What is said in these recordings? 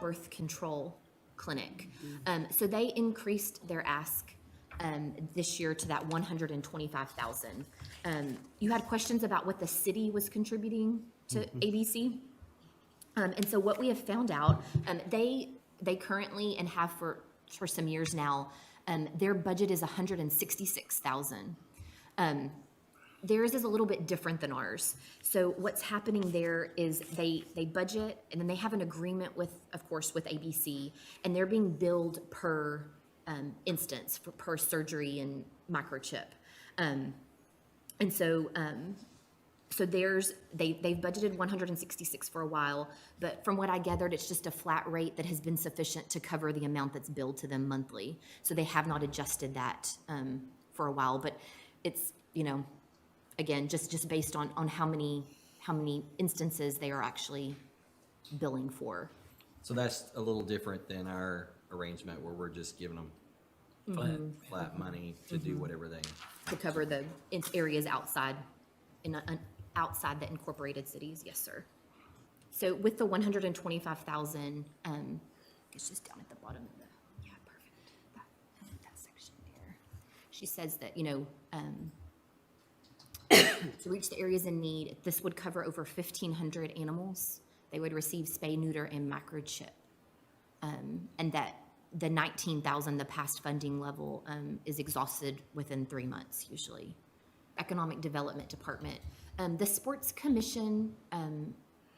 birth control clinic. So they increased their ask this year to that 125,000. You had questions about what the city was contributing to ABC. And so what we have found out, they currently and have for some years now, their budget is 166,000. Theirs is a little bit different than ours. So what's happening there is they budget and then they have an agreement with, of course, with ABC, and they're being billed per instance per surgery and microchip. And so they've budgeted 166 for a while, but from what I gathered, it's just a flat rate that has been sufficient to cover the amount that's billed to them monthly. So they have not adjusted that for a while, but it's, again, just based on how many instances they are actually billing for. So that's a little different than our arrangement where we're just giving them flat money to do whatever they. To cover the areas outside outside the incorporated cities, yes, sir. So with the 125,000, it's just down at the bottom of the, perfect. That section there. She says that, to reach the areas in need, this would cover over 1,500 animals. They would receive spay, neuter, and microchip. And that the 19,000, the past funding level, is exhausted within 3 months, usually. Economic Development Department. The Sports Commission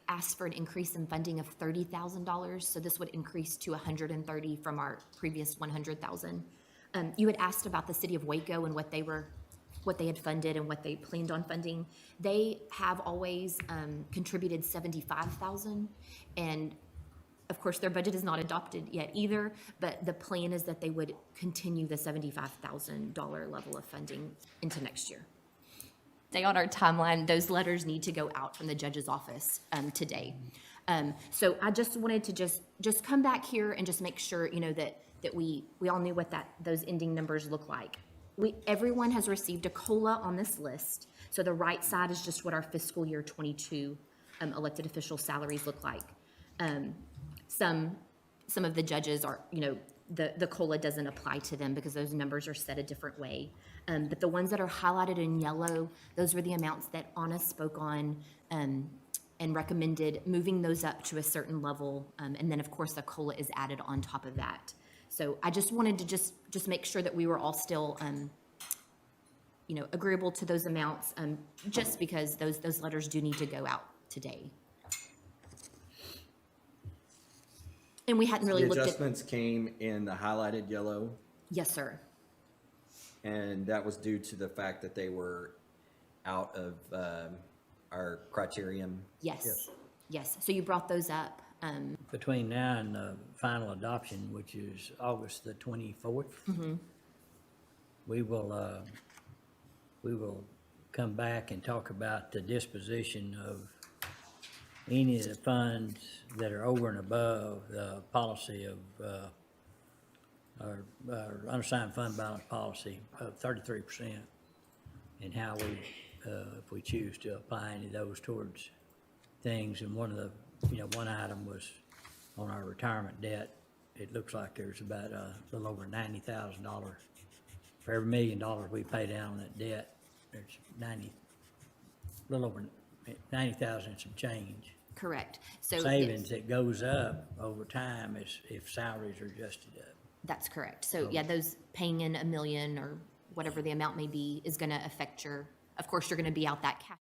asked for an increase in funding of $30,000, so this would increase to 130 from our previous 100,000. You had asked about the city of Waco and what they had funded and what they planned on funding. They have always contributed 75,000, and of course their budget is not adopted yet either, but the plan is that they would continue the $75,000 level of funding into next year. Stay on our timeline. Those letters need to go out from the judge's office today. So I just wanted to just come back here and just make sure, that we all knew what those ending numbers look like. Everyone has received a COLA on this list. So the right side is just what our fiscal year 22 elected official salaries look like. Some of the judges are, the COLA doesn't apply to them because those numbers are set a different way. But the ones that are highlighted in yellow, those were the amounts that Anna spoke on and recommended moving those up to a certain level. And then, of course, the COLA is added on top of that. So I just wanted to just make sure that we were all still, agreeable to those amounts, just because those letters do need to go out today. And we hadn't really The looked at. adjustments came in the highlighted yellow, Yes, sir. and that was due to the fact that they were out of our criterion. Yes. So you brought those up. Between now and the final adoption, which is August the 24th, we will come back and talk about the disposition of any of the funds that are over and above the policy of our unassigned fund balance policy of 33%, and how we, if we choose to apply any of those towards things. And one of the, one item was on our retirement debt. It looks like there's about a little over $90,000. For every $1 million we pay down on that debt, there's a little over 90,000 and some change. Correct. So Savings that goes up over time if salaries are adjusted up. That's correct. So those paying in $1 million or whatever the amount may be is going to affect of course, you're going to be out that cash.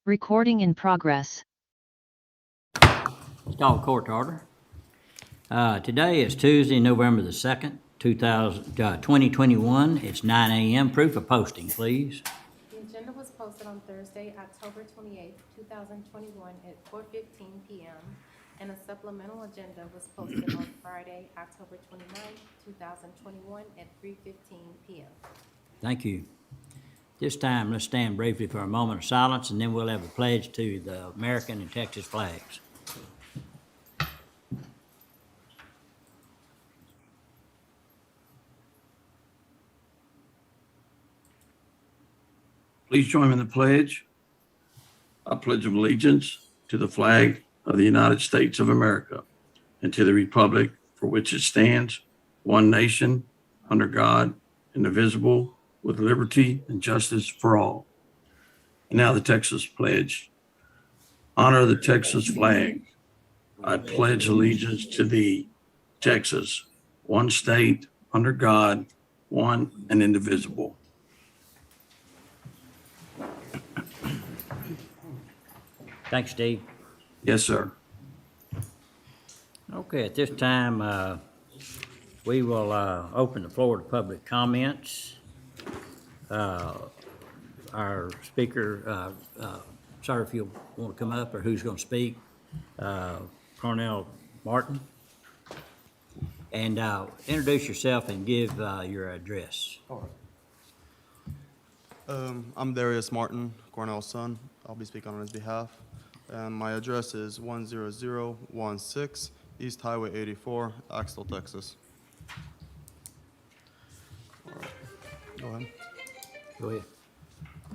Recording in progress. Call court to order. Today is Tuesday, November the 2nd, 2021. It's 9 a.m. Proof of posting, please. The agenda was posted on Thursday, October 28th, 2021 at 4:15 p.m. and a supplemental agenda was posted on Friday, October 29th, 2021 at 3:15 p.m. Thank you. This time, let's stand briefly for a moment of silence, and then we'll have a pledge to the American and Texas flags. Please join me in the pledge. I pledge allegiance to the flag of the United States of America and to the republic for which it stands, one nation, under God, indivisible, with liberty and justice for all. And now the Texas pledge. Honor the Texas flag. I pledge allegiance to thee, Texas, one state, under God, one and indivisible. Thanks, Steve. Yes, sir. Okay, at this time, we will open the floor to public comments. Our speaker, sir, if you want to come up, or who's going to speak, Cornell Martin. And introduce yourself and give your address. I'm Darius Martin, Cornell's son. I'll be speaking on his behalf. And my address is 10016 East Highway 84, Axtell, Texas. All right. Go ahead. Go ahead.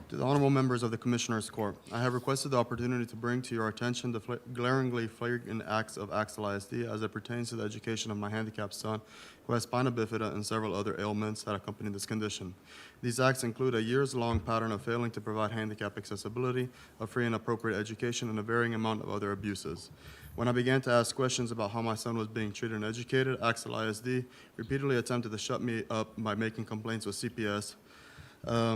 To the honorable members of the Commissioners Court, I have requested the opportunity to bring to your attention the glaringly flagrant acts of Axtell ISD as it pertains to the education of my handicapped son, who has spina bifida and several other ailments that accompany this condition. These acts include a years-long pattern of failing to provide handicap accessibility, a free and appropriate education, and a varying amount of other abuses. When I began to ask questions about how my son was being treated and educated, Axtell ISD repeatedly attempted to shut me up by making complaints with CPS,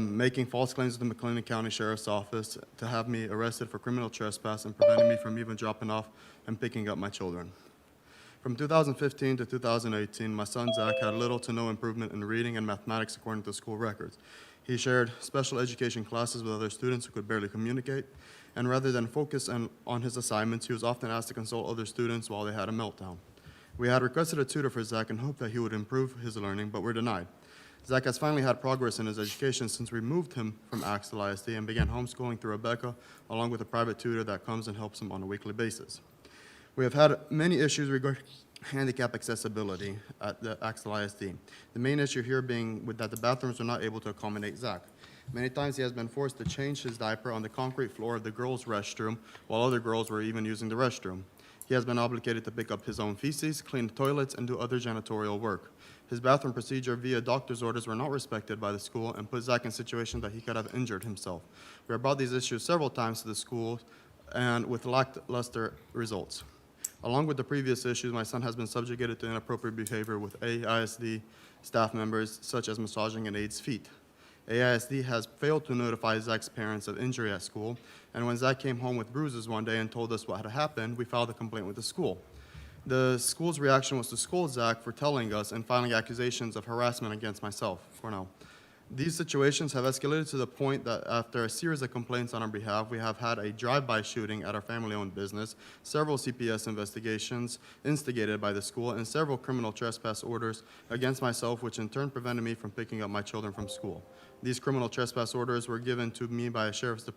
making false claims to the McLennan County Sheriff's Office to have me arrested for criminal trespass and preventing me from even dropping off and picking up my children. From 2015 to 2018, my son Zach had little to no improvement in reading and mathematics according to school records. He shared special education classes with other students who could barely communicate, and rather than focus on his assignments, he was often asked to consult other students while they had a meltdown. We had requested a tutor for Zach and hoped that he would improve his learning, but were denied. Zach has finally had progress in his education since we moved him from Axtell ISD and began homeschooling through Rebecca, along with a private tutor that comes and helps him on a weekly basis. We have had many issues regarding handicap accessibility at the Axtell ISD. The main issue here being that the bathrooms are not able to accommodate Zach. Many times he has been forced to change his diaper on the concrete floor of the girls' restroom, while other girls were even using the restroom. He has been obligated to pick up his own feces, clean toilets, and do other janitorial work. His bathroom procedure via doctor's orders were not respected by the school and put Zach in a situation that he could have injured himself. We have brought these issues several times to the school and with lackluster results. Along with the previous issues, my son has been subjugated to inappropriate behavior with AISD staff members, such as massaging and aides' feet. AISD has failed to notify Zach's parents of injury at school, and when Zach came home with bruises one day and told us what had happened, we filed a complaint with the school. The school's reaction was to scold Zach for telling us and filing accusations of harassment against myself, Cornell. These situations have escalated to the point that after a series of complaints on our behalf, we have had a drive-by shooting at our family-owned business, several CPS investigations instigated by the school, and several criminal trespass orders against myself, which in turn prevented me from picking up my children from school. These criminal trespass orders were given to me by a sheriff's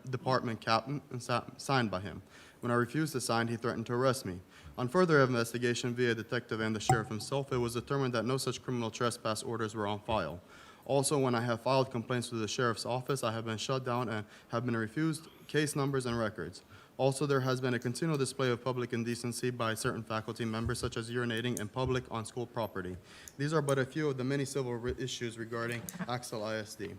department captain and signed by him. When I refused to sign, he threatened to arrest me. On further investigation via a detective and the sheriff himself, it was determined that no such criminal trespass orders were on file. Also, when I have filed complaints to the sheriff's office, I have been shut down and have been refused case numbers and records. Also, there has been a continual display of public indecency by certain faculty members, such as urinating in public on school property. These are but a few of the many civil issues regarding Axtell ISD.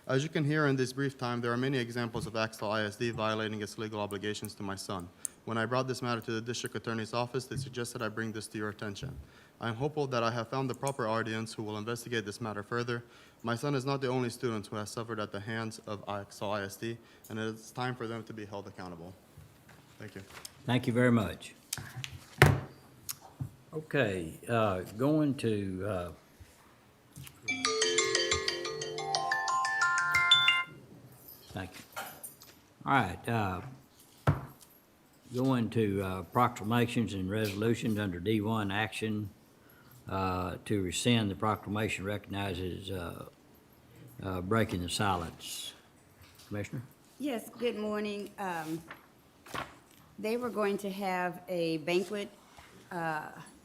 As you can hear in this brief time, there are many examples of Axtell ISD violating its legal obligations to my son. When I brought this matter to the district attorney's office, they suggested I bring this to your attention. I am hopeful that I have found the proper audience who will investigate this matter further. My son is not the only student who has suffered at the hands of Axel ISD, and it is time for them to be held accountable. Thank you. Thank you very much. Okay, going to, thank you. All right, going to proclamations and resolutions under D1 action, to rescind the proclamation recognizes breaking the silence. Commissioner? Yes, good morning. They were going to have a banquet,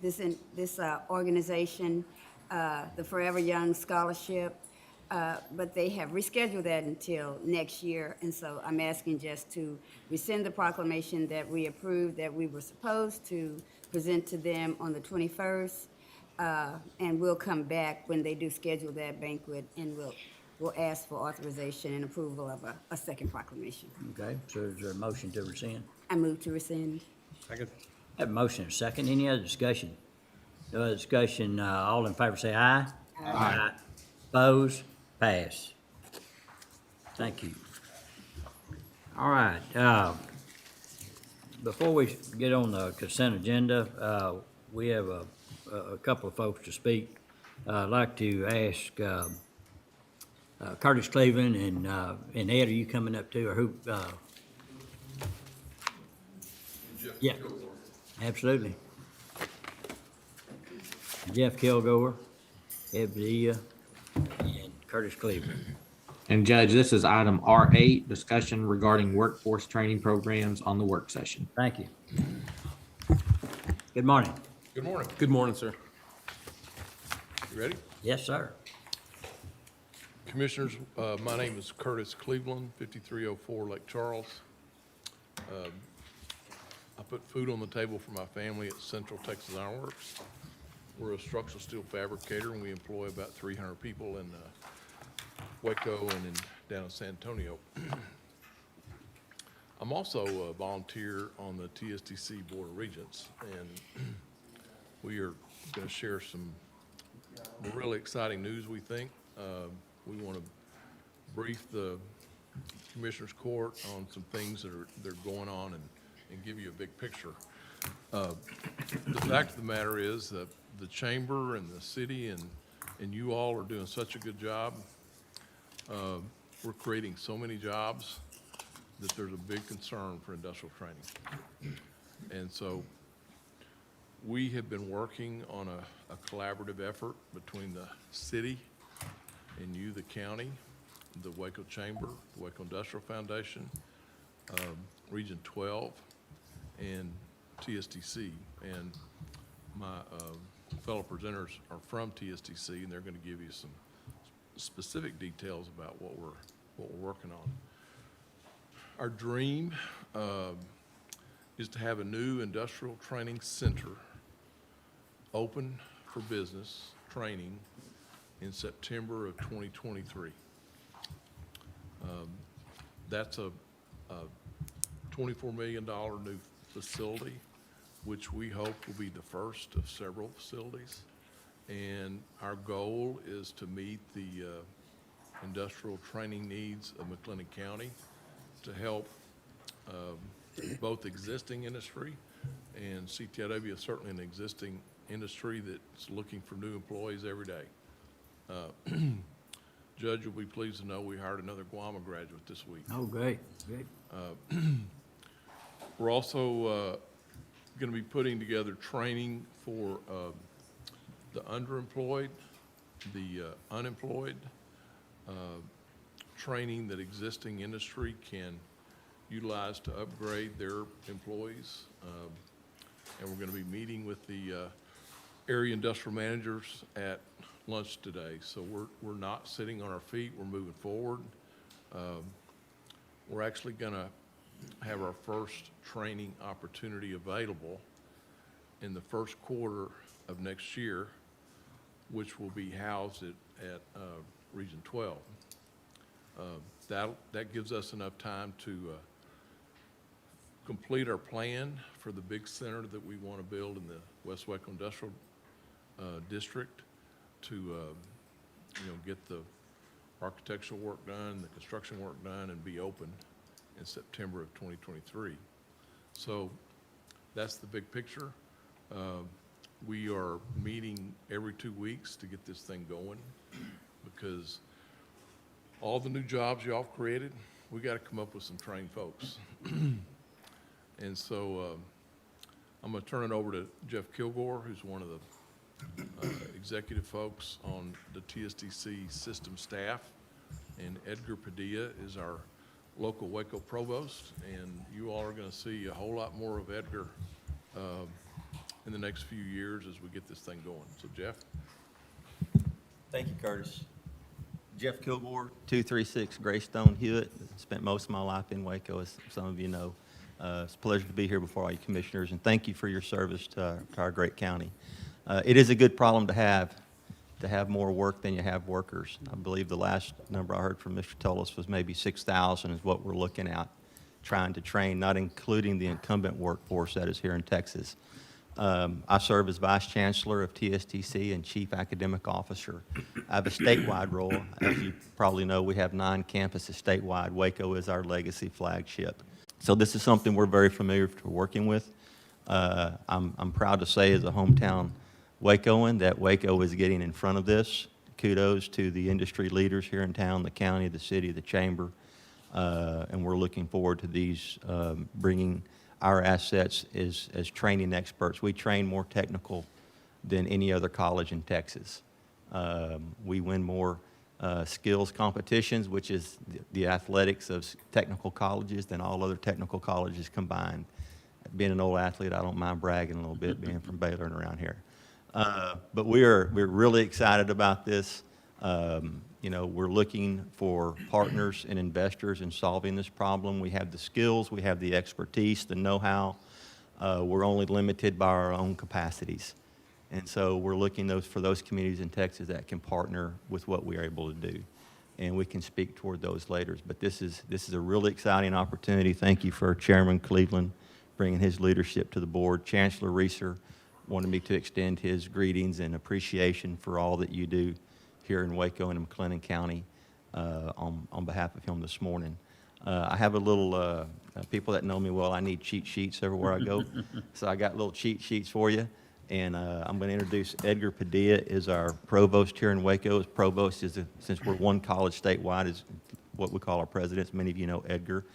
this organization, the Forever Young Scholarship, but they have rescheduled that until next year, and so I'm asking just to rescind the proclamation that we approved that we were supposed to present to them on the 21st, and we'll come back when they do schedule that banquet, and we'll ask for authorization and approval of a second proclamation. Okay, so is there a motion to rescind? I move to rescind. Have a motion and a second. Any other discussion? No other discussion. All in favor say aye. Aye. Opposed? Pass. Thank you. All right, before we get on the consent agenda, we have a couple of folks to speak. I'd like to ask Curtis Cleveland and Ed, are you coming up too, or who? Yeah, absolutely. Jeff Kilgore, Ed Padilla, and Curtis Cleveland. And Judge, this is item R8, discussion regarding workforce training programs on the work session. Thank you. Good morning. Good morning. Good morning, sir. You ready? Yes, sir. Commissioners, my name is Curtis Cleveland, 5304 Lake Charles. I put food on the table for my family at Central Texas Iron Works. We're a structural steel fabricator, and we employ about 300 people in Waco and down in San Antonio. I'm also a volunteer on the TSTC Board of Regents, and we are going to share some really exciting news, we think. We want to brief the Commissioners Court on some things that are going on and give you a big picture. The fact of the matter is that the chamber and the city and you all are doing such a good job. We're creating so many jobs that there's a big concern for industrial training. And so we have been working on a collaborative effort between the city and you, the county, the Waco Chamber, the Waco Industrial Foundation, Region 12, and TSTC. And my fellow presenters are from TSTC, and they're going to give you some specific details about what we're working on. Our dream is to have a new industrial training center open for business training in September of 2023. That's a $24 million new facility, which we hope will be the first of several facilities. And our goal is to meet the industrial training needs of McLennan County to help both existing industry, and CTIW is certainly an existing industry that's looking for new employees every day. Judge, you'll be pleased to know we hired another Guama graduate this week. Oh, great, great. We're also going to be putting together training for the underemployed, the unemployed, training that existing industry can utilize to upgrade their employees. And we're going to be meeting with the area industrial managers at lunch today. So we're not sitting on our feet, we're moving forward. We're actually going to have our first training opportunity available in the first quarter of next year, which will be housed at Region 12. That gives us enough time to complete our plan for the big center that we want to build in the West Waco Industrial District to get the architectural work done, the construction work done, and be open in September of 2023. So that's the big picture. We are meeting every 2 weeks to get this thing going because all the new jobs y'all created, we got to come up with some trained folks. And so I'm going to turn it over to Jeff Kilgore, who's one of the executive folks on the TSTC system staff. And Edgar Padilla is our local Waco provost. And you all are going to see a whole lot more of Edgar in the next few years as we get this thing going. So Jeff? Thank you, Curtis. Jeff Kilgore, 236 Greystone Hewitt. Spent most of my life in Waco, as some of you know. It's a pleasure to be here before all you commissioners, and thank you for your service to our great county. It is a good problem to have more work than you have workers. I believe the last number I heard from Mr. Tullis was maybe 6,000 is what we're looking at, trying to train, not including the incumbent workforce that is here in Texas. I serve as Vice Chancellor of TSTC and Chief Academic Officer. I have a statewide role. As you probably know, we have 9 campuses statewide. Waco is our legacy flagship. So this is something we're very familiar to working with. I'm proud to say as a hometown Wacoan that Waco is getting in front of this. Kudos to the industry leaders here in town, the county, the city, the chamber, and we're looking forward to these bringing our assets as training experts. We train more technical than any other college in Texas. We win more skills competitions, which is the athletics of technical colleges, than all other technical colleges combined. Being an old athlete, I don't mind bragging a little bit, being from Baylor and around here. But we're really excited about this. You know, we're looking for partners and investors in solving this problem. We have the skills, we have the expertise, the know-how. We're only limited by our own capacities. And so we're looking for those communities in Texas that can partner with what we are able to do. And we can speak toward those later. But this is a really exciting opportunity. Thank you for Chairman Cleveland bringing his leadership to the board. Chancellor Reeser wanted me to extend his greetings and appreciation for all that you do here in Waco and in McLennan County on behalf of him this morning. I have a little, people that know me well, I need cheat sheets everywhere I go. So I got little cheat sheets for you. And I'm going to introduce Edgar Padilla is our provost here in Waco. As provost is, since we're one college statewide, is what we call our presidents. Many of you know Edgar.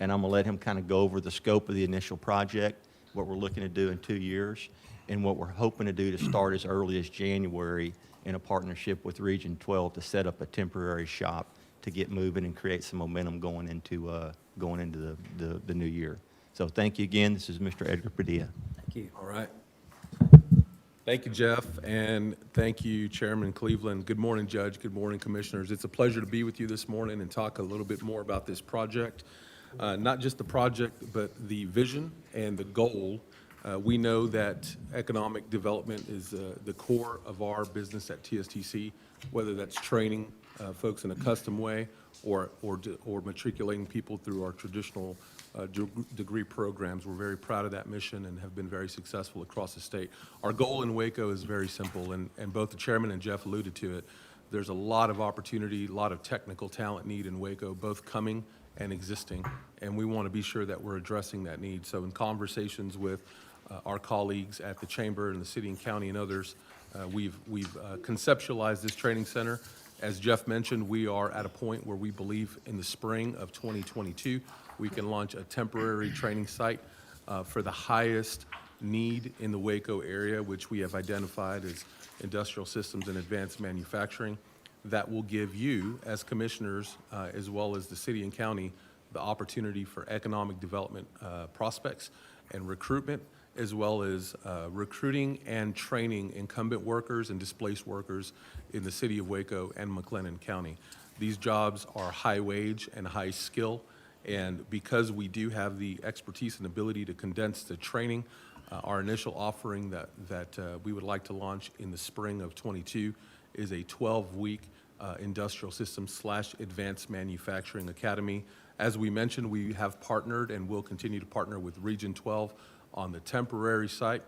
And I'm going to let him kind of go over the scope of the initial project, what we're looking to do in 2 years, and what we're hoping to do to start as early as January in a partnership with Region 12 to set up a temporary shop to get moving and create some momentum going into the new year. So thank you again. This is Mr. Edgar Padilla. Thank you. All right. Thank you, Jeff, and thank you, Chairman Cleveland. Good morning, Judge. Good morning, Commissioners. It's a pleasure to be with you this morning and talk a little bit more about this project. Not just the project, but the vision and the goal. We know that economic development is the core of our business at TSTC, whether that's training folks in a custom way or matriculating people through our traditional degree programs. We're very proud of that mission and have been very successful across the state. Our goal in Waco is very simple, and both the chairman and Jeff alluded to it. There's a lot of opportunity, a lot of technical talent need in Waco, both coming and existing, and we want to be sure that we're addressing that need. So in conversations with our colleagues at the chamber and the city and county and others, we've conceptualized this training center. As Jeff mentioned, we are at a point where we believe in the spring of 2022, we can launch a temporary training site for the highest need in the Waco area, which we have identified as industrial systems and advanced manufacturing. That will give you, as commissioners, as well as the city and county, the opportunity for economic development prospects and recruitment, as well as recruiting and training incumbent workers and displaced workers in the city of Waco and McLennan County. These jobs are high wage and high skill, and because we do have the expertise and ability to condense the training, our initial offering that we would like to launch in the spring of 22 is a 12-week industrial systems / advanced manufacturing academy. As we mentioned, we have partnered and will continue to partner with Region 12 on the temporary site.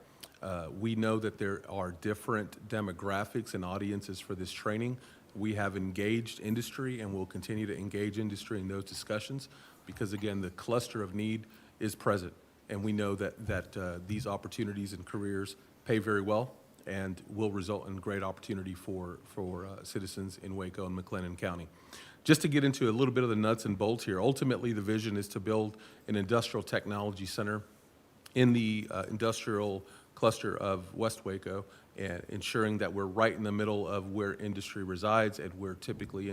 We know that there are different demographics and audiences for this training. We have engaged industry and will continue to engage industry in those discussions because, again, the cluster of need is present. And we know that these opportunities and careers pay very well and will result in great opportunity for citizens in Waco and McLennan County. Just to get into a little bit of the nuts and bolts here, ultimately the vision is to build an industrial technology center in the industrial cluster of West Waco, and ensuring that we're right in the middle of where industry resides and where typically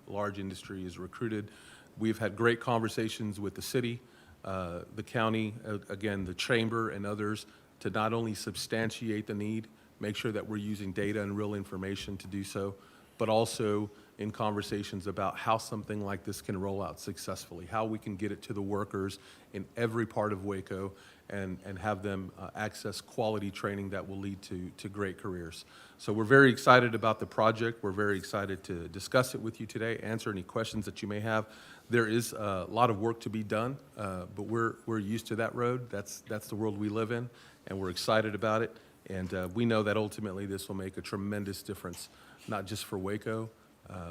large industry is recruited. We've had great conversations with the city, the county, again, the chamber and others to not only substantiate the need, make sure that we're using data and real information to do so, but also in conversations about how something like this can roll out successfully, how we can get it to the workers in every part of Waco and have them access quality training that will lead to great careers. So we're very excited about the project. We're very excited to discuss it with you today, answer any questions that you may have. There is a lot of work to be done, but we're used to that road. That's the world we live in, and we're excited about it. And we know that ultimately this will make a tremendous difference, not just for Waco,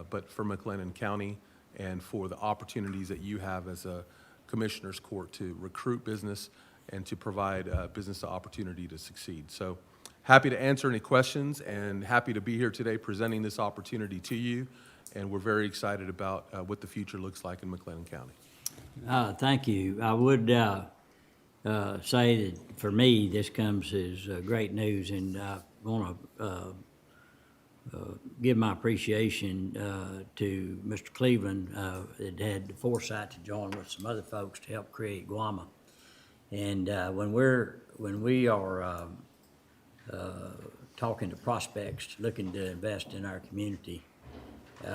but for McLennan County and for the opportunities that you have as a commissioner's court to recruit business and to provide business the opportunity to succeed. So happy to answer any questions and happy to be here today presenting this opportunity to you. And we're very excited about what the future looks like in McLennan County. Thank you. I would say that for me, this comes as great news, and I want to give my appreciation to Mr. Cleveland that had the foresight to join with some other folks to help create Guama. And when we are talking to prospects looking to invest in our community, you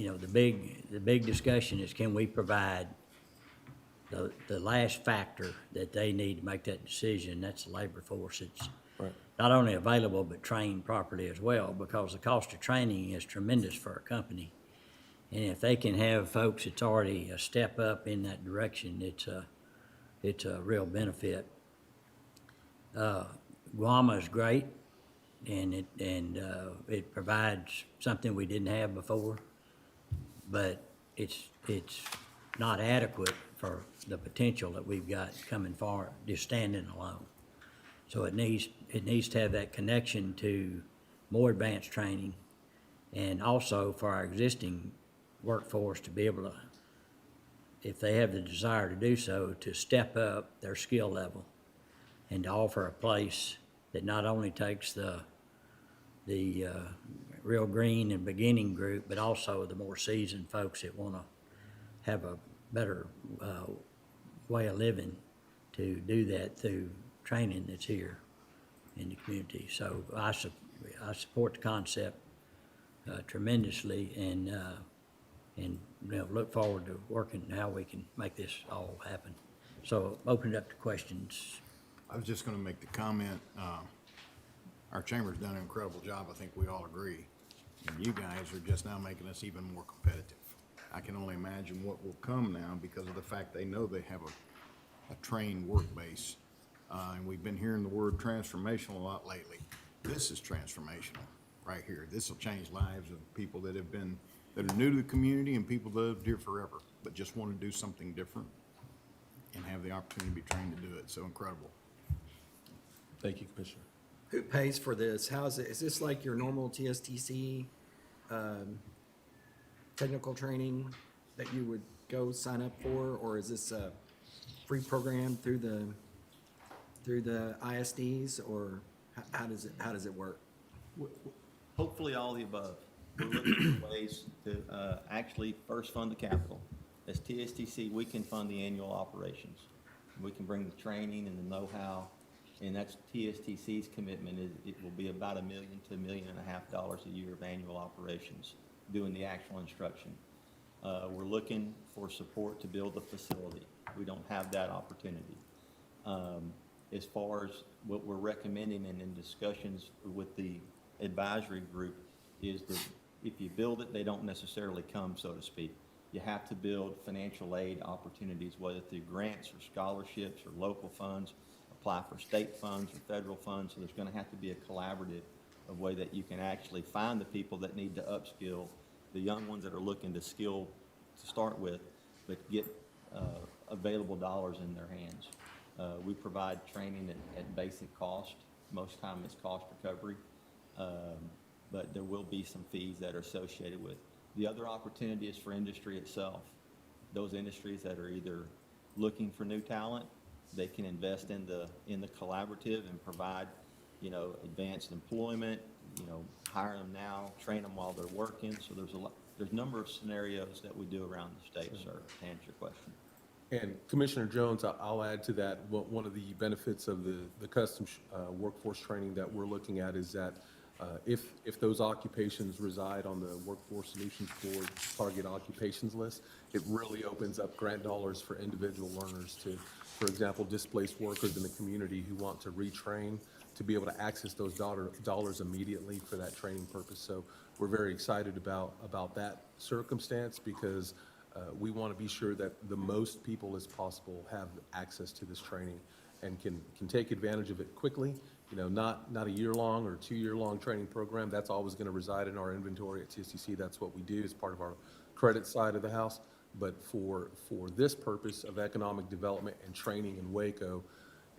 know, the big discussion is, can we provide the last factor that they need to make that decision? That's the labor force. It's not only available, but trained properly as well, because the cost of training is tremendous for a company. And if they can have folks that's already a step up in that direction, it's a real benefit. Guama is great, and it provides something we didn't have before, but it's not adequate for the potential that we've got coming forward, just standing alone. So it needs to have that connection to more advanced training, and also for our existing workforce to be able to, if they have the desire to do so, to step up their skill level and to offer a place that not only takes the real green and beginning group, but also the more seasoned folks that want to have a better way of living, to do that through training that's here in the community. So I support the concept tremendously, and you know, look forward to working how we can make this all happen. So open it up to questions. I was just going to make the comment, our chamber's done an incredible job, I think we all agree. And you guys are just now making us even more competitive. I can only imagine what will come now because of the fact they know they have a trained work base. And we've been hearing the word transformational a lot lately. This is transformational right here. This will change lives of people that are new to the community and people that have lived here forever, but just want to do something different and have the opportunity to be trained to do it. So incredible. Thank you, Commissioner. Who pays for this? How is it? Is this like your normal TSTC technical training that you would go sign up for, or is this a free program through the ISDs, or how does it work? Hopefully all the above. We're looking for ways to actually first fund the capital. As TSTC, we can fund the annual operations. We can bring the training and the know-how, and that's TSTC's commitment. It will be about $1 million to $1.5 million a year of annual operations, doing the actual instruction. We're looking for support to build the facility. We don't have that opportunity. As far as what we're recommending and in discussions with the advisory group is that if you build it, they don't necessarily come, so to speak. You have to build financial aid opportunities, whether through grants or scholarships or local funds, apply for state funds or federal funds. So there's going to have to be a collaborative of way that you can actually find the people that need to upskill, the young ones that are looking to skill to start with, but get available dollars in their hands. We provide training at basic cost. Most time it's cost recovery, but there will be some fees that are associated with. The other opportunity is for industry itself. Those industries that are either looking for new talent, they can invest in the collaborative and provide, you know, advanced employment, you know, hire them now, train them while they're working. So there's a number of scenarios that we do around the state, sir, to answer your question. And Commissioner Jones, I'll add to that, one of the benefits of the custom workforce training that we're looking at is that if those occupations reside on the Workforce Solutions Board target occupations list, it really opens up grant dollars for individual learners to, for example, displaced workers in the community who want to retrain, to be able to access those dollars immediately for that training purpose. So we're very excited about that circumstance because we want to be sure that the most people as possible have access to this training and can take advantage of it quickly. You know, not a year-long or 2-year-long training program. That's always going to reside in our inventory at TSTC. That's what we do as part of our credit side of the house. But for this purpose of economic development and training in Waco,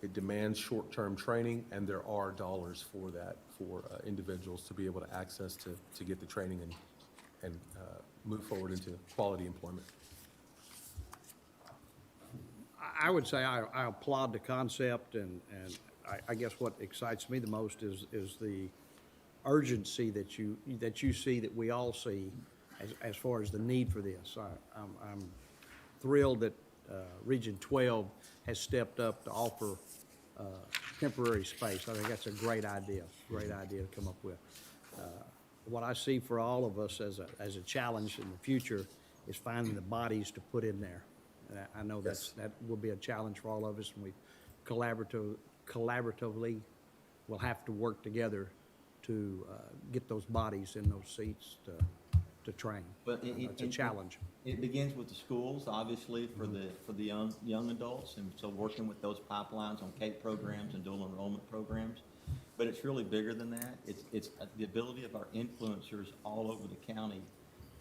it demands short-term training, and there are dollars for that, for individuals to be able to access to get the training and move forward into quality employment. I would say I applaud the concept, and I guess what excites me the most is the urgency that you see, that we all see, as far as the need for this. I'm thrilled that Region 12 has stepped up to offer temporary space. I think that's a great idea to come up with. What I see for all of us as a challenge in the future is finding the bodies to put in there. And I know that will be a challenge for all of us, and we collaboratively will have to work together to get those bodies in those seats to train. But It's a challenge. It begins with the schools, obviously, for the young adults, and so working with those pipelines on CAPE programs and dual enrollment programs. But it's really bigger than that. It's the ability of our influencers all over the county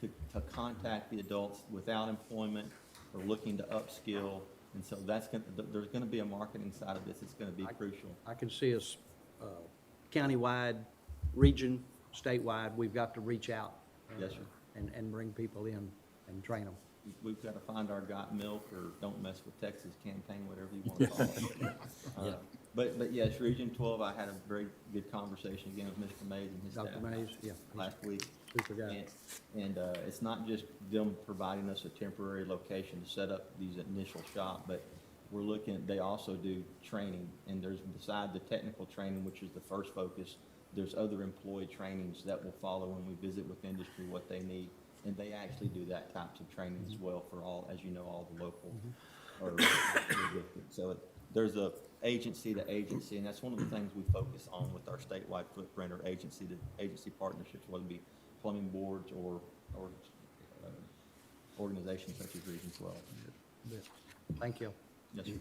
to contact the adults without employment or looking to upskill. And so there's going to be a marketing side of this. It's going to be crucial. I can see us countywide, region, statewide, we've got to reach out. Yes, sir. And bring people in and train them. We've got to find our got milk or don't mess with Texas campaign, whatever you want to call it. But yes, Region 12, I had a very good conversation again with Mr. Mays and his staff. Dr. Mays, yeah. Last week. Super guy. And it's not just them providing us a temporary location to set up these initial shop, but we're looking, they also do training. And there's, beside the technical training, which is the first focus, there's other employee trainings that will follow when we visit with industry, what they need. And they actually do that types of training as well for all, as you know, all the local or so there's a agency to agency, and that's one of the things we focus on with our statewide footprint or agency to agency partnerships, whether it be plumbing boards or organizations such as Region 12. Thank you. Yes, sir.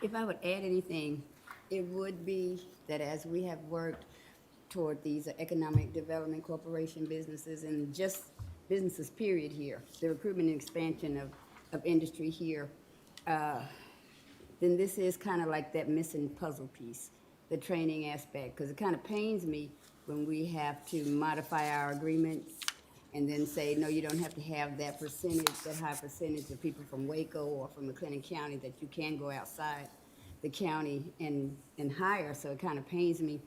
If I would add anything, it would be that as we have worked toward these economic development corporation businesses and just businesses period here, the recruitment and expansion of industry here, then this is kind of like that missing puzzle piece, the training aspect, because it kind of pains me when we have to modify our agreements and then say, no, you don't have to have that percentage, that high percentage of people from Waco or from McLennan County, that you can go outside the county and hire. So it kind of pains me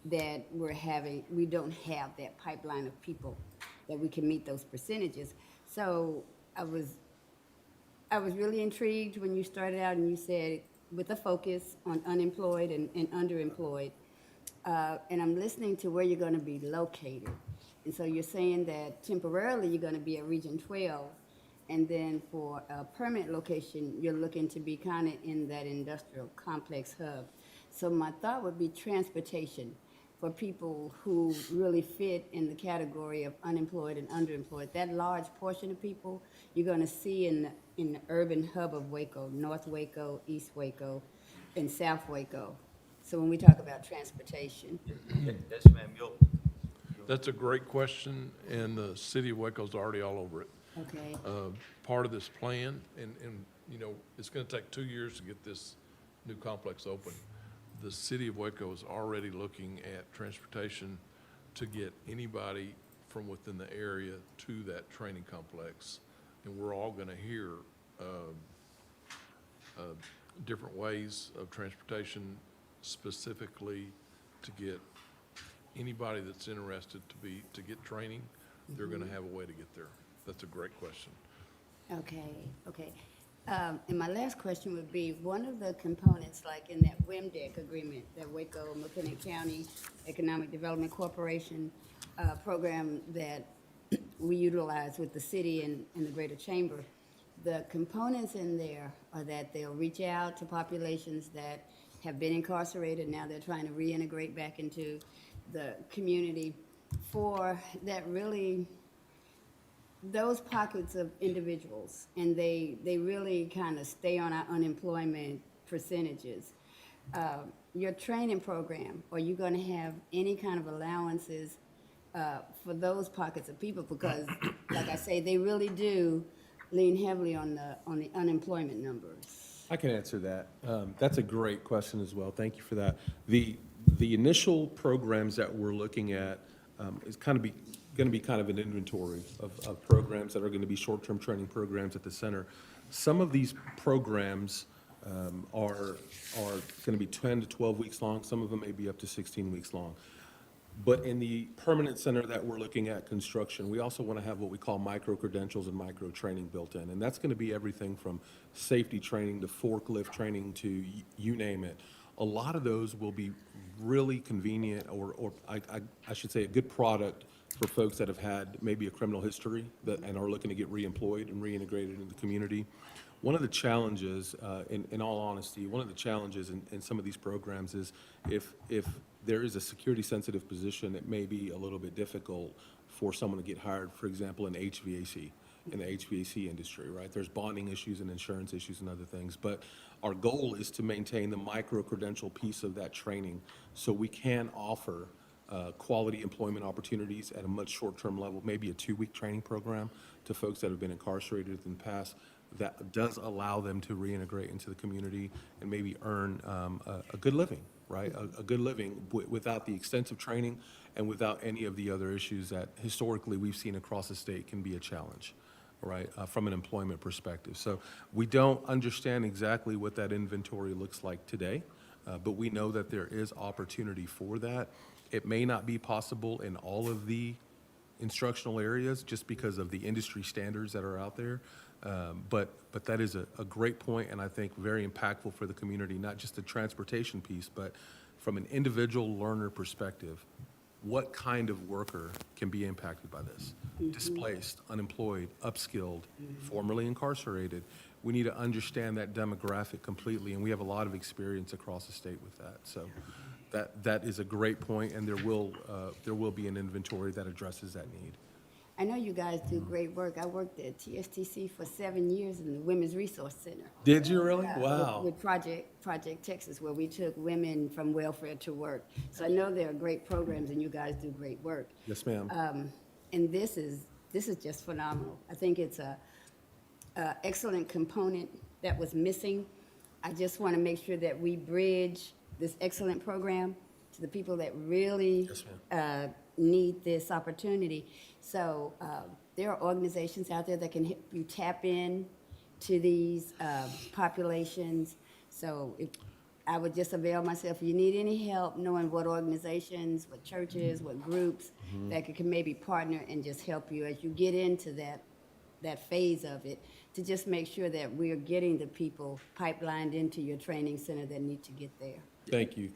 that we don't have that pipeline of people that we can meet those percentages. So I was really intrigued when you started out and you said with a focus on unemployed and underemployed. And I'm listening to where you're going to be located. And so you're saying that temporarily you're going to be at Region 12, and then for a permanent location, you're looking to be kind of in that industrial complex hub. So my thought would be transportation for people who really fit in the category of unemployed and underemployed. That large portion of people you're going to see in the urban hub of Waco, North Waco, East Waco, and South Waco. So when we talk about transportation, Yes, ma'am, That's a great question, and the city of Waco's already all over it. okay, Part of this plan, and, you know, it's gonna take 2 years to get this new complex open. The city of Waco is already looking at transportation to get anybody from within the area to that training complex. And we're all gonna hear, different ways of transportation specifically to get anybody that's interested to get training, they're gonna have a way to get there. That's a great question. okay. And my last question would be, one of the components, like in that WIMDEC agreement, that Waco McLennan County Economic Development Corporation program that we utilize with the city and the Greater Chamber, the components in there are that they'll reach out to populations that have been incarcerated, now they're trying to reintegrate back into the community for that really, those pockets of individuals, and they really kind of stay on our unemployment percentages. Your training program, are you going to have any kind of allowances for those pockets of people? Because, like I say, they really do lean heavily on the unemployment numbers. I can answer that. That's a great question as well. Thank you for that. The initial programs that we're looking at is going to be kind of an inventory of programs that are going to be short-term training programs at the center. Some of these programs are going to be 10 to 12 weeks long. Some of them may be up to 16 weeks long. But in the permanent center that we're looking at construction, we also want to have what we call micro-credentials and micro-training built in. And that's going to be everything from safety training to forklift training to you name it. A lot of those will be really convenient, or I should say a good product for folks that have had maybe a criminal history and are looking to get reemployed and reintegrated into the community. One of the challenges, in all honesty, one of the challenges in some of these programs is if there is a security-sensitive position, it may be a little bit difficult for someone to get hired, for example, in the HVAC industry, right? There's bonding issues and insurance issues and other things. But our goal is to maintain the micro-credential piece of that training so we can offer quality employment opportunities at a much short-term level, maybe a 2-week training program to folks that have been incarcerated in the past. That does allow them to reintegrate into the community and maybe earn a good living, right? A good living without the extensive training and without any of the other issues that historically we've seen across the state can be a challenge, right, from an employment perspective. So we don't understand exactly what that inventory looks like today, but we know that there is opportunity for that. It may not be possible in all of the instructional areas just because of the industry standards that are out there. But that is a great point, and I think very impactful for the community, not just the transportation piece, but from an individual learner perspective, what kind of worker can be impacted by this? Displaced, unemployed, upskilled, formerly incarcerated. We need to understand that demographic completely, and we have a lot of experience across the state with that. So that is a great point, and there will be an inventory that addresses that need. I know you guys do great work. I worked at TSTC for 7 years in the Women's Resource Center. Did you really? Yeah, Wow. With Project Texas, where we took women from welfare to work. So I know there are great programs, and you guys do great work. Yes, ma'am. And this is just phenomenal. I think it's a excellent component that was missing. I just want to make sure that we bridge this excellent program to the people that really need this opportunity. So there are organizations out there that can help you tap in to these populations. So I would just avail myself. If you need any help knowing what organizations, what churches, what groups that can maybe partner and just help you as you get into that phase of it, to just make sure that we're getting the people pipelined into your training center that need to get there. Thank you.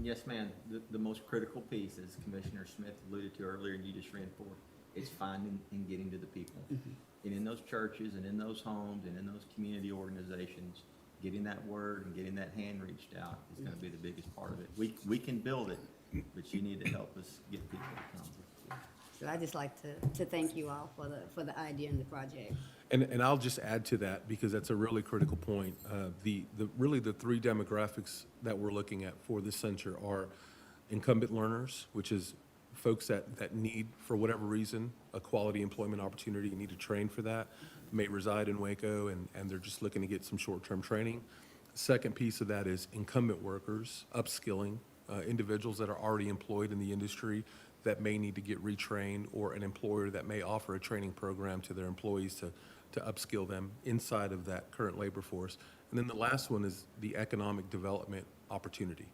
Yes, ma'am. The most critical piece, as Commissioner Smith alluded to earlier and you just reinforced, is finding and getting to the people. And in those churches and in those homes and in those community organizations, getting that word and getting that hand reached out is going to be the biggest part of it. We can build it, but you need to help us get people to come. So I just like to thank you all for the idea and the project. And I'll just add to that, because that's a really critical point. Really the three demographics that we're looking at for this center are incumbent learners, which is folks that need, for whatever reason, a quality employment opportunity, need to train for that, may reside in Waco, and they're just looking to get some short-term training. Second piece of that is incumbent workers, upskilling, individuals that are already employed in the industry that may need to get retrained, or an employer that may offer a training program to their employees to upskill them inside of that current labor force. And then the last one is the economic development opportunity.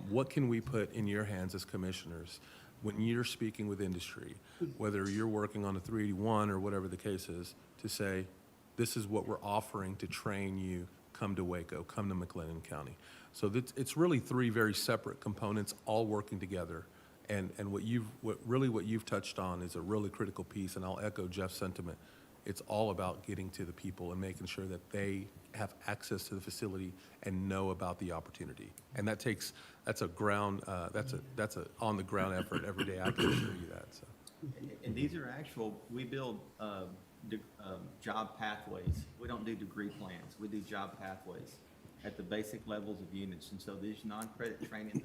What can we put in your hands as commissioners when you're speaking with industry, whether you're working on a 381 or whatever the case is, to say, this is what we're offering to train you, come to Waco, come to McLennan County. So it's really three very separate components all working together. And what you've touched on is a really critical piece, and I'll echo Jeff's sentiment. It's all about getting to the people and making sure that they have access to the facility and know about the opportunity. And that's a on the ground effort every day. I can assure you that, so. And these are we build job pathways. We don't do degree plans. We do job pathways at the basic levels of units. And so these non-credit training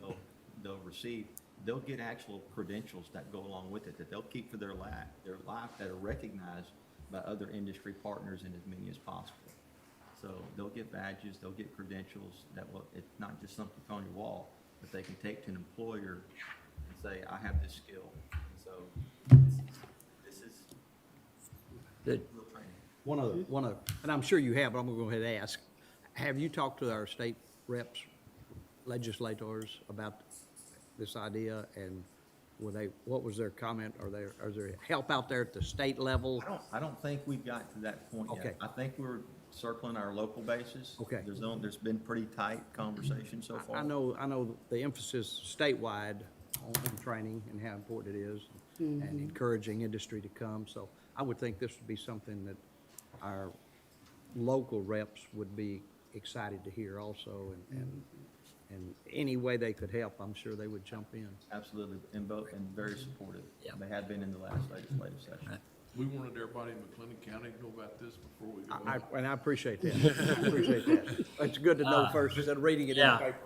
they'll receive, they'll get actual credentials that go along with it that they'll keep for their life that are recognized by other industry partners in as many as possible. So they'll get badges, they'll get credentials it's not just something on your wall, but they can take to an employer and say, I have this skill. And so this is Good. real training. One other, and I'm sure you have, but I'm gonna go ahead and ask, have you talked to our state reps, legislators about this idea, and what was their comment? Is there help out there at the state level? I don't think we've got to that point yet. Okay. I think we're circling our local bases. Okay. There's been pretty tight conversation so far. I know the emphasis statewide on training and how important it is, and encouraging industry to come. So I would think this would be something that our local reps would be excited to hear also, and any way they could help, I'm sure they would jump in. Absolutely, and very supportive. Yeah. They have been in the last legislative session. Right. We wanted everybody in McLennan County to know about this before we go. And I appreciate that. I appreciate that. It's good to know first instead of reading it in the Yeah. paper.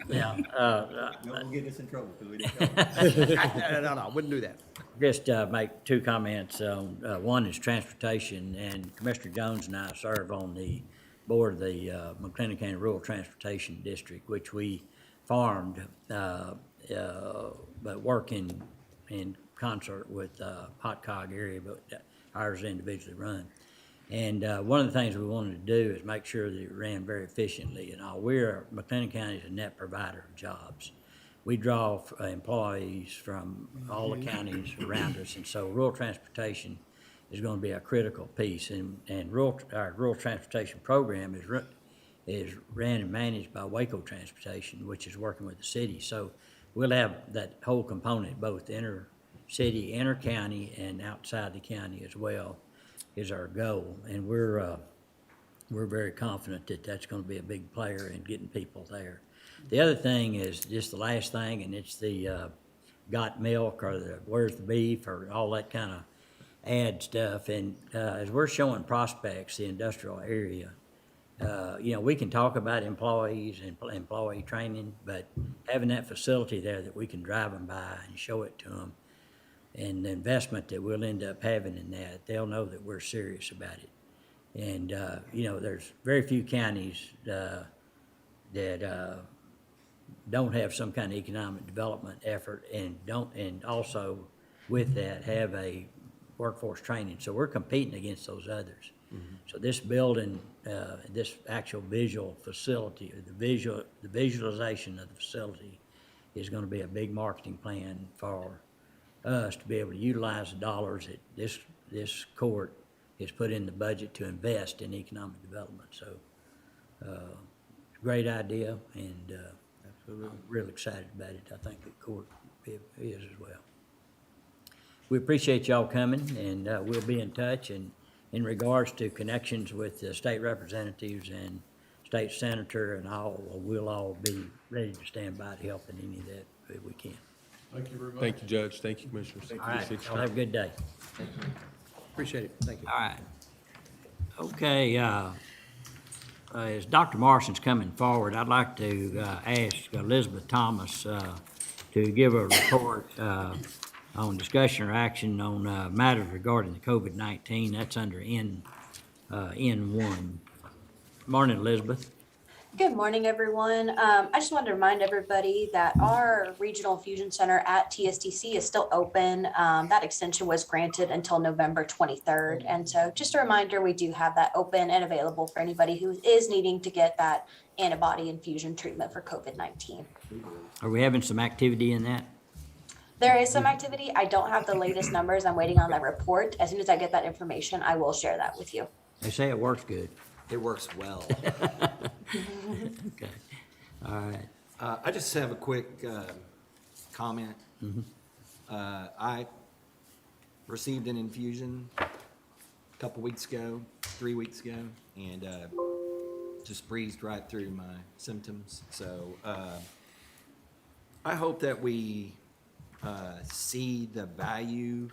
Yeah, Don't get us in trouble because we didn't tell them. No, wouldn't do that. just make two comments. One is transportation, and Commissioner Jones and I serve on the board of the McLennan County Rural Transportation District, which we formed, but work in concert with Hot area, but ours is individually run. And one of the things we wanted to do is make sure that it ran very efficiently. And McLennan County is a net provider of jobs. We draw employees from all the counties around us, and so rural transportation is going to be a critical piece. And our rural transportation program is ran and managed by Waco Transportation, which is working with the city. So we'll have that whole component, both inter-city, inter-county, and outside the county as well, is our goal. And we're very confident that that's going to be a big player in getting people there. The other thing is just the last thing, and it's the got milk or the where's the beef or all that kind of ad stuff. And as we're showing prospects, the industrial area, we can talk about employees and employee training, but having that facility there that we can drive them by and show it to them, and the investment that we'll end up having in that, they'll know that we're serious about it. And, there's very few counties that don't have some kind of economic development effort and also with that have a workforce training. So we're competing against those others. Mm-hmm. So this building, this actual visual facility, or the visualization of the facility is going to be a big marketing plan for us to be able to utilize the dollars that this court has put in the budget to invest in economic development. So, great idea, and I'm real excited about it. I think the court is as well. We appreciate y'all coming, and we'll be in touch. And in regards to connections with the state representatives and state senator and all, we'll all be ready to stand by to help in any of that if we can. Thank you, Judge. Thank you, Commissioners. All right, y'all have a good day. Appreciate it. Thank you. All right. Okay, as Dr. Morrison's coming forward, I'd like to ask Elizabeth Thomas to give a report on discussion or action on matters regarding the COVID-19. That's under N1. Morning, Elizabeth. Good morning, everyone. I just wanted to remind everybody that our regional infusion center at TSTC is still open. That extension was granted until November 23rd. And so just a reminder, we do have that open and available for anybody who is needing to get that antibody infusion treatment for COVID-19. Are we having some activity in that? There is some activity. I don't have the latest numbers. I'm waiting on that report. As soon as I get that information, I will share that with you. They say it works good. It works well. Okay. All right. I just have a quick comment. I received an infusion a couple weeks ago, 3 weeks ago, and just breezed right through my symptoms. So I hope that we see the value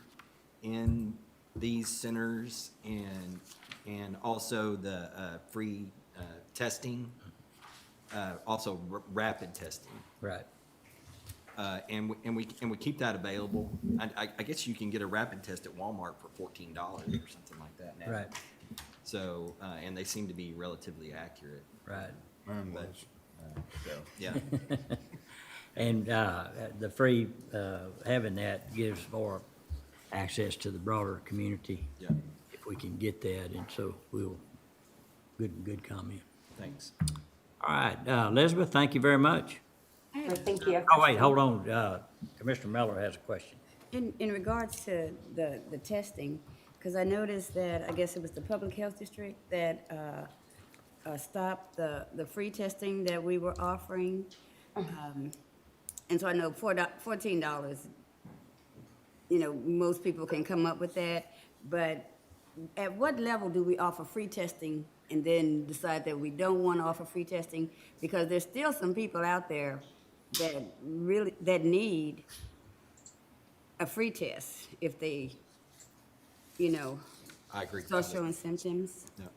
in these centers and also the free testing, also rapid testing. Right. And we keep that available. I guess you can get a rapid test at Walmart for $14 or something like that now. Right. So, and they seem to be relatively accurate. Right. Mine But, was. so, yeah. And the free, having that gives more access to the broader community. Yeah. If we can get that, and so good comment. Thanks. All right, Elizabeth, thank you very much. Thank you. Oh, wait, hold on, Commissioner Miller has a question. In regards to the testing, because I noticed that, I guess it was the Public Health District that stopped the free testing that we were offering. And so I know $14, most people can come up with that, but at what level do we offer free testing and then decide that we don't want to offer free testing? Because there's still some people out there that need a free test if they, I agree. start showing symptoms. Yeah.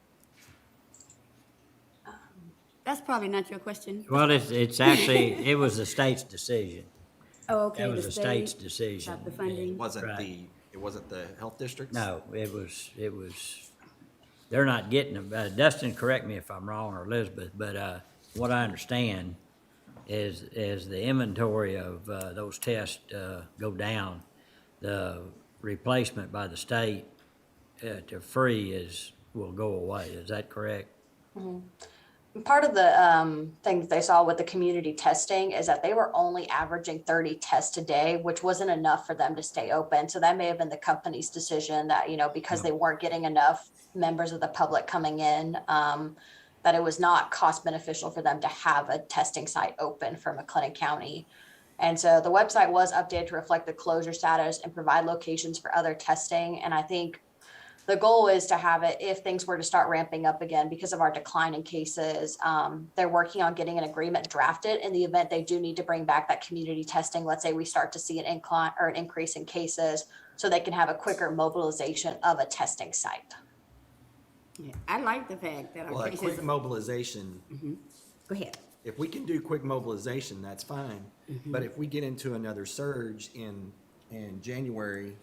That's probably not your question. Well, it's actually, it was the state's decision. Oh, okay. It was the the state's state decision. stopped the funding. It wasn't Right. it wasn't the health districts? No, it was, they're not getting them. Dustin, correct me if I'm wrong, or Elizabeth, but what I understand is the inventory of those tests go down, the replacement by the state to free will go away. Is that correct? Part of the thing that they saw with the community testing is that they were only averaging 30 tests a day, which wasn't enough for them to stay open. So that may have been the company's decision that, because they weren't getting enough members of the public coming in, that it was not cost beneficial for them to have a testing site open for McLennan County. And so the website was updated to reflect the closure status and provide locations for other testing. And I think the goal is to have it if things were to start ramping up again because of our decline in cases. They're working on getting an agreement drafted in the event they do need to bring back that community testing. Let's say we start to see an incline or an increase in cases, so they can have a quicker mobilization of a testing site. Yeah, I like the fact that Well, our a cases. quick mobilization, Go ahead. if we can do quick mobilization, that's fine. But if we get into another surge in January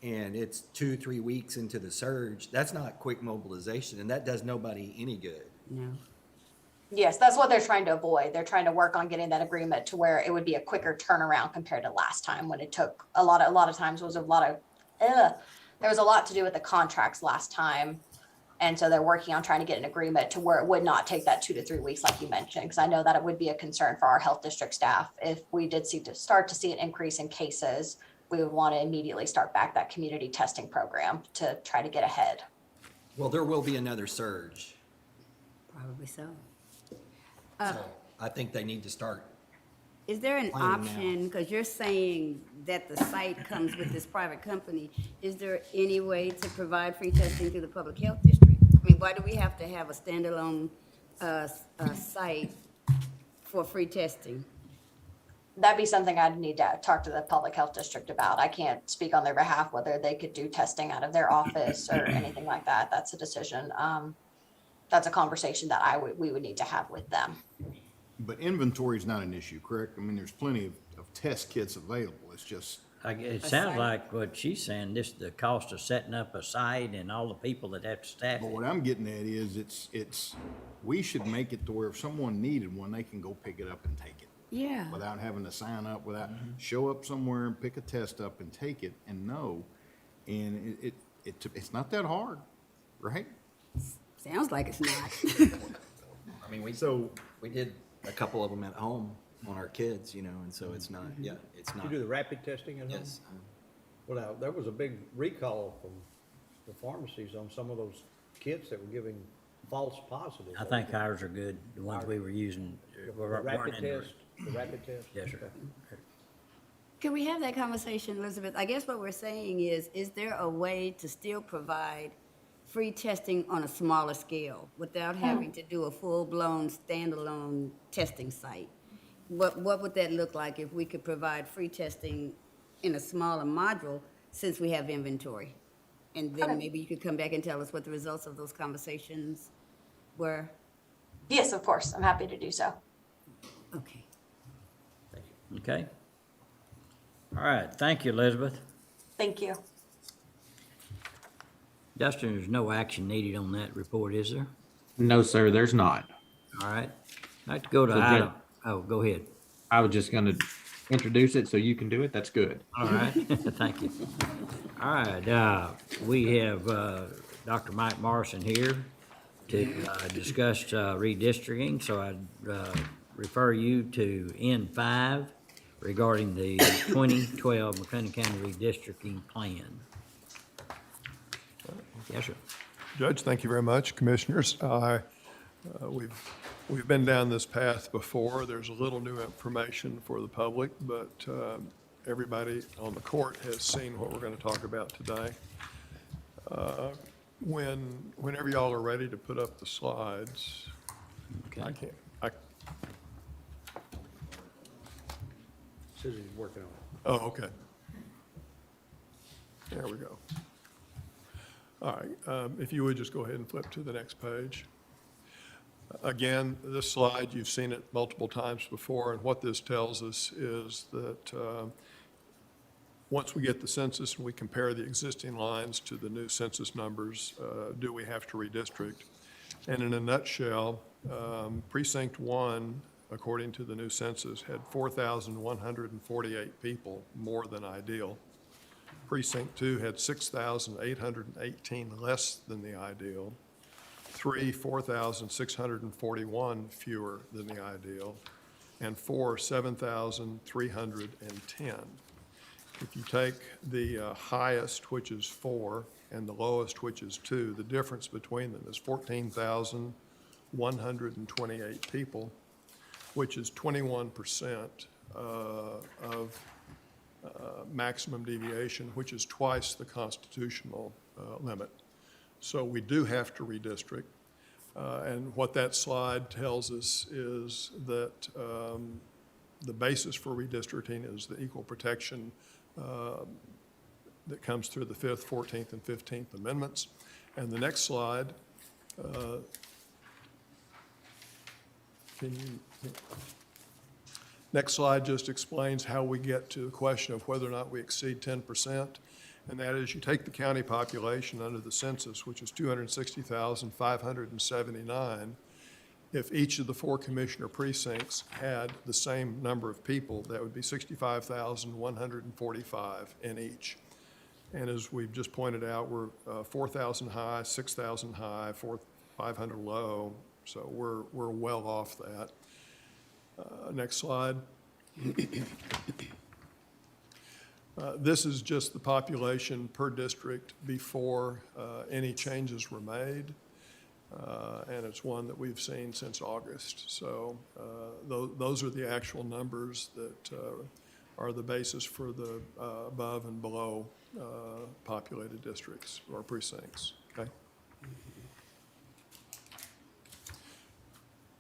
and it's 2-3 weeks into the surge, that's not quick mobilization, and that does nobody any good. No. Yes, that's what they're trying to avoid. They're trying to work on getting that agreement to where it would be a quicker turnaround compared to last time when it took a lot of times was there was a lot to do with the contracts last time. And so they're working on trying to get an agreement to where it would not take that 2 to 3 weeks like you mentioned, because I know that it would be a concern for our health district staff. If we did start to see an increase in cases, we would want to immediately start back that community testing program to try to get ahead. Well, there will be another surge. Probably so. So I think they need to start. Is there an Planning now. option, because you're saying that the site comes with this private company, is there any way to provide free testing through the Public Health District? I mean, why do we have to have a standalone site for free testing? that'd be something I'd need to talk to the public health district about. I can't speak on their behalf, whether they could do testing out of their office or anything like that. That's a decision. That's a conversation that we would need to have with them. But inventory is not an issue, correct? I mean, there's plenty of test kits available. It's just, It sounds like what she's saying, this, the cost of setting up a site and all the people that have to staff but it. what I'm getting at is we should make it to where if someone needed one, they can go pick it up and take it. Yeah. Without having to sign up, show up somewhere and pick a test up and take it and know. And it's not that hard, right? Sounds like it's not. I mean, we did a couple of them at home on our kids, and so it's not, it's not. You do the rapid testing at home? Yes. Well, now, there was a big recall from the pharmacies on some of those kits that were giving false positives. I think ours are good, the ones we were using. The weren't rapid in the- test, the rapid test? Yes, sir. Okay. Can we have that conversation, Elizabeth? I guess what we're saying is there a way to still provide free testing on a smaller scale without having to do a full-blown standalone testing site? What would that look like if we could provide free testing in a smaller module since we have inventory? And then maybe you could come back and tell us what the results of those conversations were? Yes, of course. I'm happy to do so. Okay. Okay. All right, thank you, Elizabeth. Thank you. Dustin, there's no action needed on that report, is there? No, sir, there's not. All right. I'd like to go to So, item, go ahead. I was just gonna introduce it so you can do it. That's good. All right, thank you. All right, we have Dr. Mike Morrison here to discuss redistricting, so I'd refer you to N5 regarding the 2012 McLennan County redistricting plan. Yes, sir. Judge, thank you very much. Commissioners, we've been down this path before. There's a little new information for the public, but everybody on the court has seen what we're going to talk about today. Whenever y'all are ready to put up the slides, Okay. Says he's working on it. Oh, okay. There we go. All right, if you would just go ahead and flip to the next page. Again, this slide, you've seen it multiple times before, and what this tells us is that once we get the census and we compare the existing lines to the new census numbers, do we have to redistrict? And in a nutshell, Precinct 1, according to the new census, had 4,148 people more than ideal. Precinct 2 had 6,818 less than the ideal. 3, 4,641 fewer than the ideal. And 4, 7,310. If you take the highest, which is 4, and the lowest, which is 2, the difference between them is 14,128 people, which is 21% of maximum deviation, which is twice the constitutional limit. So we do have to redistrict. And what that slide tells us is that the basis for redistricting is the equal protection that comes through the 5th, 14th, and 15th Amendments. And the next slide, next slide just explains how we get to the question of whether or not we exceed 10%. And that is, you take the county population under the census, which is 260,579. If each of the 4 commissioner precincts had the same number of people, that would be 65,145 in each. And as we've just pointed out, we're 4,000 high, 6,000 high, 500 low, so we're well off that. Next slide. This is just the population per district before any changes were made, and it's one that we've seen since August. So those are the actual numbers that are the basis for the above and below populated districts or precincts, okay?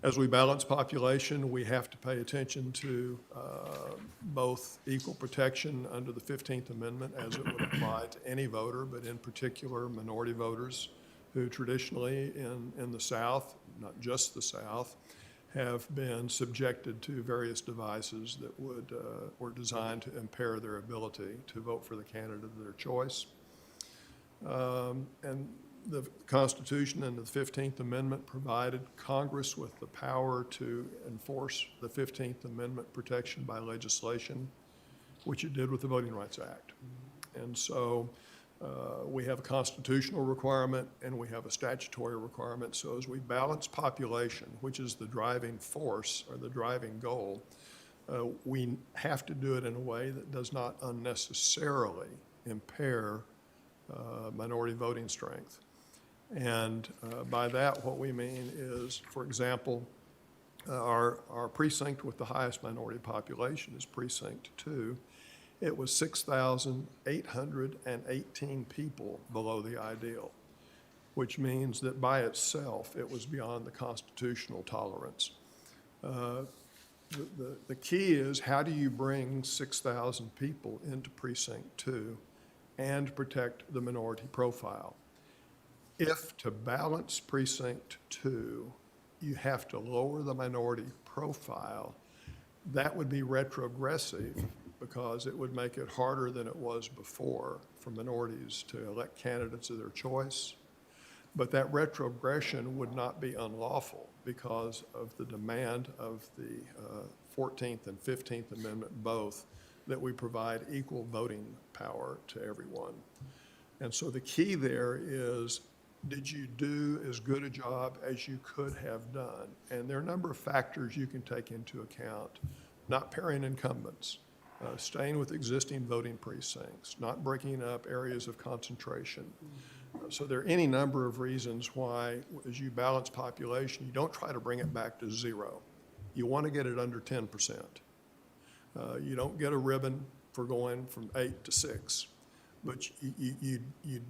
As we balance population, we have to pay attention to both equal protection under the 15th Amendment as it would apply to any voter, but in particular minority voters who traditionally in the South, not just the South, have been subjected to various devices that were designed to impair their ability to vote for the candidate of their choice. And the Constitution and the 15th Amendment provided Congress with the power to enforce the 15th Amendment protection by legislation, which it did with the Voting Rights Act. And so we have a constitutional requirement and we have a statutory requirement. So as we balance population, which is the driving force or the driving goal, we have to do it in a way that does not unnecessarily impair minority voting strength. And by that, what we mean is, for example, our precinct with the highest minority population is Precinct 2. It was 6,818 people below the ideal, which means that by itself, it was beyond the constitutional tolerance. The key is, how do you bring 6,000 people into Precinct 2 and protect the minority profile? If to balance Precinct 2, you have to lower the minority profile, that would be retrogressive because it would make it harder than it was before for minorities to elect candidates of their choice. But that retrogression would not be unlawful because of the demand of the 14th and 15th Amendment both, that we provide equal voting power to everyone. And so the key there is, did you do as good a job as you could have done? And there are a number of factors you can take into account. Not pairing incumbents, staying with existing voting precincts, not breaking up areas of concentration. So there are any number of reasons why, as you balance population, you don't try to bring it back to zero. You want to get it under 10%. You don't get a ribbon for going from 8 to 6. But you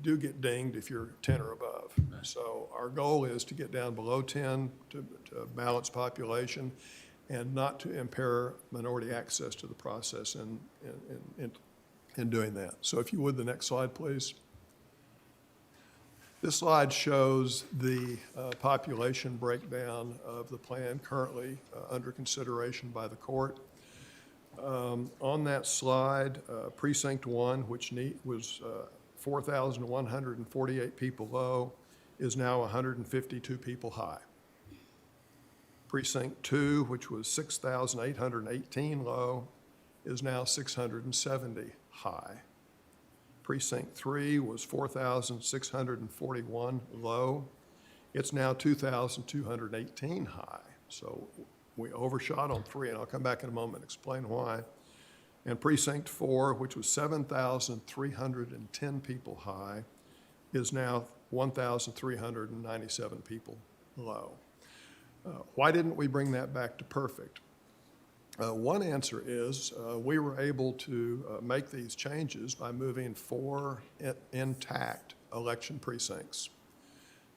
do get dinged if you're 10 or above. So our goal is to get down below 10 to balance population and not to impair minority access to the process in doing that. So if you would, the next slide, please. This slide shows the population breakdown of the plan currently under consideration by the court. On that slide, Precinct 1, which was 4,148 people low, is now 152 people high. Precinct 2, which was 6,818 low, is now 670 high. Precinct 3 was 4,641 low. It's now 2,218 high. So we overshot on 3, and I'll come back in a moment and explain why. And Precinct 4, which was 7,310 people high, is now 1,397 people low. Why didn't we bring that back to perfect? One answer is we were able to make these changes by moving 4 intact election precincts,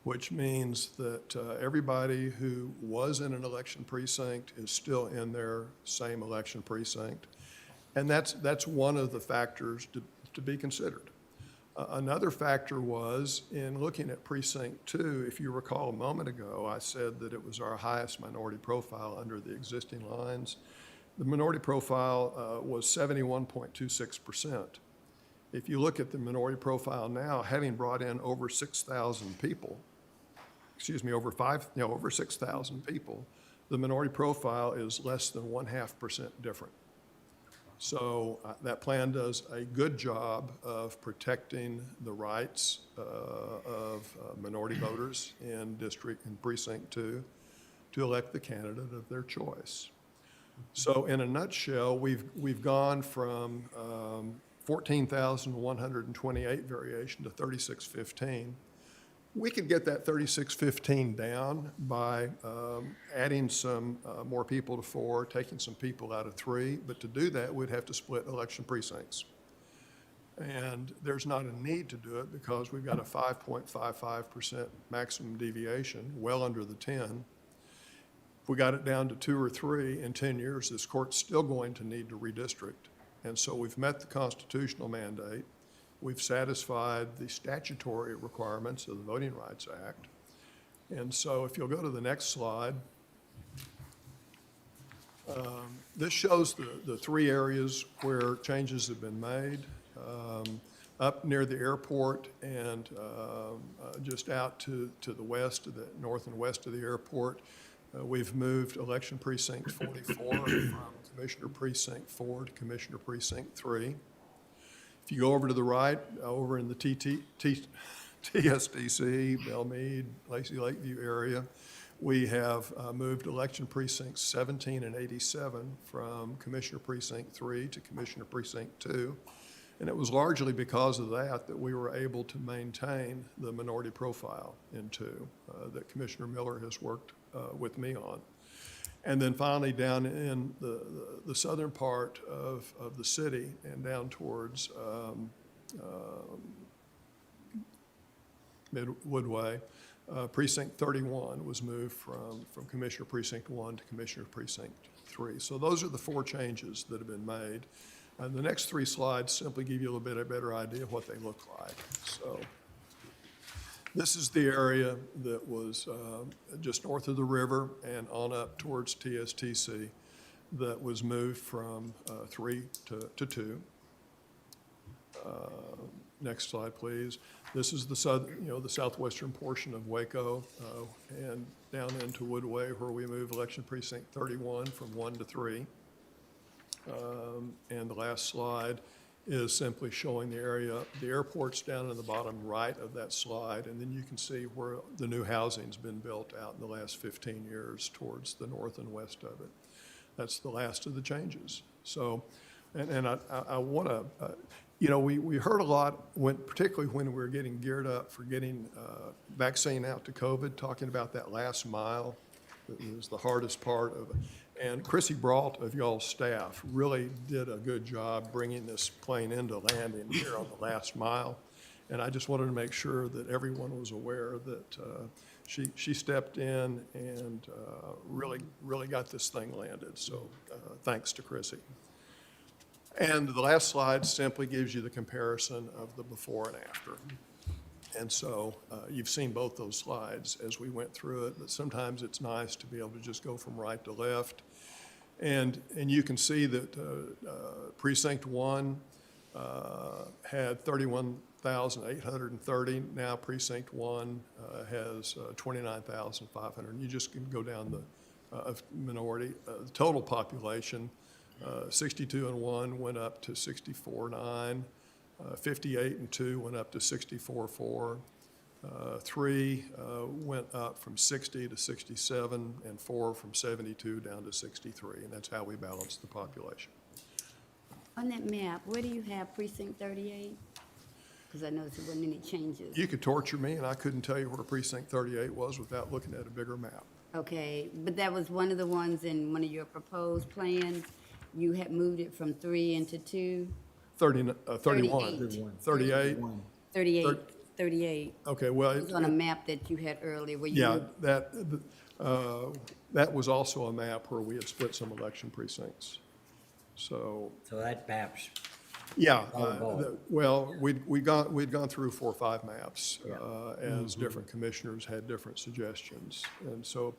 which means that everybody who was in an election precinct is still in their same election precinct. And that's one of the factors to be considered. Another factor was, in looking at Precinct 2, if you recall a moment ago, I said that it was our highest minority profile under the existing lines. The minority profile was 71.26%. If you look at the minority profile now, having brought in over 6,000 people, over 6,000 people, the minority profile is less than 0.5% different. So that plan does a good job of protecting the rights of minority voters in Precinct 2 to elect the candidate of their choice. So in a nutshell, we've gone from 14,128 variation to 3615. We could get that 3615 down by adding some more people to 4, taking some people out of 3, but to do that, we'd have to split election precincts. And there's not a need to do it because we've got a 5.55% maximum deviation, well under the 10. If we got it down to 2 or 3 in 10 years, this court's still going to need to redistrict. And so we've met the constitutional mandate. We've satisfied the statutory requirements of the Voting Rights Act. And so if you'll go to the next slide, this shows the 3 areas where changes have been made. Up near the airport and just out to the west, to the north and west of the airport, we've moved election precinct 44 from Commissioner Precinct 4 to Commissioner Precinct 3. If you go over to the right, over in the TSDC, Belmead, Lacey Lakeview area, we have moved election precincts 17 and 87 from Commissioner Precinct 3 to Commissioner Precinct 2. And it was largely because of that we were able to maintain the minority profile in 2 that Commissioner Miller has worked with me on. And then finally, down in the southern part of the city and down towards Woodway, Precinct 31 was moved from Commissioner Precinct 1 to Commissioner Precinct 3. So those are the 4 changes that have been made. And the next 3 slides simply give you a little bit of a better idea of what they look like. So this is the area that was just north of the river and on up towards TSTC that was moved from 3 to 2. Next slide, please. This is the southwestern portion of Waco and down into Woodway where we move election precinct 31 from 1 to 3. And the last slide is simply showing the area. The airport's down in the bottom right of that slide, and then you can see where the new housing's been built out in the last 15 years towards the north and west of it. That's the last of the changes. So, and I want to, we heard a lot, particularly when we were getting geared up for getting vaccine out to COVID, talking about that last mile. It was the hardest part of it. And Chrissy Brault of y'all's staff really did a good job bringing this plane into landing here on the last mile. And I just wanted to make sure that everyone was aware that she stepped in and really got this thing landed. So thanks to Chrissy. And the last slide simply gives you the comparison of the before and after. And so you've seen both those slides as we went through it, but sometimes it's nice to be able to just go from right to left. And you can see that Precinct 1 had 31,830. Now Precinct 1 has 29,500. You just can go down the minority. The total population, 62 and 1 went up to 64.9. 58 and 2 went up to 64.4. 3 went up from 60 to 67, and 4 from 72 down to 63, and that's how we balance the population. On that map, where do you have precinct 38? Because I noticed there wasn't any changes. You could torture me, and I couldn't tell you where precinct 38 was without looking at a bigger map. Okay, but that was one of the ones in one of your proposed plans. You had moved it from 3 into 2? 31. 38. 38. Okay, well. It was on a map that you had earlier where you Yeah, moved. that was also a map where we had split some election precincts. So, So that map's, yeah, Oh, well, we'd gone through 4 or 5 maps as different commissioners had different suggestions. And so,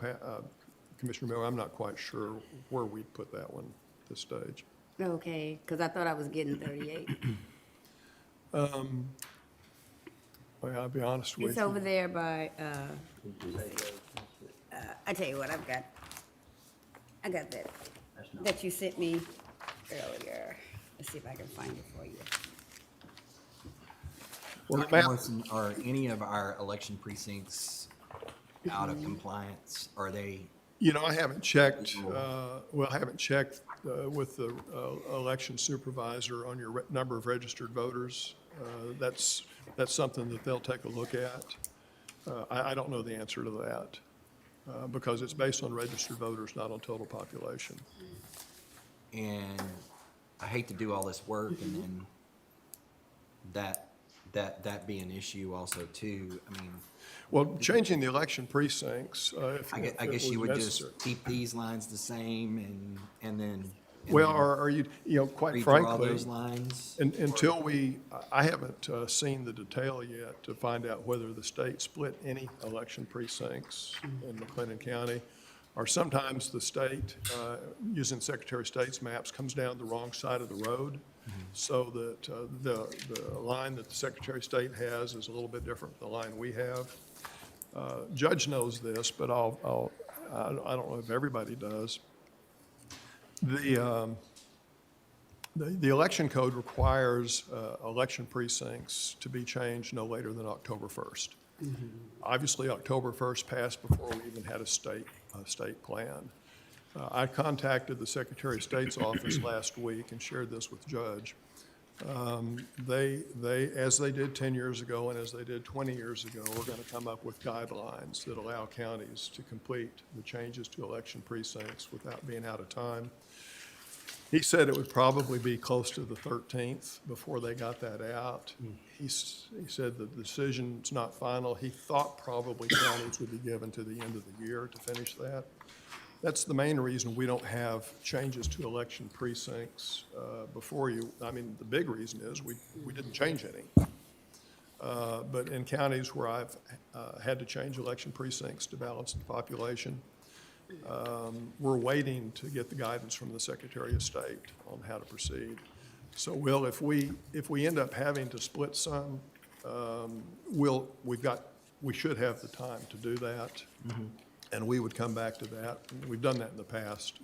Commissioner Miller, I'm not quite sure where we'd put that one at this stage. Okay, because I thought I was getting 38. Well, I'll be honest with It's you. over there by, I tell you what, I got that you sent me earlier. Let's see if I can find it for you. Well, the Dr. map- Morrison, are any of our election precincts out of compliance? Are they? I haven't checked, I haven't checked with the election supervisor on your number of registered voters. That's something that they'll take a look at. I don't know the answer to that because it's based on registered voters, not on total population. And I hate to do all this work and then that be an issue also too. I mean, Well, changing the election precincts, if I if guess it you was would necessary. just keep these lines the same and then. Well, are you, quite redraw frankly, those lines? until I haven't seen the detail yet to find out whether the state split any election precincts in McLennan County, or sometimes the state, using Secretary of State's maps, comes down the wrong side of the road, so that the line that the Secretary of State has is a little bit different from the line we have. Judge knows this, but I don't know if everybody does. The election code requires election precincts to be changed no later than October 1st. Obviously, October 1st passed before we even had a state plan. I contacted the Secretary of State's office last week and shared this with Judge. They, as they did 10 years ago and as they did 20 years ago, we're going to come up with guidelines that allow counties to complete the changes to election precincts without being out of time. He said it would probably be close to the 13th before they got that out. He said the decision's not final. He thought probably counties would be given to the end of the year to finish that. That's the main reason we don't have changes to election precincts before you. I mean, the big reason is we didn't change any. But in counties where I've had to change election precincts to balance the population, we're waiting to get the guidance from the Secretary of State on how to proceed. So if we end up having to split some, we should have the time to do that. And we would come back to that. We've done that in the past.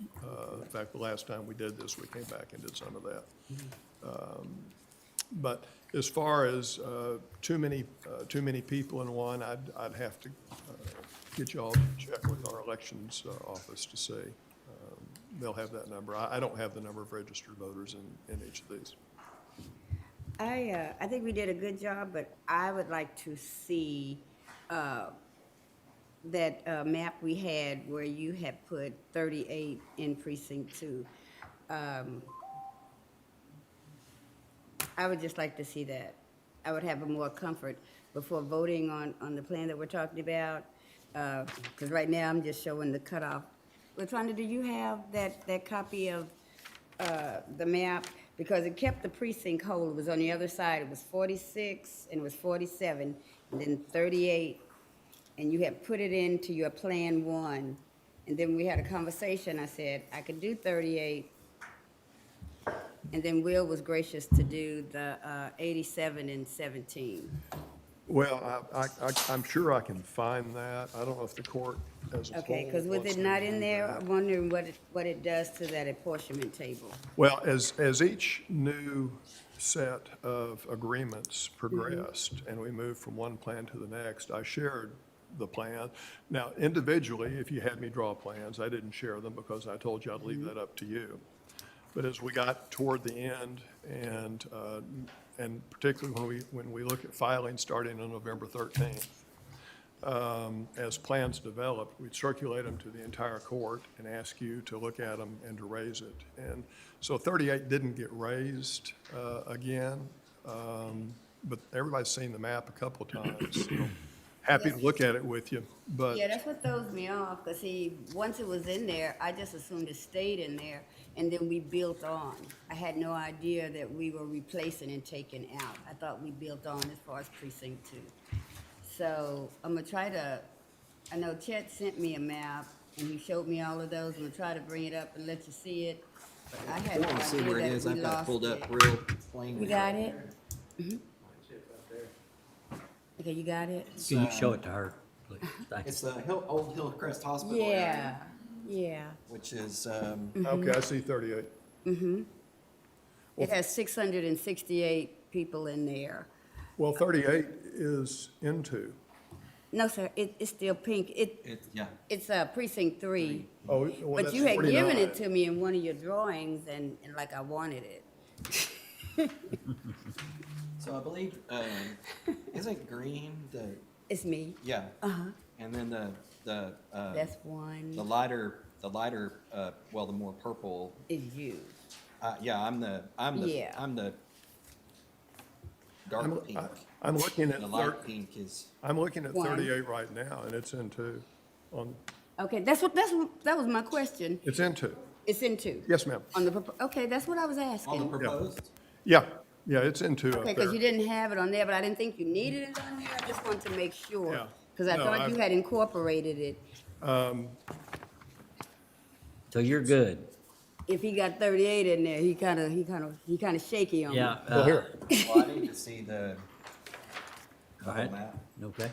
In fact, the last time we did this, we came back and did some of that. But as far as too many people in one, I'd have to get y'all to check with our elections office to see. They'll have that number. I don't have the number of registered voters in each of these. I think we did a good job, but I would like to see that map we had where you had put 38 in precinct 2. I would just like to see that. I would have a more comfort before voting on the plan that we're talking about, because right now I'm just showing the cutoff. LaTonda, do you have that copy of the map? Because it kept the precinct whole. It was on the other side. It was 46 and it was 47 and then 38. And you had put it into your Plan 1. And then we had a conversation. I said, I could do 38. And then Will was gracious to do the 87 and 17. Well, I'm sure I can find that. I don't know if the court as a whole. Okay, because with wants it to not in review there, that. I'm wondering what it does to that apportionment table. Well, as each new set of agreements progressed and we moved from one plan to the next, I shared the plan. Now, individually, if you had me draw plans, I didn't share them because I told you I'd leave that up to you. But as we got toward the end and particularly when we look at filing starting on November 13th, as plans developed, we'd circulate them to the entire court and ask you to look at them and to raise it. And so 38 didn't get raised again, but everybody's seen the map a couple of times. So happy to look at it with you, but. Yeah, that's what throws me off, because see, once it was in there, I just assumed it stayed in there, and then we built on. I had no idea that we were replacing and taking out. I thought we built on as far as precinct 2. So I'm gonna try to, I know Chet sent me a map, and he showed me all of those. I'm gonna try to bring it up and let you see it. But I had no I want to see idea where it that is. we I've got it lost pulled it. up real plainly. You got it? Okay, you got it? Can you show it to her, please? Thank It's the old Hillcrest Hospital Yeah, area, yeah. which is, Okay, I see 38. It has 668 people in there. Well, 38 is into. No, sir, it's still pink. yeah. It's precinct 3. Oh, well, But that's you had given 49. it to me in one of your drawings and like I wanted it. So I believe, isn't green the, It's me. yeah. Uh-huh. And then That's one. the lighter, well, the more purple, Is you. yeah, I'm the Yeah. I'm the dark pink. I'm looking at The light pink is, I'm looking at One. 38 right now, and it's in two. Okay, that was my question. It's in two. It's in two? Yes, ma'am. On the, okay, that's what I was on the asking. proposed? Yeah, it's in two up Okay, because you there. didn't have it on there, but I didn't think you needed it on there. I just wanted to make sure. Yeah. Because I No, thought you I've- had incorporated it. So you're good. If he got 38 in there, he kind of shaky on me. Yeah. Well, here, Well, I need to see the Go ahead. map. Okay.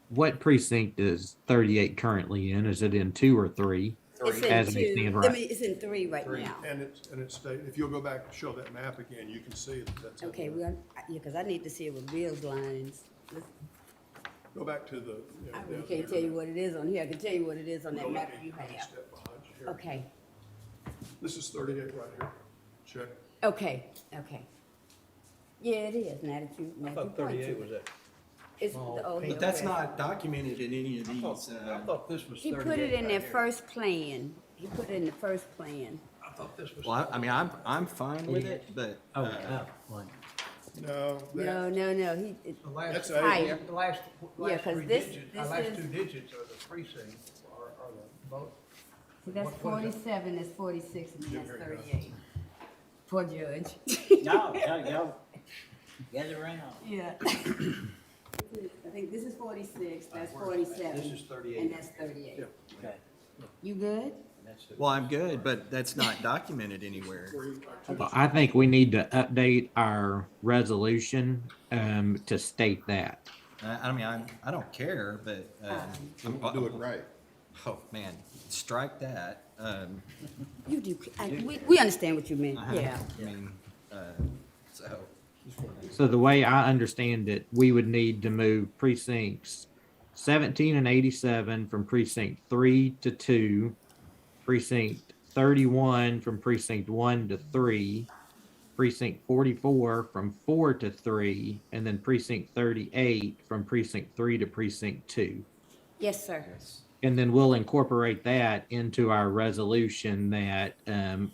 What precinct is 38 currently in? Is it in 2 or 3? It's As in it two. stands I right. mean, it's in three right now. and it's state, if you'll go back and show that map again, you can see that that's. in Okay, there. yeah, because I need to see it with Bill's lines. Go back to the. I really can't tell you what it is on here. I can tell you what it is on that map you have. Step behind you here. Okay, This is 38 right here. Check. okay. Yeah, it is, now that you point to it. that. It's, oh, But that's not documented in any of these, thought this was He put it in their first plan. He put it in the first plan. I thought this was. well, I mean, I'm fine with it, but, Oh, oh, one. No, that, No, The last, That's higher. the last, Yeah, 'cause three this- digits, this last is- two digits are the precinct, are the vote. See, that's What is it? 47, that's 46, and then that's 38. Poor judge. Y'all, gather around. Yeah. I think this is 46, that's 47. This is 38. And that's 38. Okay. You good? well, I'm good, but that's not documented anywhere. Well, I think we need to update our resolution to state that. I mean, I don't care, but, Do it right. oh, man, strike that. You do, we understand what you meant, yeah. I mean, so, So the way I understand it, we would need to move precincts 17 and 87 from precinct 3 to 2, precinct 31 from precinct 1 to 3, precinct 44 from 4 to 3, and then precinct 38 from precinct 3 to precinct 2. Yes, sir. And then we'll incorporate that into our resolution that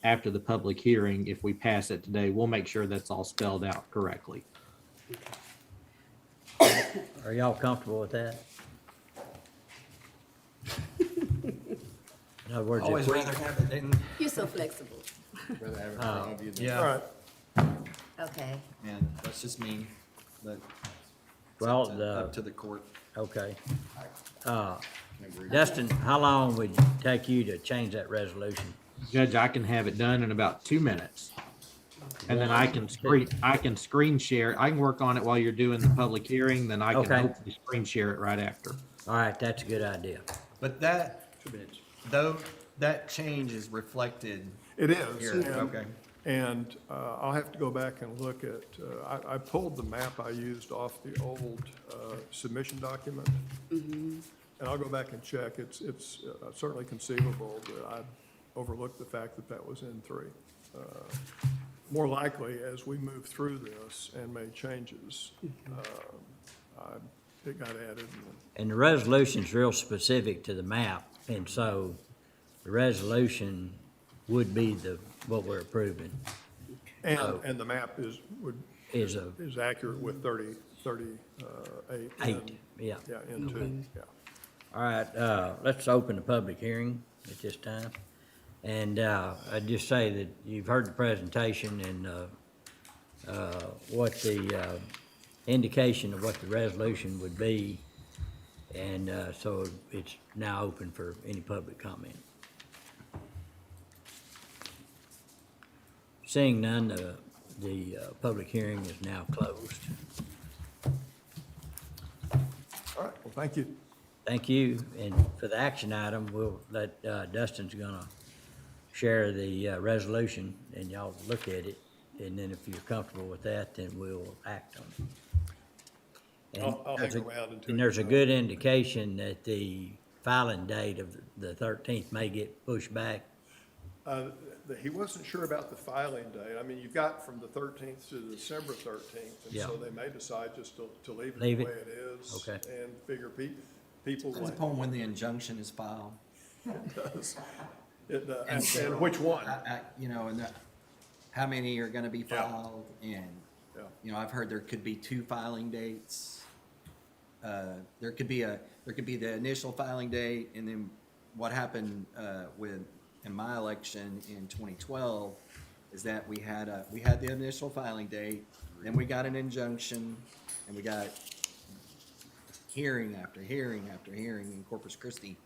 after the public hearing, if we pass it today, we'll make sure that's all spelled out correctly. Are y'all comfortable with that? In other words, always if we, rather have it than, You're so flexible. Rather have it all of you than- yeah, all right. Okay. and that's just me, but it's well, up to the court. okay. Dustin, how long would it take you to change that resolution? Judge, I can have it done in about 2 minutes. And then I can screen share. I can work on it while you're doing the public hearing, then I can Okay. hopefully screen share it right after. All right, that's a good idea. But that, though, that change is reflected It is. here, and- okay? And I'll have to go back and look at, I pulled the map I used off the old submission document. And I'll go back and check. It's certainly conceivable that I overlooked the fact that that was in 3. More likely, as we move through this and made changes, it got added. And the resolution's real specific to the map, and so the resolution would be what we're approving. And the map is accurate with 38. Eight, yeah. Yeah, in 2, yeah. All right, let's open the public hearing at this time. And I'd just say that you've heard the presentation and what the indication of what the resolution would be. And so it's now open for any public comment. Seeing none, the public hearing is now closed. All right, well, thank you. Thank you. And for the action item, we'll let, Dustin's gonna share the resolution and y'all look at it. And then if you're comfortable with that, then we'll act on it. And I'll there's hang a- around until And there's a good indication that the filing date of the 13th may get pushed back. He wasn't sure about the filing date. I mean, you've got from the 13th to December 13th, and Yeah. so they may decide just to leave it Leave the it? way it is. Okay. And figure people Depends like upon when the injunction is filed. does. And which one? You know, and how many are gonna be Yeah. filed, and, Yeah. you know, I've heard there could be 2 filing dates. There could be the initial filing date, and then what happened, in my election in 2012 is that we had the initial filing date, then we got an injunction, and we got hearing after hearing after hearing in Corpus Christi,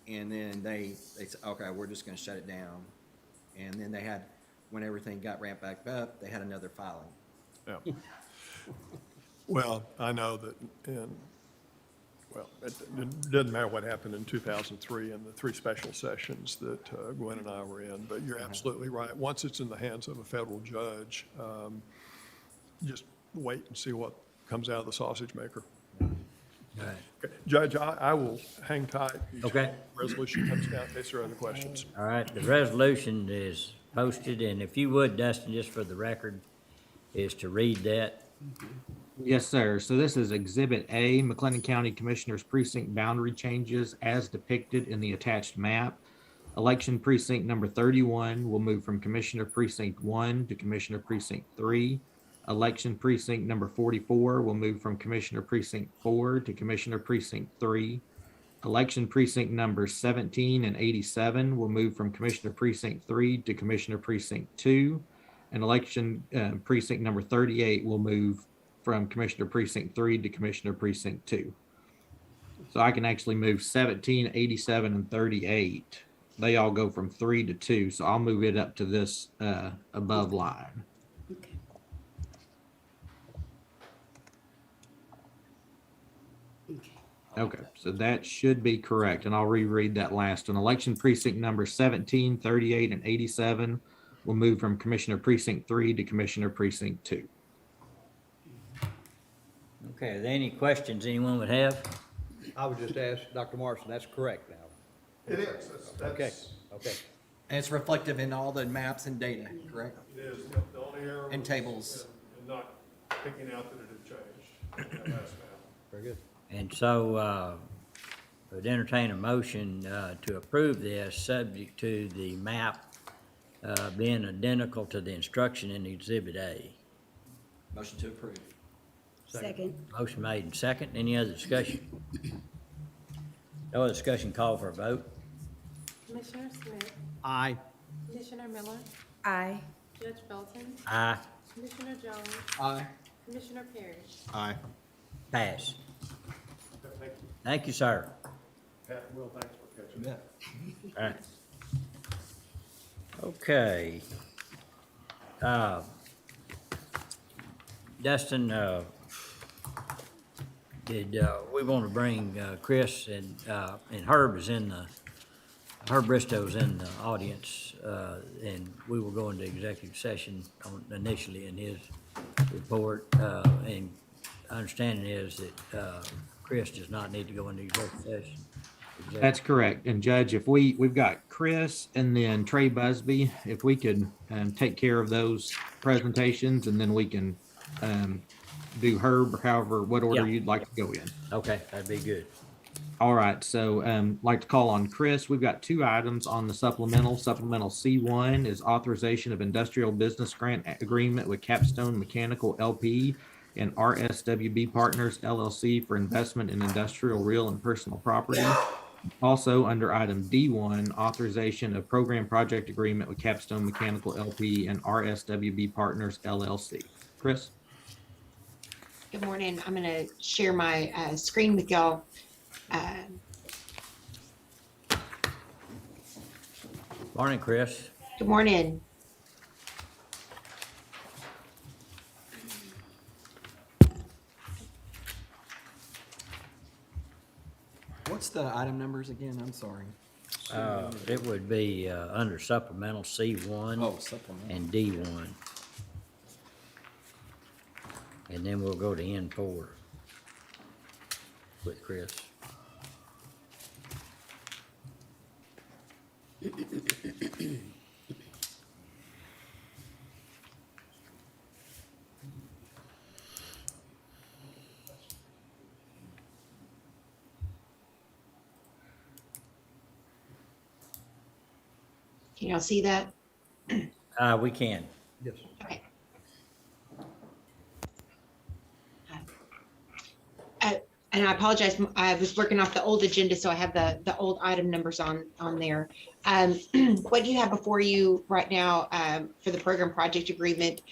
and then they said, okay, we're just gonna shut it down. And then when everything got ramped back up, they had another filing. Yeah. Well, I know that it doesn't matter what happened in 2003 and the 3 special sessions that Gwen and I were in, but you're absolutely right. Once it's in the hands of a federal judge, just wait and see what comes out of the sausage maker. All right. Okay. Judge, I will hang tight. Okay. Resolution comes down in case there are other questions. All right, the resolution is posted, and if you would, Dustin, just for the record, is to read that. Yes, sir. So this is Exhibit A, McLennan County Commissioners Precinct Boundary Changes as depicted in the attached map. Election Precinct number 31 will move from Commissioner Precinct 1 to Commissioner Precinct 3. Election Precinct number 44 will move from Commissioner Precinct 4 to Commissioner Precinct 3. Election Precinct numbers 17 and 87 will move from Commissioner Precinct 3 to Commissioner Precinct 2. And election Precinct number 38 will move from Commissioner Precinct 3 to Commissioner Precinct 2. So I can actually move 17, 87, and 38. They all go from 3 to 2, so I'll move it up to this above line. Okay. Okay. Okay, so that should be correct, and I'll reread that last one. Election Precinct number 17, 38, and 87 will move from Commissioner Precinct 3 to Commissioner Precinct 2. Okay, are there any questions anyone would have? I would just ask Dr. Morrison, that's correct now. It is. Okay, okay. And it's reflective in all the maps and data, correct? It is. The only error And was tables. in not picking out that it had changed in that last map. Very good. And so, would entertain a motion to approve this, subject to the map being identical to the instruction in Exhibit A. Motion to approve. Second. Motion made and second. Any other discussion? No other discussion, call for a vote. Commissioner Smith, Aye. Commissioner Miller, Aye. Judge Felton, Aye. Commissioner Jones, Aye. Commissioner Perry. Aye. Pass. Thank you. Thank you, sir. Pat, Will, thanks for catching that. All right. Okay. Dustin, we want to bring Chris and Herb is in Herb Bristow's in the audience, and we will go into executive session initially in his report. And understanding is that Chris does not need to go into executive session. That's correct. And Judge, if we've got Chris and then Trey Busby, if we could take care of those presentations, and then we can do Herb or however, what order Yeah. you'd like to go in. Okay, that'd be good. All right, so like to call on Chris. We've got 2 items on the supplemental. Supplemental C1 is authorization of industrial business grant agreement with Capstone Mechanical LP and RSWB Partners LLC for investment in industrial, real, and personal property. Also, under item D1, authorization of program project agreement with Capstone Mechanical LP and RSWB Partners LLC. Chris? Good morning. I'm going to share my screen with y'all. Morning, Chris. Good morning. What's the item numbers again? I'm sorry. It would be under supplemental C1. Oh, supplemental. And D1. And then we'll go to N4 with Chris. Can y'all see that? We can. Yes. Okay. And I apologize, I was working off the old agenda, so I have the old item numbers on there. What you have before you right now for the program project agreement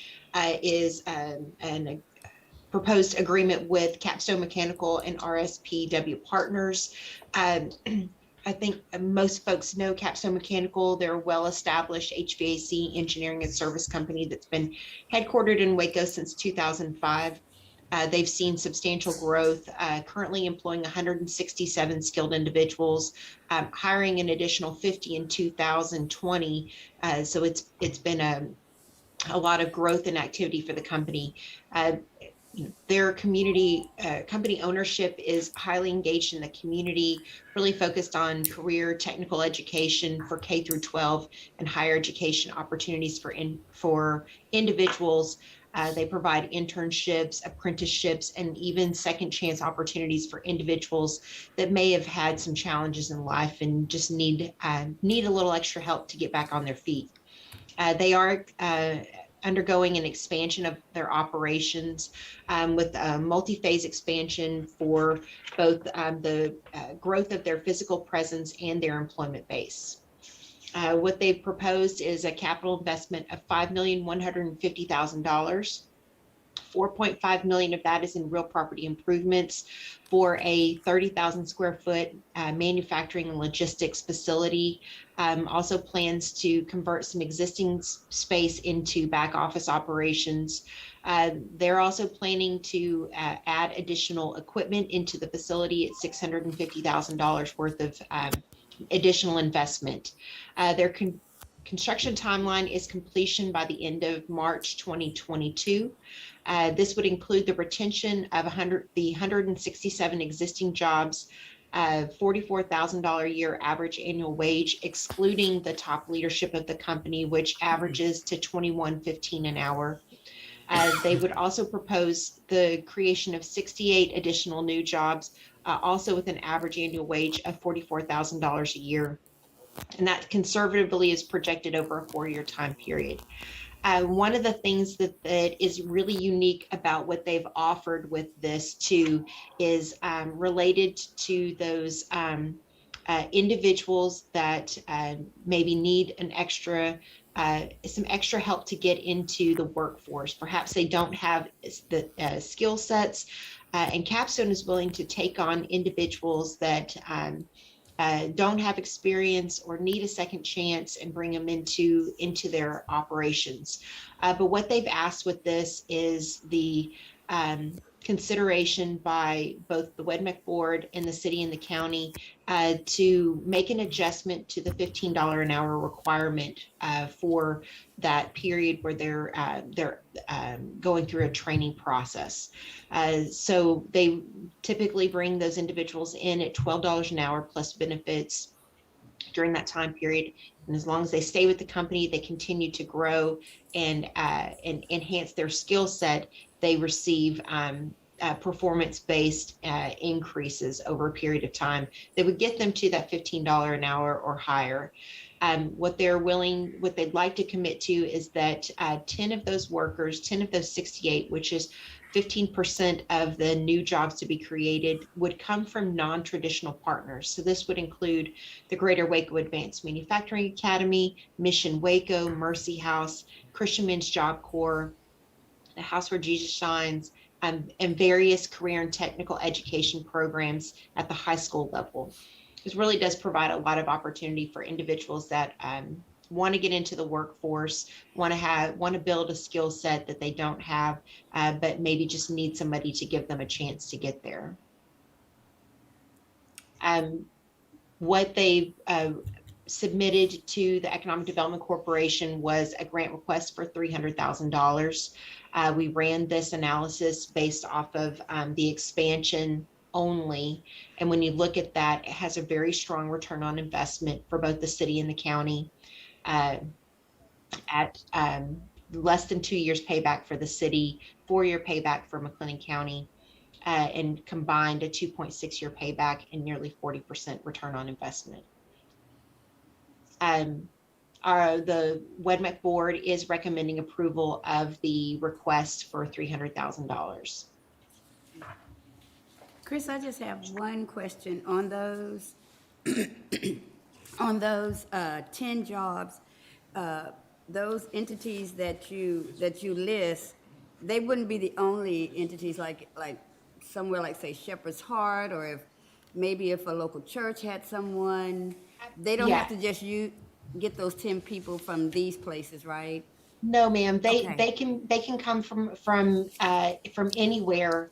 is an proposed agreement with Capstone Mechanical and RSPW Partners. I think most folks know Capstone Mechanical. They're a well-established HVAC engineering and service company that's been headquartered in Waco since 2005. They've seen substantial growth, currently employing 167 skilled individuals, hiring an additional 50 in 2020. So it's been a lot of growth and activity for the company. Their community company ownership is highly engaged in the community, really focused on career technical education for K through 12 and higher education opportunities for individuals. They provide internships, apprenticeships, and even second chance opportunities for individuals that may have had some challenges in life and just need a little extra help to get back on their feet. They are undergoing an expansion of their operations with a multi-phase expansion for both the growth of their physical presence and their employment base. What they've proposed is a capital investment of $5,150,000. 4.5 million of that is in real property improvements for a 30,000 square foot manufacturing and logistics facility. Also plans to convert some existing space into back office operations. They're also planning to add additional equipment into the facility at $650,000 worth of additional investment. Their construction timeline is completion by the end of March 2022. This would include the retention of 167 existing jobs, $44,000 a year average annual wage, excluding the top leadership of the company, which averages to $21.15 an hour. They would also propose the creation of 68 additional new jobs, also with an average annual wage of $44,000 a year. And that conservatively is projected over a 4-year time period. One of the things that is really unique about what they've offered with this too is related to those individuals that maybe need an extra, some extra help to get into the workforce. Perhaps they don't have the skill sets, and Capstone is willing to take on individuals that don't have experience or need a second chance and bring them into their operations. But what they've asked with this is the consideration by both the WEDMEC board and the city and the county to make an adjustment to the $15 an hour requirement for that period where they're going through a training process. So they typically bring those individuals in at $12 an hour plus benefits during that time period. And as long as they stay with the company, they continue to grow and enhance their skill set, they receive performance-based increases over a period of time that would get them to that $15 an hour or higher. What they'd like to commit to is that 10 of those workers, 10 of those 68, which is 15% of the new jobs to be created, would come from non-traditional partners. So this would include the Greater Waco Advanced Manufacturing Academy, Mission Waco, Mercy House, Christian Men's Job Corps, the House Where Jesus Shines, and various career and technical education programs at the high school level. This really does provide a lot of opportunity for individuals that want to get into the workforce, want to build a skill set that they don't have, but maybe just need somebody to give them a chance to get there. What they submitted to the Economic Development Corporation was a grant request for $300,000. We ran this analysis based off of the expansion only. And when you look at that, it has a very strong return on investment for both the city and the county at less than 2 years payback for the city, 4-year payback for McLennan County, and combined a 2.6-year payback and nearly 40% return on investment. the WEDMEC board is recommending approval of the request for $300,000. Chris, I just have one question on those, on those 10 jobs, those entities that you list, they wouldn't be the only entities like somewhere like, say, Shepherd's Heart, or if a local church had someone, they don't have to just get those 10 people from these places, right? No, ma'am. Okay. They can come from anywhere.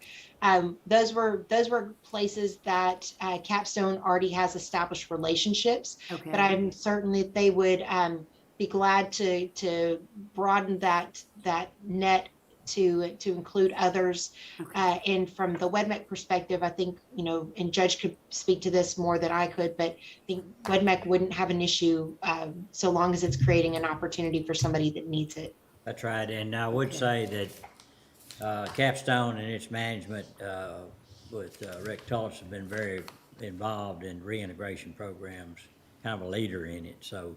Those were places that Capstone already has established relationships. Okay. But I'm certain that they would be glad to broaden that net to include others. And from the WEDMEC perspective, I think, and Judge could speak to this more than I could, but I think WEDMEC wouldn't have an issue so long as it's creating an opportunity for somebody that needs it. That's right, and I would say that Capstone and its management with Rick Tullis have been very involved in reintegration programs, kind of a leader in it, so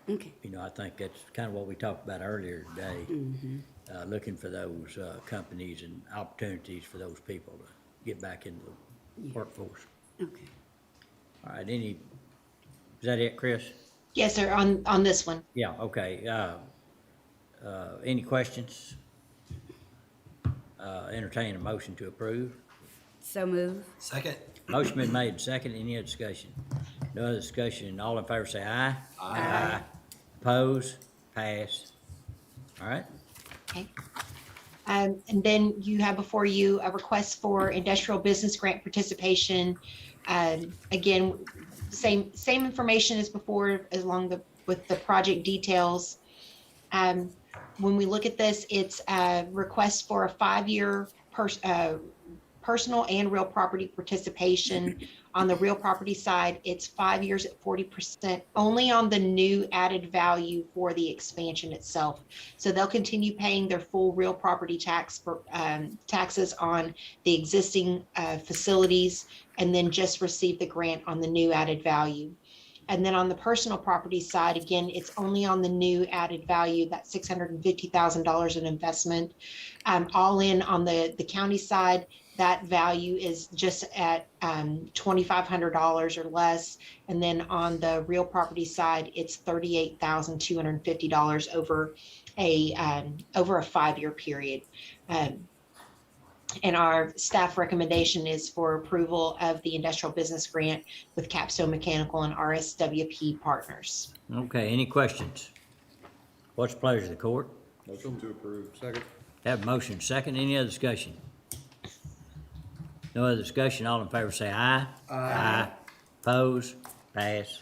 Okay. I think that's kind of what we talked about earlier today. Looking for those companies and opportunities for those people to get back into the workforce. Okay. All right, is that it, Chris? Yes, sir, on this one. Yeah, okay. Any questions? Entertain a motion to approve. So move. Second? Motion been made, second, any other discussion? No other discussion, all in favor say aye. Aye. Oppose, pass. All right, Okay. And then you have before you a request for industrial business grant participation. Again, same information as before, with the project details. When we look at this, it's a request for a 5-year personal and real property participation. On the real property side, it's 5 years at 40%, only on the new added value for the expansion itself. So they'll continue paying their full real property taxes on the existing facilities, and then just receive the grant on the new added value. And then on the personal property side, again, it's only on the new added value, that $650,000 in investment. All in on the county side, that value is just at $2,500 or less. And then on the real property side, it's $38,250 over a 5-year period. And our staff recommendation is for approval of the industrial business grant with Capstone Mechanical and RSWP Partners. okay, any questions? What's the pleasure of the court? Motion to approve. Second. Have a motion, second, any other discussion? No other discussion, all in favor say aye. Aye. Oppose, pass.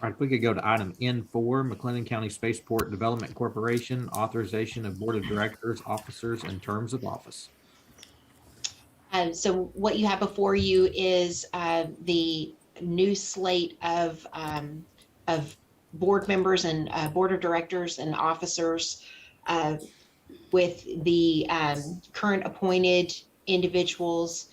All right, if we could go to item N4, McLennan County Spaceport Development Corporation, authorization of board of directors, officers, and terms of office. So what you have before you is the new slate of board members and board of directors and officers with the current appointed individuals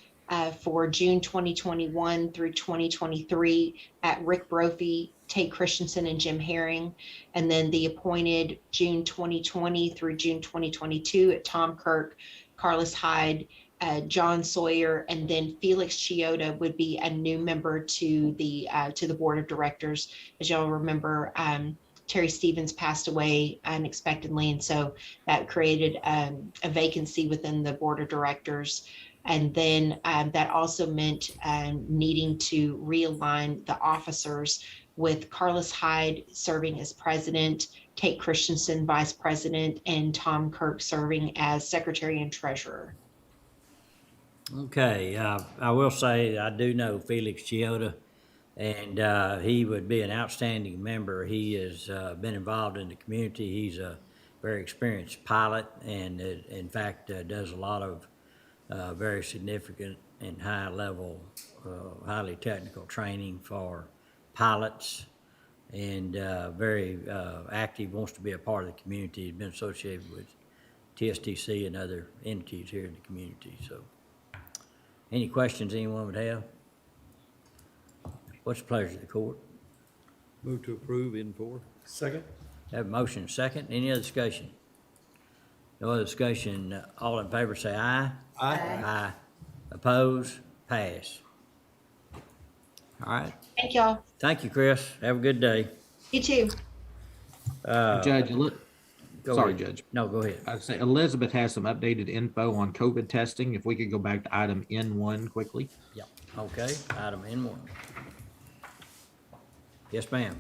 for June 2021 through 2023 at Rick Brophy, Tate Christensen, and Jim Herring. And then the appointed June 2020 through June 2022 at Tom Kirk, Carlos Hyde, John Sawyer, and then Felix Chioda would be a new member to the board of directors. As y'all remember, Terry Stevens passed away unexpectedly, and so that created a vacancy within the board of directors. And then that also meant needing to realign the officers, with Carlos Hyde serving as president, Tate Christensen vice president, and Tom Kirk serving as secretary and treasurer. Okay, I will say I do know Felix Chioda, and he would be an outstanding member. He has been involved in the community. He's a very experienced pilot, and in fact does a lot of very significant and high-level, highly technical training for pilots, and very active, wants to be a part of the community. He's been associated with TSTC and other entities here in the community. So any questions anyone would have? What's the pleasure of the court? Move to approve N4. Second? Have a motion second. Any other discussion? No other discussion. All in favor say aye. Aye. Aye. Oppose? Pass. All right. Thank y'all. Thank you, Chris. Have a good day. You too. Judge, Go sorry, ahead. Judge. No, go ahead. I'd say Elizabeth has some updated info on COVID testing. If we could go back to item N1 quickly. Yeah. Okay, item N1. Yes, ma'am.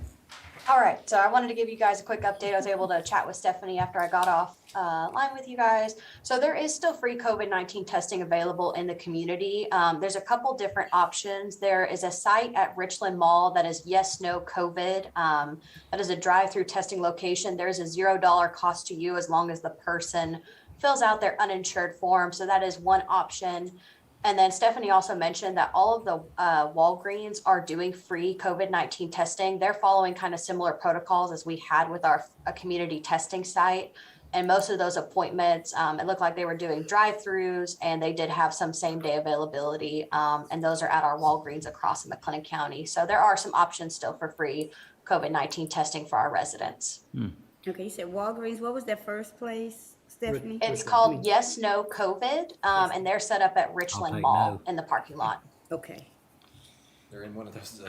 All right, so I wanted to give you guys a quick update. I was able to chat with Stephanie after I got off line with you guys. So there is still free COVID-19 testing available in the community. There's a couple different options. There is a site at Richland Mall that is Yes, No COVID. That is a drive-through testing location. There's a $0 cost to you as long as the person fills out their uninsured form. So that is one option. And then Stephanie also mentioned that all of the Walgreens are doing free COVID-19 testing. They're following kind of similar protocols as we had with our community testing site. And most of those appointments, it looked like they were doing drive-throughs, and they did have some same-day availability. And those are at our Walgreens across in McLennan County. So there are some options still for free COVID-19 testing for our residents. Okay, you said Walgreens, what was that first place, Stephanie? It's called Yes, No COVID, and they're set up at Richland take Mall no. in the parking lot. Okay. They're in one of those,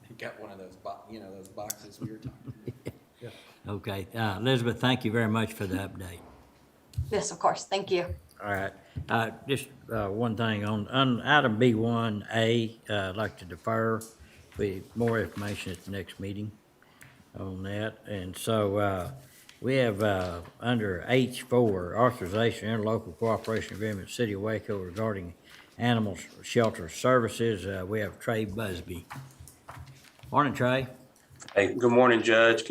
they got one of those, those boxes we were talking. Okay, Elizabeth, thank you very much for the update. Yes, of course. Thank you. All right, just one thing on item B1A, I'd like to defer, more information at the next meeting on that. And so we have under H4, authorization interlocal cooperation agreement, City of Waco regarding animal shelter services. We have Trey Busby. Morning, Trey. Hey, good morning, Judge.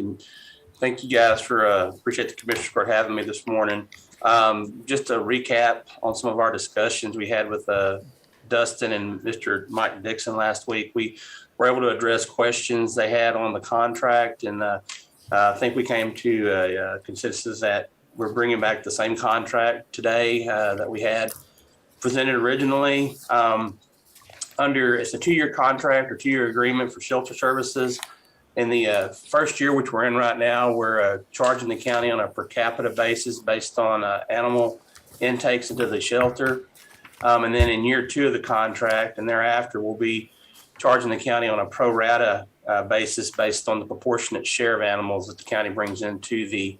Thank you guys for, appreciate the commissioners for having me this morning. Just a recap on some of our discussions we had with Dustin and Mr. Mike Dixon last week. We were able to address questions they had on the contract, and I think we came to a consensus that we're bringing back the same contract today that we had presented originally. It's a 2-year contract or 2-year agreement for shelter services. In the first year, which we're in right now, we're charging the county on a per capita basis based on animal intakes into the shelter. And then in year 2 of the contract and thereafter, we'll be charging the county on a pro rata basis based on the proportionate share of animals that the county brings into the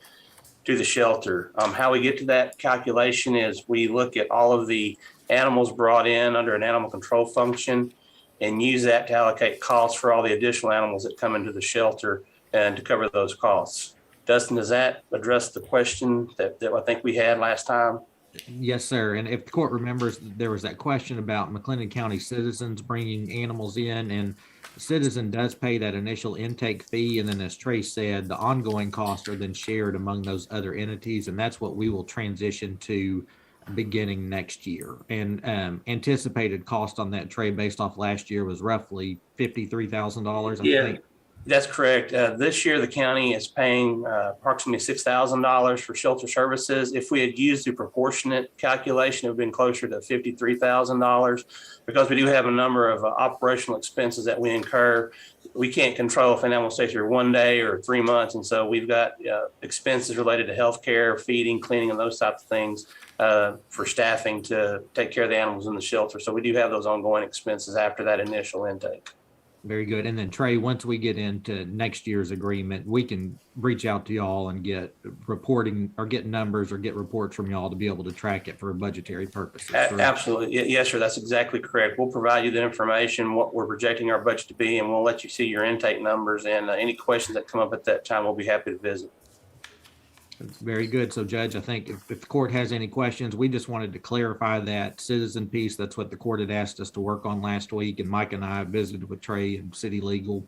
shelter. How we get to that calculation is we look at all of the animals brought in under an animal control function and use that to allocate costs for all the additional animals that come into the shelter and to cover those costs. Dustin, does that address the question that I think we had last time? Yes, sir. And if the court remembers, there was that question about McLennan County citizens bringing animals in, and the citizen does pay that initial intake fee. And then as Trey said, the ongoing costs are then shared among those other entities. And that's what we will transition to beginning next year. And anticipated cost on that, Trey, based off last year was roughly $53,000, I think. That's correct. This year, the county is paying approximately $6,000 for shelter services. If we had used the proportionate calculation, it would have been closer to $53,000. Because we do have a number of operational expenses that we incur. We can't control if an animal stays here 1 day or 3 months. And so we've got expenses related to healthcare, feeding, cleaning, and those types of things for staffing to take care of the animals in the shelter. So we do have those ongoing expenses after that initial intake. Very good. And then Trey, once we get into next year's agreement, we can reach out to y'all and get reporting or get numbers or get reports from y'all to be able to track it for budgetary purposes. Absolutely. Yes, sir. That's exactly correct. We'll provide you the information, what we're projecting our budget to be, and we'll let you see your intake numbers, and any questions that come up at that time, we'll be happy to visit. That's very good. So Judge, I think if the court has any questions, we just wanted to clarify that citizen piece. That's what the court had asked us to work on last week. And Mike and I visited with Trey and City Legal.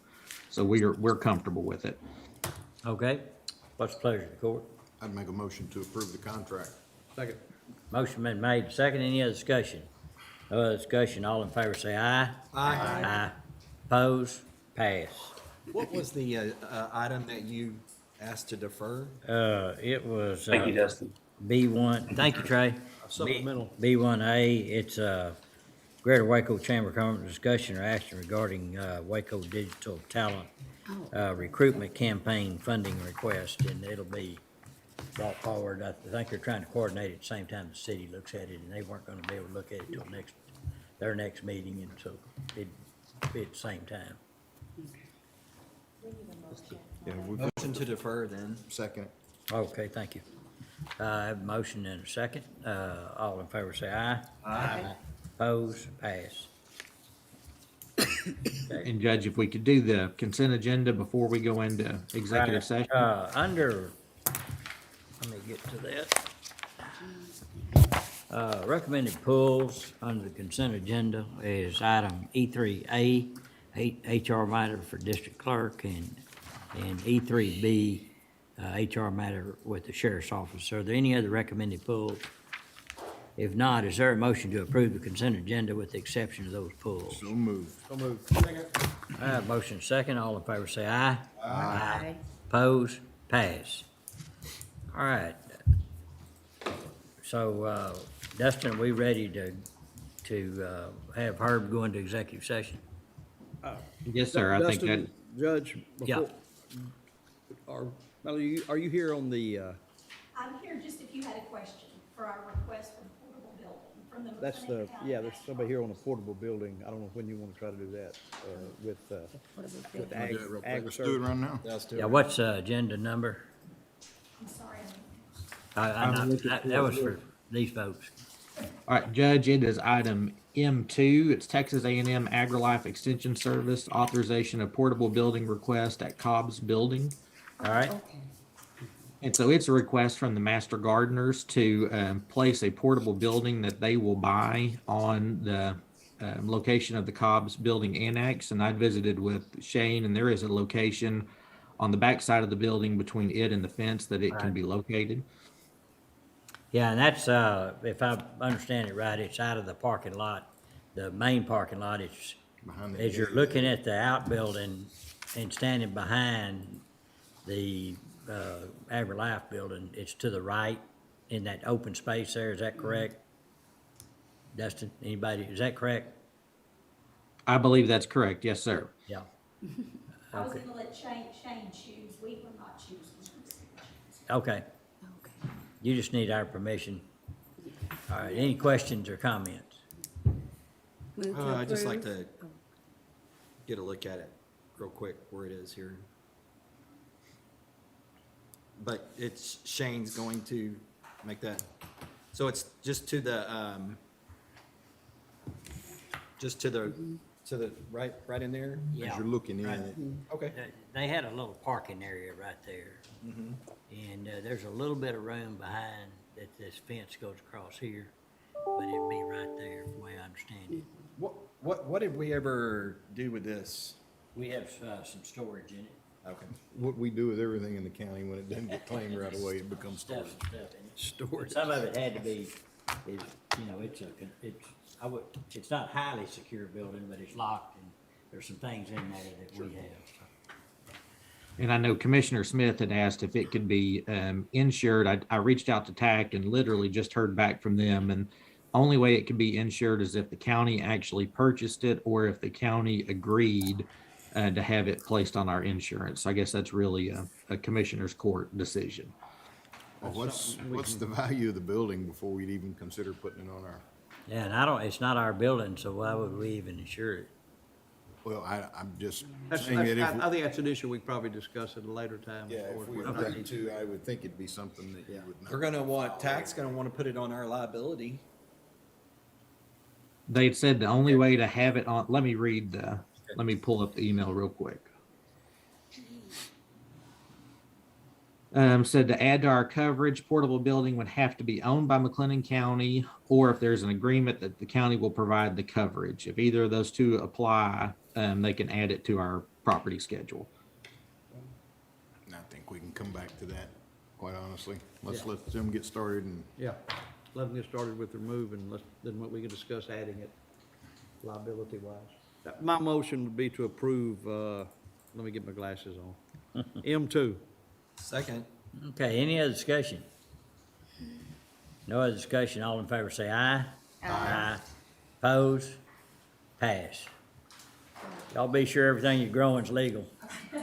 So we're comfortable with it. Okay, what's the pleasure of the court? I'd make a motion to approve the contract. Second. Motion been made, second. Any other discussion? No other discussion. All in favor say aye. Aye. Aye. Oppose? Pass. What was the item that you asked to defer? It was. Thank you, Dustin. B1, thank you, Trey. Supplemental. B1A, it's Greater Waco Chamber of Commerce discussion or action regarding Waco Digital Talent recruitment campaign funding request, and it'll be brought forward. I think they're trying to coordinate it at the same time the city looks at it, and they weren't gonna be able to look at it till their next meeting, and so it'd be at the same time. Yeah, motion to defer then. Second. Okay, thank you. I have a motion and a second. All in favor say aye. Aye. Oppose, pass. And Judge, if we could do the consent agenda before we go into executive session? Under, let me get to that. Recommended pulls under the consent agenda is item E3A, HR matter for district clerk, and E3B, HR matter with the sheriff's office. Are there any other recommended pulls? If not, is there a motion to approve the consent agenda with the exception of those pulls? So moved. I have motion second. All in favor say aye. Aye. Oppose, pass. All right. So, Dustin, are we ready to have Herb go into executive session? Yes, sir. I think that, Dustin, Judge, Yeah. Melody, are you here on the, I'm here just if you had a question for our request for the portable building from the. that's the, yeah, there's somebody here on a portable building. I don't know when you want to try to do that, with We'll ag, do it real quick. ag Let's do it right now. Yeah, what's the agenda number? I'm sorry. That was for these folks. all right, Judge, it is item M2. It's Texas A&M AgriLife Extension Service, authorization of portable building request at Cobb's Building. All right? And so it's a request from the Master Gardeners to place a portable building that they will buy on the location of the Cobb's Building Annex. And I visited with Shane, and there is a location on the back side of the building between it and the fence that it can be located. Yeah, and that's, if I understand it right, it's out of the parking lot, the main parking lot. It's, Behind the as you're gate. looking at the outbuilding and standing behind the AgriLife building, it's to the right in that open space there. Is that correct? Dustin, anybody, is that correct? I believe that's correct. Yes, sir. Yeah. I was Okay. gonna let Shane choose. We will not choose. Okay. You just need our permission. All right, any questions or comments? I'd just like to get a look at it real quick where it is here. But it's Shane's going to make that, so it's just to the, right in there? Yeah. As you're looking in Right. it. Okay. They had a little parking area right there. And there's a little bit of room behind that this fence goes across here, but it'd be right there, the way I understand it. What did we ever do with this? We have some storage in it. Okay. What we do with everything in the county, when it doesn't get claimed right away, it becomes Stuff, storage. stuff in it. storage? Some of it had to be, it's not highly secure building, but it's locked, and there's some things in there that we have, so. And I know Commissioner Smith had asked if it could be insured. I reached out to TAC and literally just heard back from them. And only way it could be insured is if the county actually purchased it or if the county agreed to have it placed on our insurance. I guess that's really a commissioner's court decision. Well, what's the value of the building before we'd even consider putting it on our, Yeah, and it's not our building, so why would we even insure it? well, I'm just That's, saying that if. I think that's an issue we probably discuss at a later time. Yeah, before if we we're agreed ready. to, I would think it'd be something that you would. They're gonna want, TAC's gonna wanna put it on our liability. They said the only way to have it on, let me pull up the email real quick. Said to add to our coverage, portable building would have to be owned by McLennan County, or if there's an agreement that the county will provide the coverage. If either of those two apply, they can add it to our property schedule. And I think we can come back to that, quite honestly. Let's let them get started and. Yeah, let them get started with their move, and then what we can discuss adding it liability wise. My motion would be to approve, let me get my glasses on. M2. Second. Okay, any other discussion? No other discussion, all in favor say aye. Aye. Oppose, Pass. Y'all be sure everything you're growing's legal. I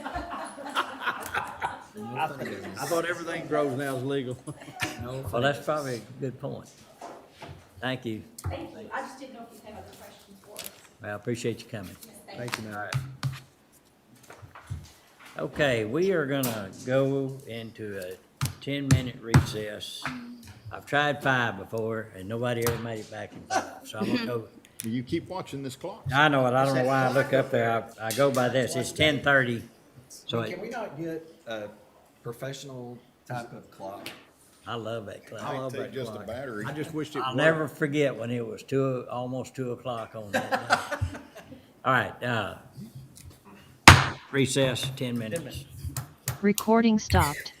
thought everything grows now is legal. Well, that's probably a good point. Thank you. Thank you. I just didn't know if you had other questions for us. Well, I appreciate you coming. Thank you, Mayor. Okay, we are gonna go into a 10-minute recess. I've tried 5 before, and nobody ever made it back in 5, so I'm gonna go. You keep watching this clock. I know it, I don't know why I look up there, I go by this, it's 10:30, so Can we not get a professional type of clock? I love that clock. Might take just a battery. I just wished it I'll worked. never forget when it was almost 2 o'clock on that day. All right, recess, 10 minutes. Recording stopped.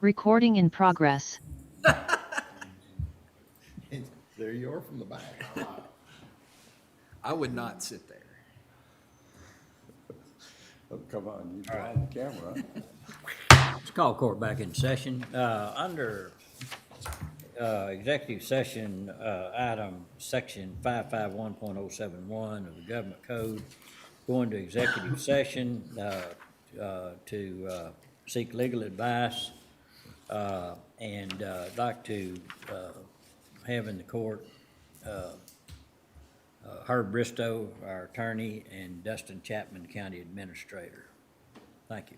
Recording in progress. There you are from the back. I would not sit there. Oh, come on, you drive the camera. Let's call court back in session. Under executive session, item section 551.071 of the government code, going to executive session to seek legal advice. And I'd like to have in the court Herb Bristow, our attorney, and Dustin Chapman, county administrator. Thank you.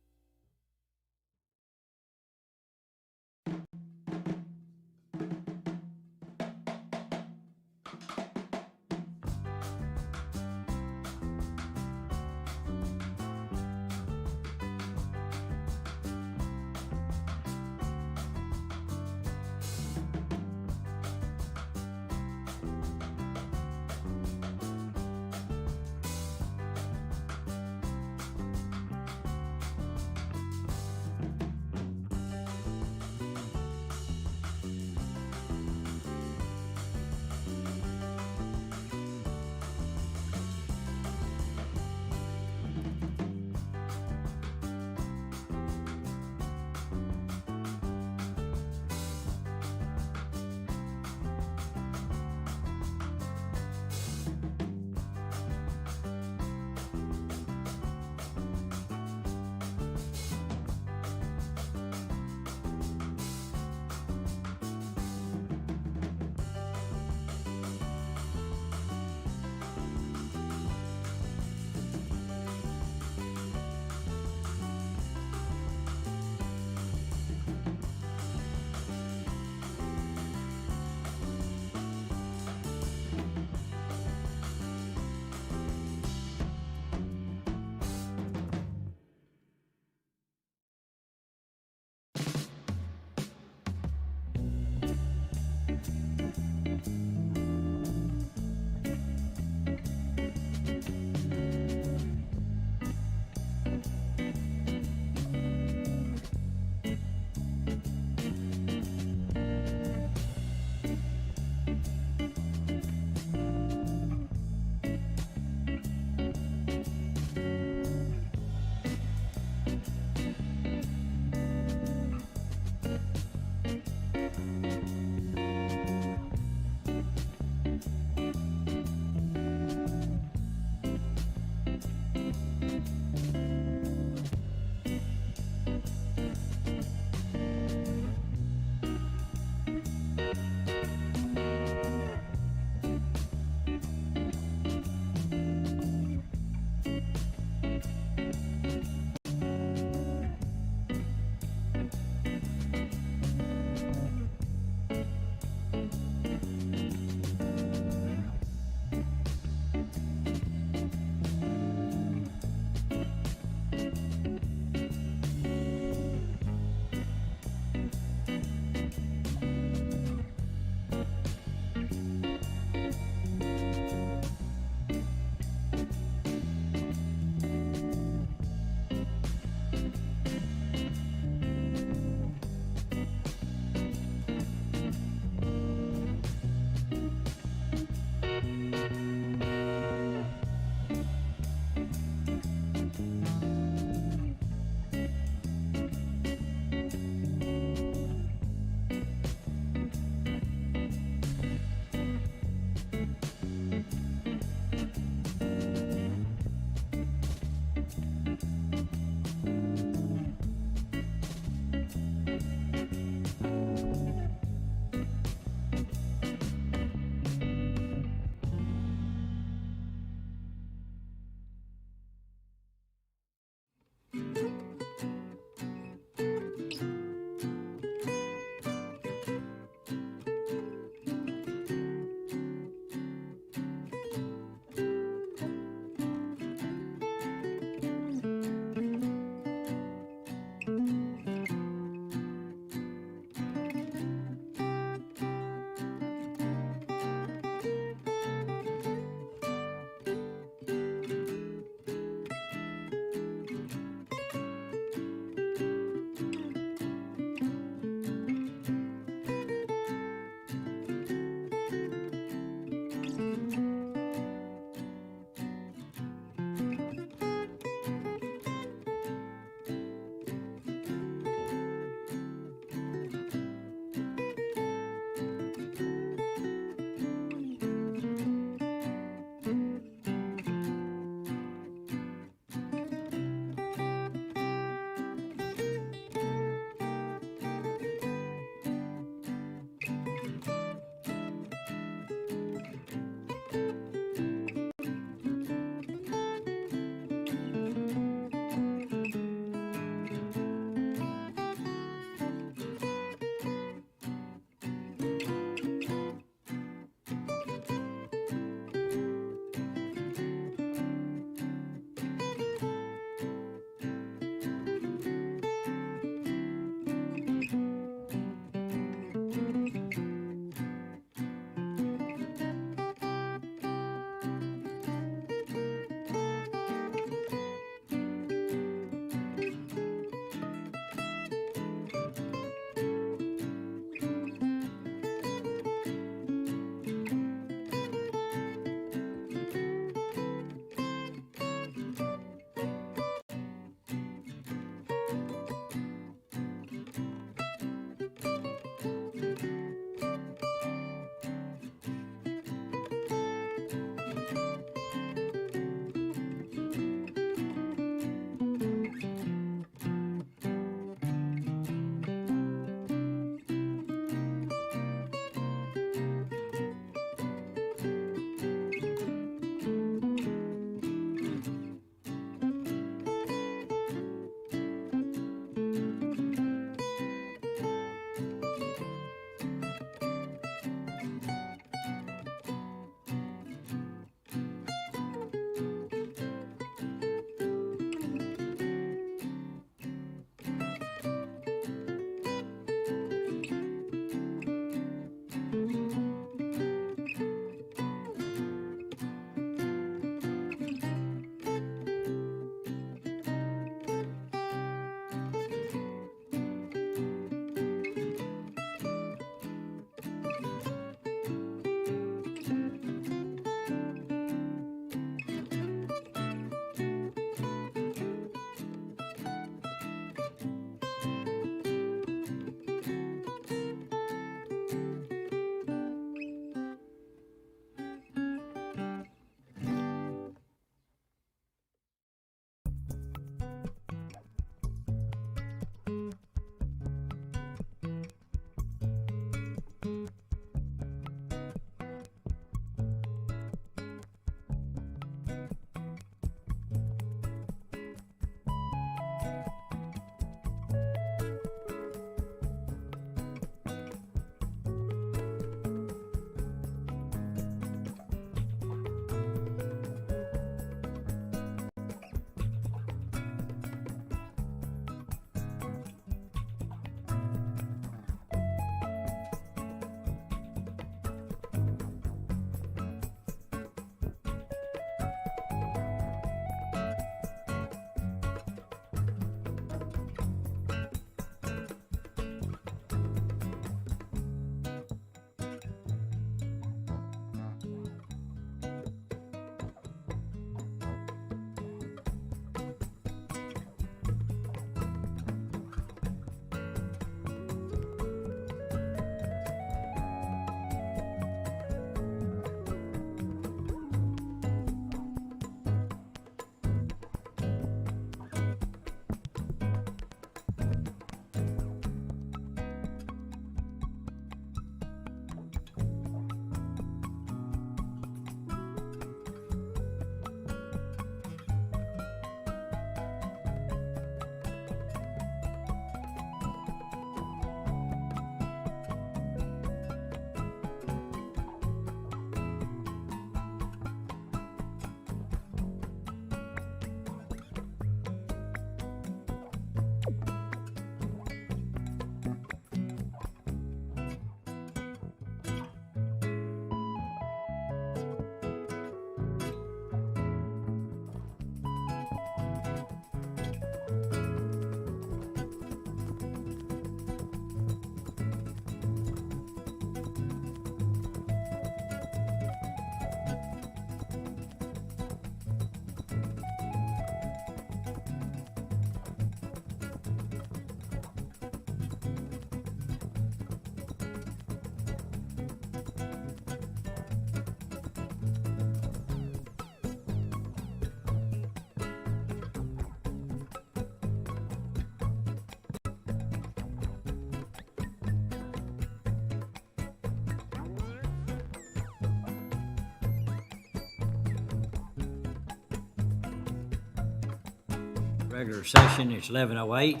regular session. It's 11:08.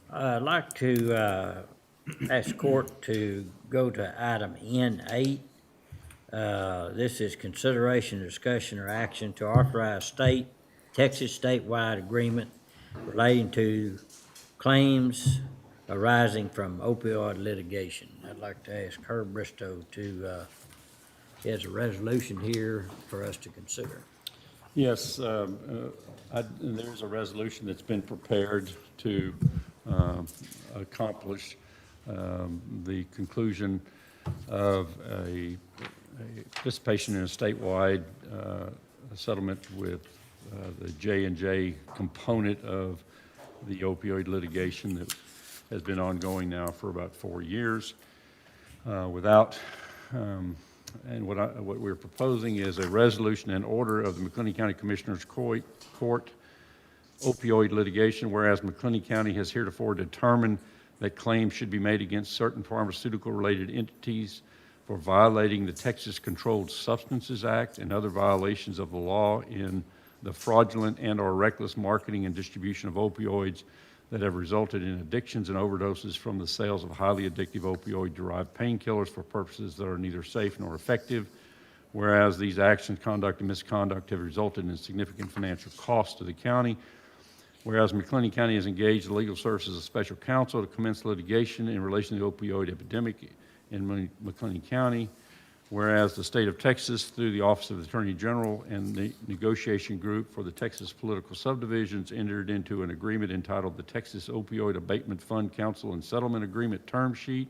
I'd like to ask court to go to item N8. This is consideration, discussion, or action to authorize Texas statewide agreement relating to claims arising from opioid litigation. I'd like to ask Herb Bristow to, he has a resolution here for us to consider. Yes, there's a resolution that's been prepared to accomplish the conclusion of a participation in a statewide settlement with the J&J component of the opioid litigation that has been ongoing now for about 4 years. And what we're proposing is a resolution and order of the McLennan County Commissioners Court opioid litigation, whereas McLennan County has heretofore determined that claims should be made against certain pharmaceutical-related entities for violating the Texas Controlled Substances Act and other violations of the law in the fraudulent and/or reckless marketing and distribution of opioids that have resulted in addictions and overdoses from the sales of highly addictive opioid-derived painkillers for purposes that are neither safe nor effective, whereas these actions, conduct, and misconduct have resulted in significant financial costs to the county, whereas McLennan County has engaged the legal services of special counsel to commence litigation in relation to the opioid epidemic in McLennan County, whereas the state of Texas, through the Office of the Attorney General and the negotiation group for the Texas political subdivisions, entered into an agreement entitled the Texas Opioid Abatement Fund Council and Settlement Agreement Term Sheet,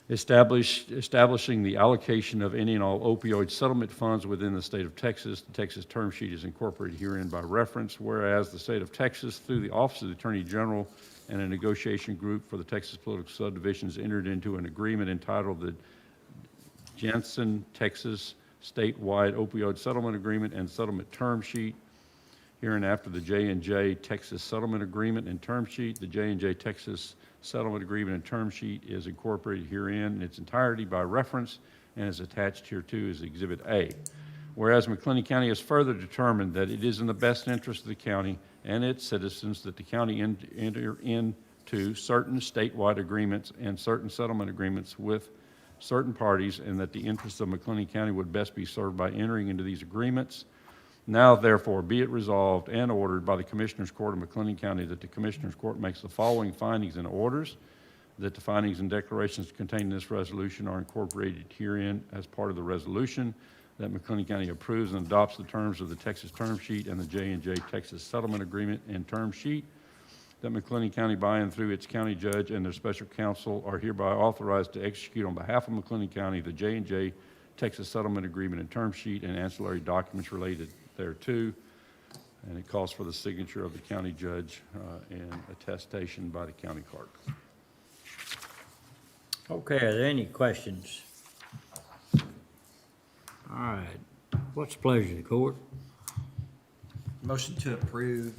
establishing the allocation of any and all opioid settlement funds within the state of Texas. The Texas term sheet is incorporated herein by reference, whereas the state of Texas, through the Office of the Attorney General and a negotiation group for the Texas political subdivisions, entered into an agreement entitled the Janssen, Texas statewide opioid settlement agreement and settlement term sheet. Hereinafter, the J&J Texas settlement agreement and term sheet. The J&J Texas settlement agreement and term sheet is incorporated herein in its entirety by reference and is attached hereto as Exhibit A. Whereas McLennan County has further determined that it is in the best interest of the county and its citizens that the county enter into certain statewide agreements and certain settlement agreements with certain parties, and that the interests of McLennan County would best be served by entering into these agreements. Now, therefore, be it resolved and ordered by the Commissioners Court of McLennan County that the Commissioners Court makes the following findings and orders, that the findings and declarations contained in this resolution are incorporated herein as part of the resolution, that McLennan County approves and adopts the terms of the Texas term sheet and the J&J Texas settlement agreement and term sheet, that McLennan County by and through its county judge and their special counsel are hereby authorized to execute on behalf of McLennan County the J&J Texas settlement agreement and term sheet and ancillary documents related thereto. And it calls for the signature of the county judge and attestation by the county clerk. Okay, are there any questions? All right, what's the pleasure of the court? Motion to approve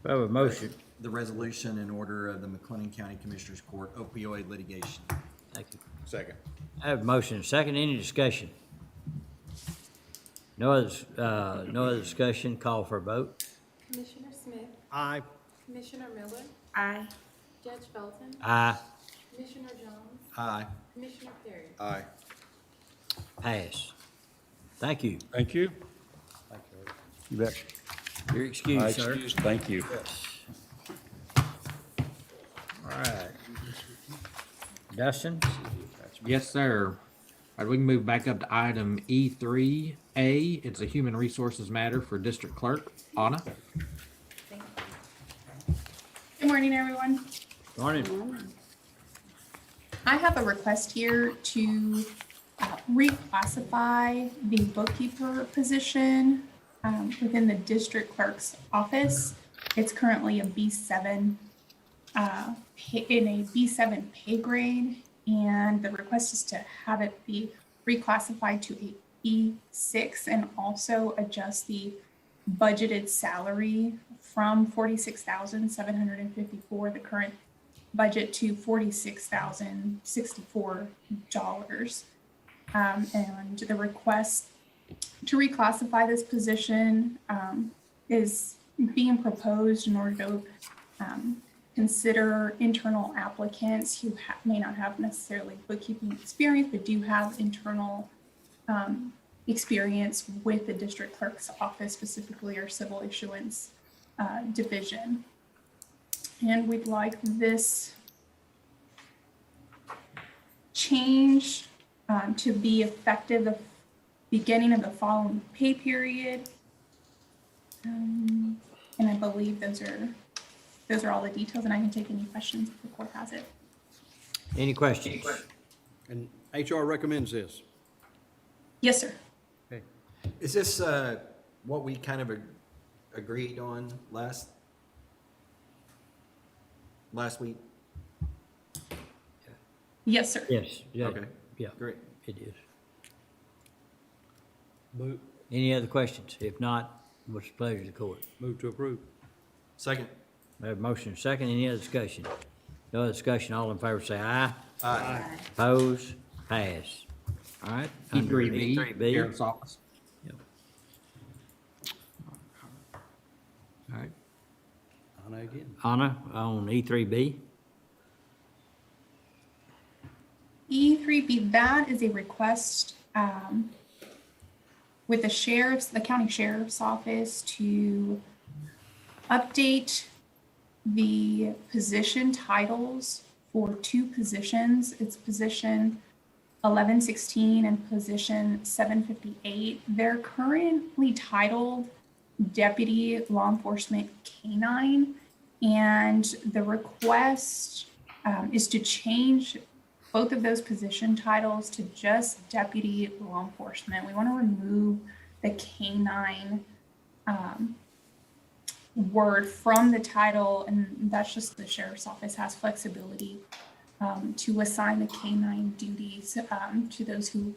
We have a motion. the resolution in order of the McLennan County Commissioners Court opioid litigation. Thank you. Second. I have a motion and a second. Any discussion? No other discussion. Call for a vote. Commissioner Smith, Aye. Commissioner Miller, Aye. Judge Felton, Aye. Commissioner Jones, Aye. Commissioner Perry. Aye. Pass. Thank you. Thank you. You bet. You're excused, sir. Excused. Thank you. All right. Dustin? Yes, sir. All right, we can move back up to item E3A. It's a human resources matter for District Clerk. Anna? Good morning, everyone. Morning. I have a request here to reclassify the bookkeeper position within the district clerk's office. It's currently a B7, in a B7 pay grade, and the request is to have it be reclassified to a E6 and also adjust the budgeted salary from $46,754, the current budget, to $46,064. And the request to reclassify this position is being proposed in order to consider internal applicants who may not have necessarily bookkeeping experience, but do have internal experience with the district clerk's office, specifically our civil issuance division. And we'd like this change to be effective the beginning of the following pay period. And I believe those are all the details, and I can take any questions if the court has it. Any questions? And HR recommends this. Yes, sir. Okay. Is this what we kind of agreed on last week? Yes, sir. Yes, yeah, Okay. yeah, Great. it is. Move, Any other questions? If not, what's the pleasure of the court? move to approve. Second. We have a motion and a second. Any other discussion? No other discussion. All in favor say aye. Aye. Opposed? Pass. All right. under E3B, E3B. Sheriff's Office. All right. Anna again. Anna on E3B. E3B, that is a request with the county sheriff's office to update the position titles for two positions. It's position 1116 and position 758. They're currently titled Deputy Law Enforcement Canine, and the request is to change both of those position titles to just Deputy Law Enforcement. We want to remove the canine word from the title, and that's just the sheriff's office has flexibility to assign the canine duties to those who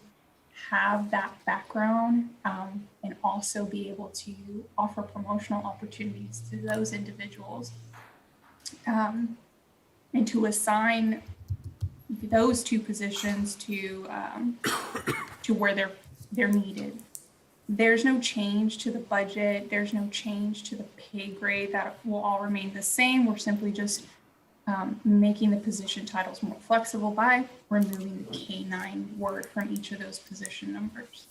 have that background, and also be able to offer promotional opportunities to those individuals, and to assign those two positions to where they're needed. There's no change to the budget. There's no change to the pay grade. That will all remain the same. We're simply just making the position titles more flexible by removing the K9 word from each of those position numbers.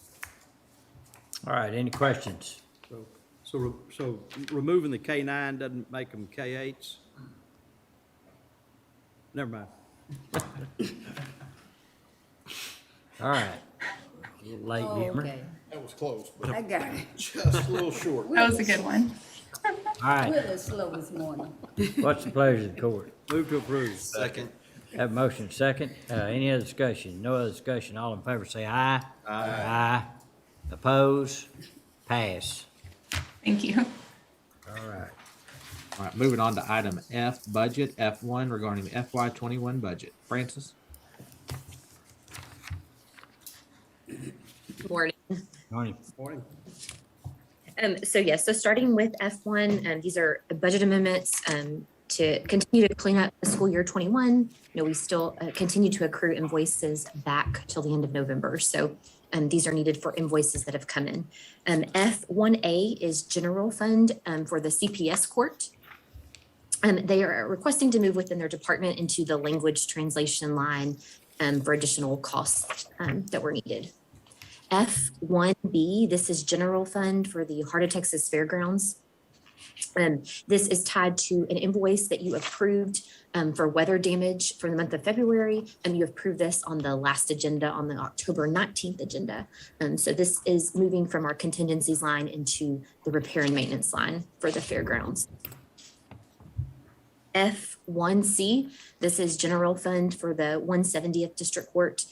All right, any questions? So removing the K9 doesn't make them K8s? Never mind. All right. A little late, Beamer. That was close, I got it. just a little short. That was a good one. All right, We're a little slow this morning. what's the pleasure of the court? Move to approve. Second. Have a motion second. Any other discussion? No other discussion. All in favor say aye. Aye. Oppose? Pass. Thank you. All right. All right, moving on to item F, budget, F1 regarding the FY21 budget. Francis? Morning. Morning. Morning. So yes, so starting with F1, these are budget amendments to continue to clean up the school year 21. We still continue to accrue invoices back till the end of November. So these are needed for invoices that have come in. F1A is general fund for the CPS court. They are requesting to move within their department into the language translation line for additional costs that were needed. F1B, this is general fund for the Heart of Texas Fairgrounds. This is tied to an invoice that you approved for weather damage for the month of February, and you approved this on the last agenda on the October 19th agenda. So this is moving from our contingencies line into the repair and maintenance line for the fairgrounds. F1C, this is general fund for the 170th District Court.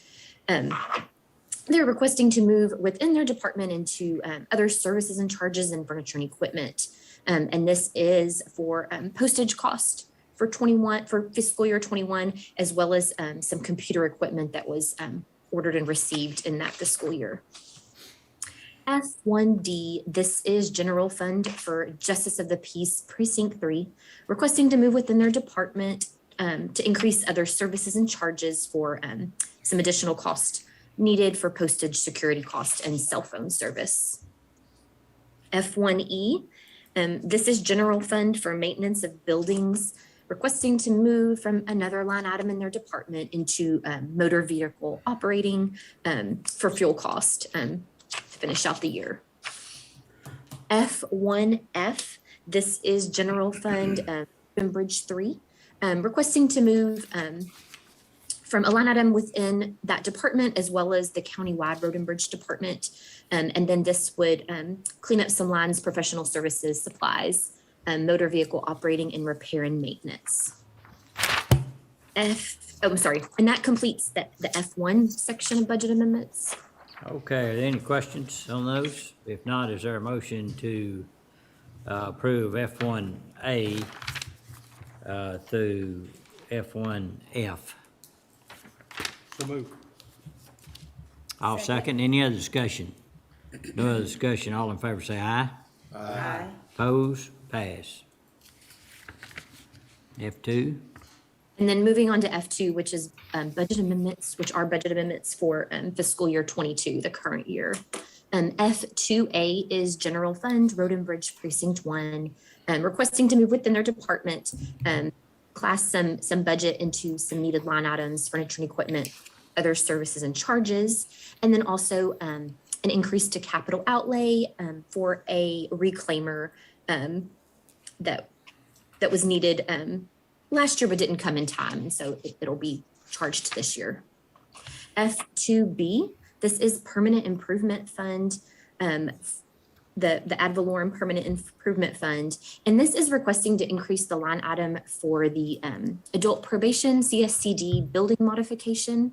They're requesting to move within their department into other services and charges and furniture and equipment. And this is for postage cost for fiscal year 21, as well as some computer equipment that was ordered and received in that fiscal year. F1D, this is general fund for Justice of the Peace Precinct 3, requesting to move within their department to increase other services and charges for some additional cost needed for postage, security cost, and cell phone service. F1E, this is general fund for maintenance of buildings, requesting to move from another line item in their department into motor vehicle operating for fuel cost to finish out the year. F1F, this is general fund Bridge 3, requesting to move from a line item within that department as well as the countywide road and bridge department. And then this would clean up some lines, professional services, supplies, motor vehicle operating and repair and maintenance. I'm sorry, and that completes the F1 section of budget amendments. Okay, are there any questions on those? If not, is there a motion to approve F1A through F1F? So move. I'll second. Any other discussion? No other discussion. All in favor say aye. Aye. Oppose? Pass. F2? And then moving on to F2, which is budget amendments, which are budget amendments for fiscal year 22, the current year. F2A is general fund, road and bridge precinct 1, requesting to move within their department, class some budget into some needed line items, furniture and equipment, other services and charges, and then also an increase to capital outlay for a reclaimer that was needed last year but didn't come in time, and so it'll be charged this year. F2B, this is permanent improvement fund, the ad valorem permanent improvement fund, and this is requesting to increase the line item for the adult probation CSCD building modification.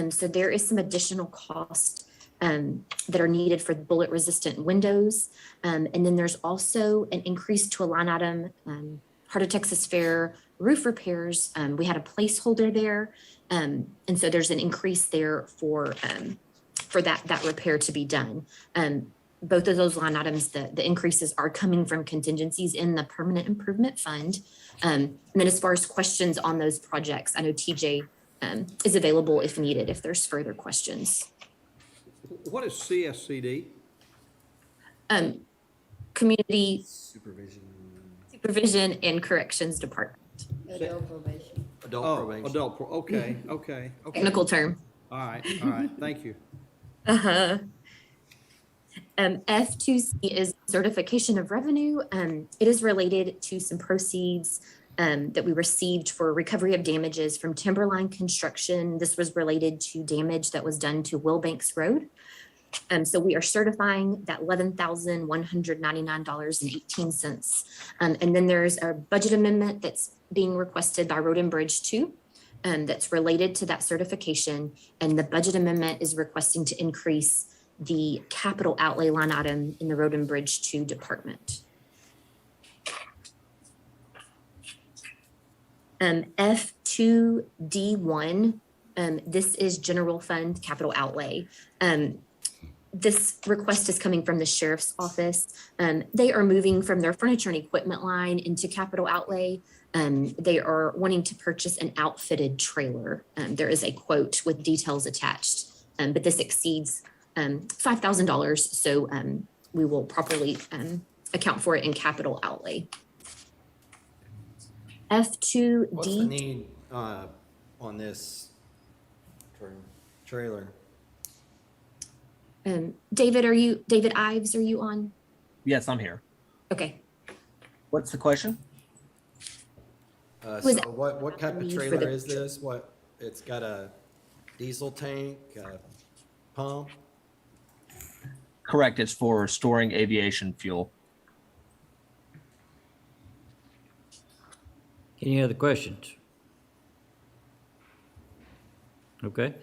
So there is some additional cost that are needed for the bullet resistant windows. And then there's also an increase to a line item, Heart of Texas Fair roof repairs. We had a placeholder there. And so there's an increase there for that repair to be done. Both of those line items, the increases are coming from contingencies in the permanent improvement fund. And then as far as questions on those projects, I know TJ is available if needed, if there's further questions. What is CSCD? Community Supervision. and Corrections Department. Adult probation. Adult probation. Okay. Technical term. All right, thank you. Uh-huh. F2C is certification of revenue. It is related to some proceeds that we received for recovery of damages from Timberline Construction. This was related to damage that was done to Wilbanks Road. So we are certifying that $11,199.18. And then there's a budget amendment that's being requested by Road and Bridge 2 that's related to that certification. And the budget amendment is requesting to increase the capital outlay line item in the Road and Bridge 2 department. F2D1, this is general fund capital outlay. This request is coming from the sheriff's office. They are moving from their furniture and equipment line into capital outlay. They are wanting to purchase an outfitted trailer. There is a quote with details attached, but this exceeds $5,000, so we will properly account for it in capital outlay. F2D. What's the need on this trailer? David Ives, are you on? Yes, I'm here. Okay. What's the question? So Was- what type of Need for trailer the- is this? It's got a diesel tank, a pump? Correct. It's for storing aviation fuel. Any other questions? Okay.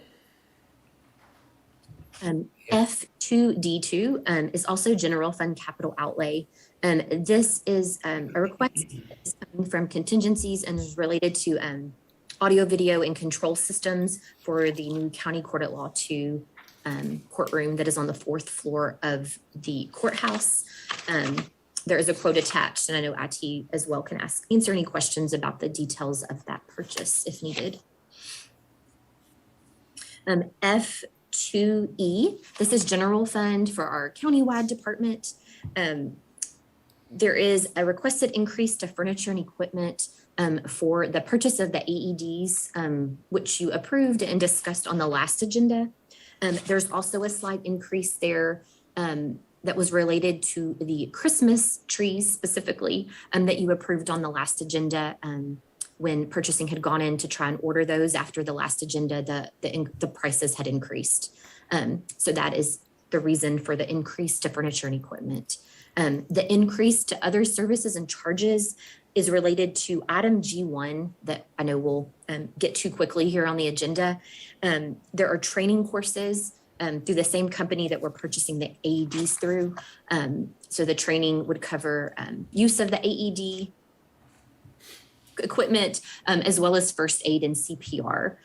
F2D2 is also general fund capital outlay. This is a request that's coming from contingencies and is related to audio, video, and control systems for the new County Court at Law 2 courtroom that is on the 4th floor of the courthouse. There is a quote attached, and I know IT as well can answer any questions about the details of that purchase if needed. F2E, this is general fund for our countywide department. There is a requested increase to furniture and equipment for the purchase of the AEDs, which you approved and discussed on the last agenda. There's also a slight increase there that was related to the Christmas trees specifically that you approved on the last agenda when purchasing had gone in to try and order those after the last agenda, the prices had increased. So that is the reason for the increase to furniture and equipment. The increase to other services and charges is related to item G1 that I know we'll get to quickly here on the agenda. There are training courses through the same company that we're purchasing the AEDs through. So the training would cover use of the AED equipment as well as first aid and CPR.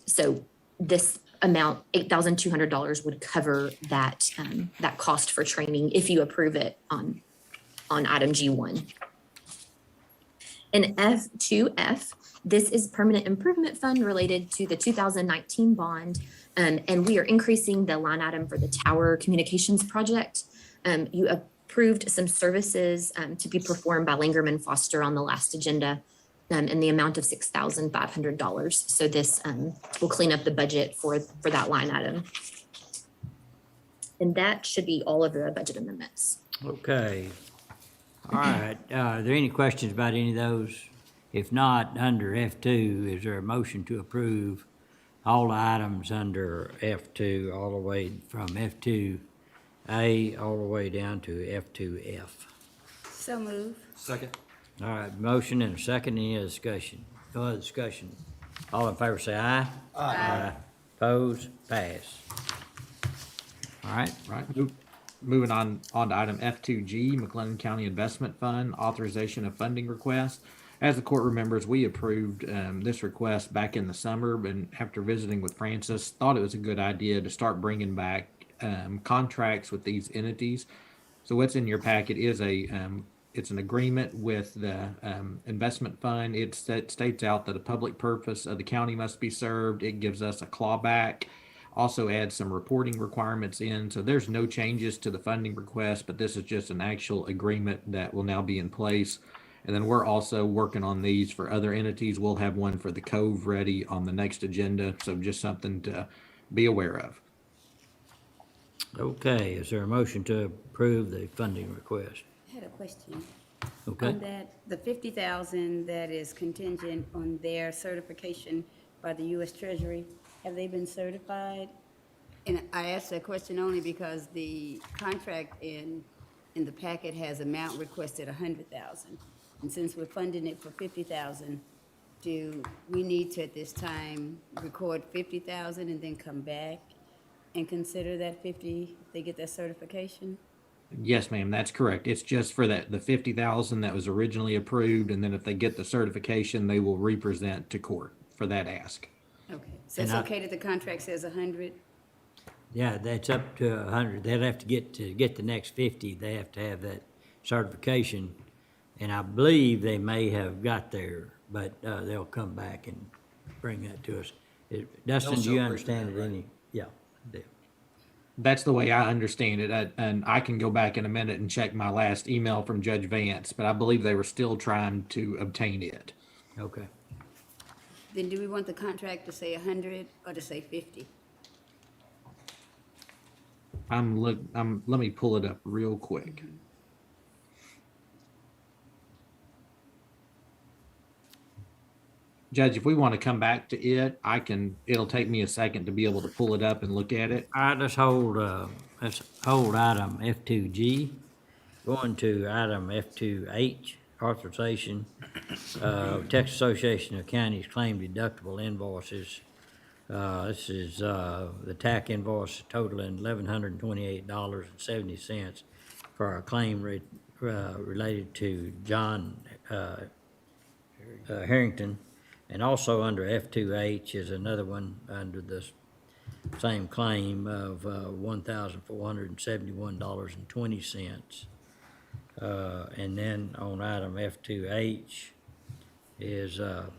So this amount, $8,200, would cover that that cost for training if you approve it on item G1. In F2F, this is permanent improvement fund related to the 2019 bond, and we are increasing the line item for the tower communications project. You approved some services to be performed by Langerman Foster on the last agenda in the amount of $6,500. So this will clean up the budget for that line item. And that should be all of the budget amendments. Okay. All right, are there any questions about any of those? If not, under F2, is there a motion to approve all the items under F2, all the way from F2A all the way down to F2F? So move. Second. All right, motion and a second, any other discussion? No other discussion. All in favor say aye. Aye. Opposed, pass. All right, Right, moving on to item F2G, McLennan County Investment Fund, authorization of funding request. As the court remembers, we approved this request back in the summer, and after visiting with Francis, thought it was a good idea to start bringing back contracts with these entities. So what's in your packet is it's an agreement with the investment fund. It states out that a public purpose of the county must be served. It gives us a clawback. Also adds some reporting requirements in. So there's no changes to the funding request, but this is just an actual agreement that will now be in place. And then we're also working on these for other entities. We'll have one for the Cove ready on the next agenda. So just something to be aware of. okay, is there a motion to approve the funding request? I had a question. Okay. On that, the 50,000 that is contingent on their certification by the U.S. Treasury, have they been certified? And I asked that question only because the contract in the packet has amount requested 100,000. And since we're funding it for 50,000, do we need to at this time record 50,000 and then come back and consider that 50 if they get that certification? Yes, ma'am, that's correct. It's just for the 50,000 that was originally approved, and then if they get the certification, they will represent to court for that ask. Okay, so it's okay that the contract says 100? Yeah, that's up to 100. They'll have to get the next 50. They have to have that certification. And I believe they may have got there, but they'll come back and bring that to us. Dustin, do you understand it any? Yeah. That's the way I understand it. And I can go back in a minute and check my last email from Judge Vance, but I believe they were still trying to obtain it. Okay. Then do we want the contract to say 100 or to say 50? let me pull it up real quick. Judge, if we want to come back to it, it'll take me a second to be able to pull it up and look at it. All right, let's hold item F2G. Going to item F2H, authorization of Texas Association of Counties claim deductible invoices. This is the TAC invoice totaling $1,128.70 for a claim related to John Harrington. And also under F2H is another one under the same claim of $1,471.20. And then on item F2H is a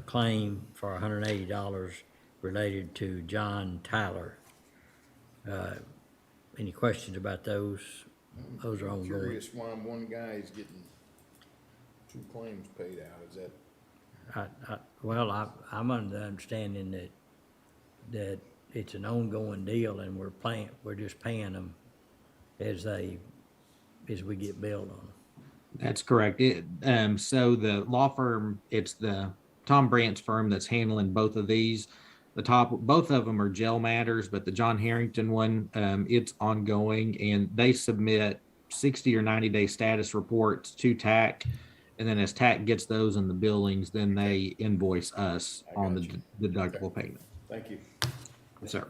claim for $180 related to John Tyler. Any questions about those? Those are I'm ongoing. curious why one guy is getting 2 claims paid out. Is that, Well, I'm under the understanding that it's an ongoing deal and we're just paying them as we get billed on them. That's correct. So the law firm, it's the Tom Brandt's firm that's handling both of these. Both of them are jail matters, but the John Harrington one, it's ongoing, and they submit 60 or 90-day status reports to TAC. And then as TAC gets those in the billings, then they invoice us on the deductible payment. thank you. Yes, sir.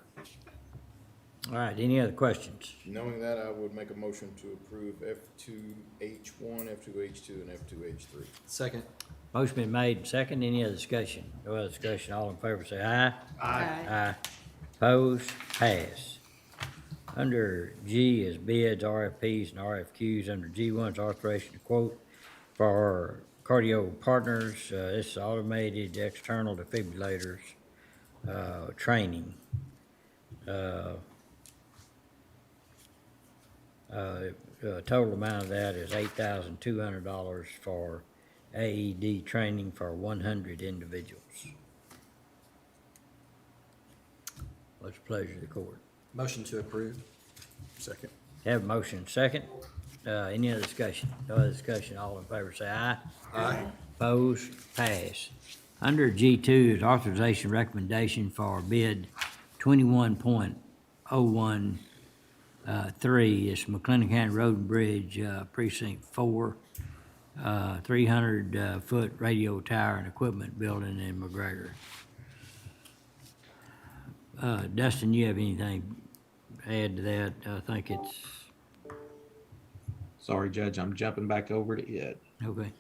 All right, any other questions? Knowing that, I would make a motion to approve F2H1, F2H2, and F2H3. Second. Motion been made, second, any other discussion? No other discussion, all in favor say aye. Aye. Opposed, pass. Under G is bids, RFPs, and RFQs. Under G1 is authorization to quote for cardio partners. This is automated external defibrillators, training. Total amount of that is $8,200 for AED training for 100 individuals. What's the pleasure of the court? Motion to approve. Second. Have a motion second. Any other discussion? No other discussion, all in favor say aye. Aye. Opposed, pass. Under G2 is authorization recommendation for bid 21.013. It's McLennan County Road and Bridge, Precinct 4, 300-foot radio tower and equipment building in McGregor. Dustin, you have anything to add to that? I think it's, Sorry, Judge, I'm jumping back over to it. okay.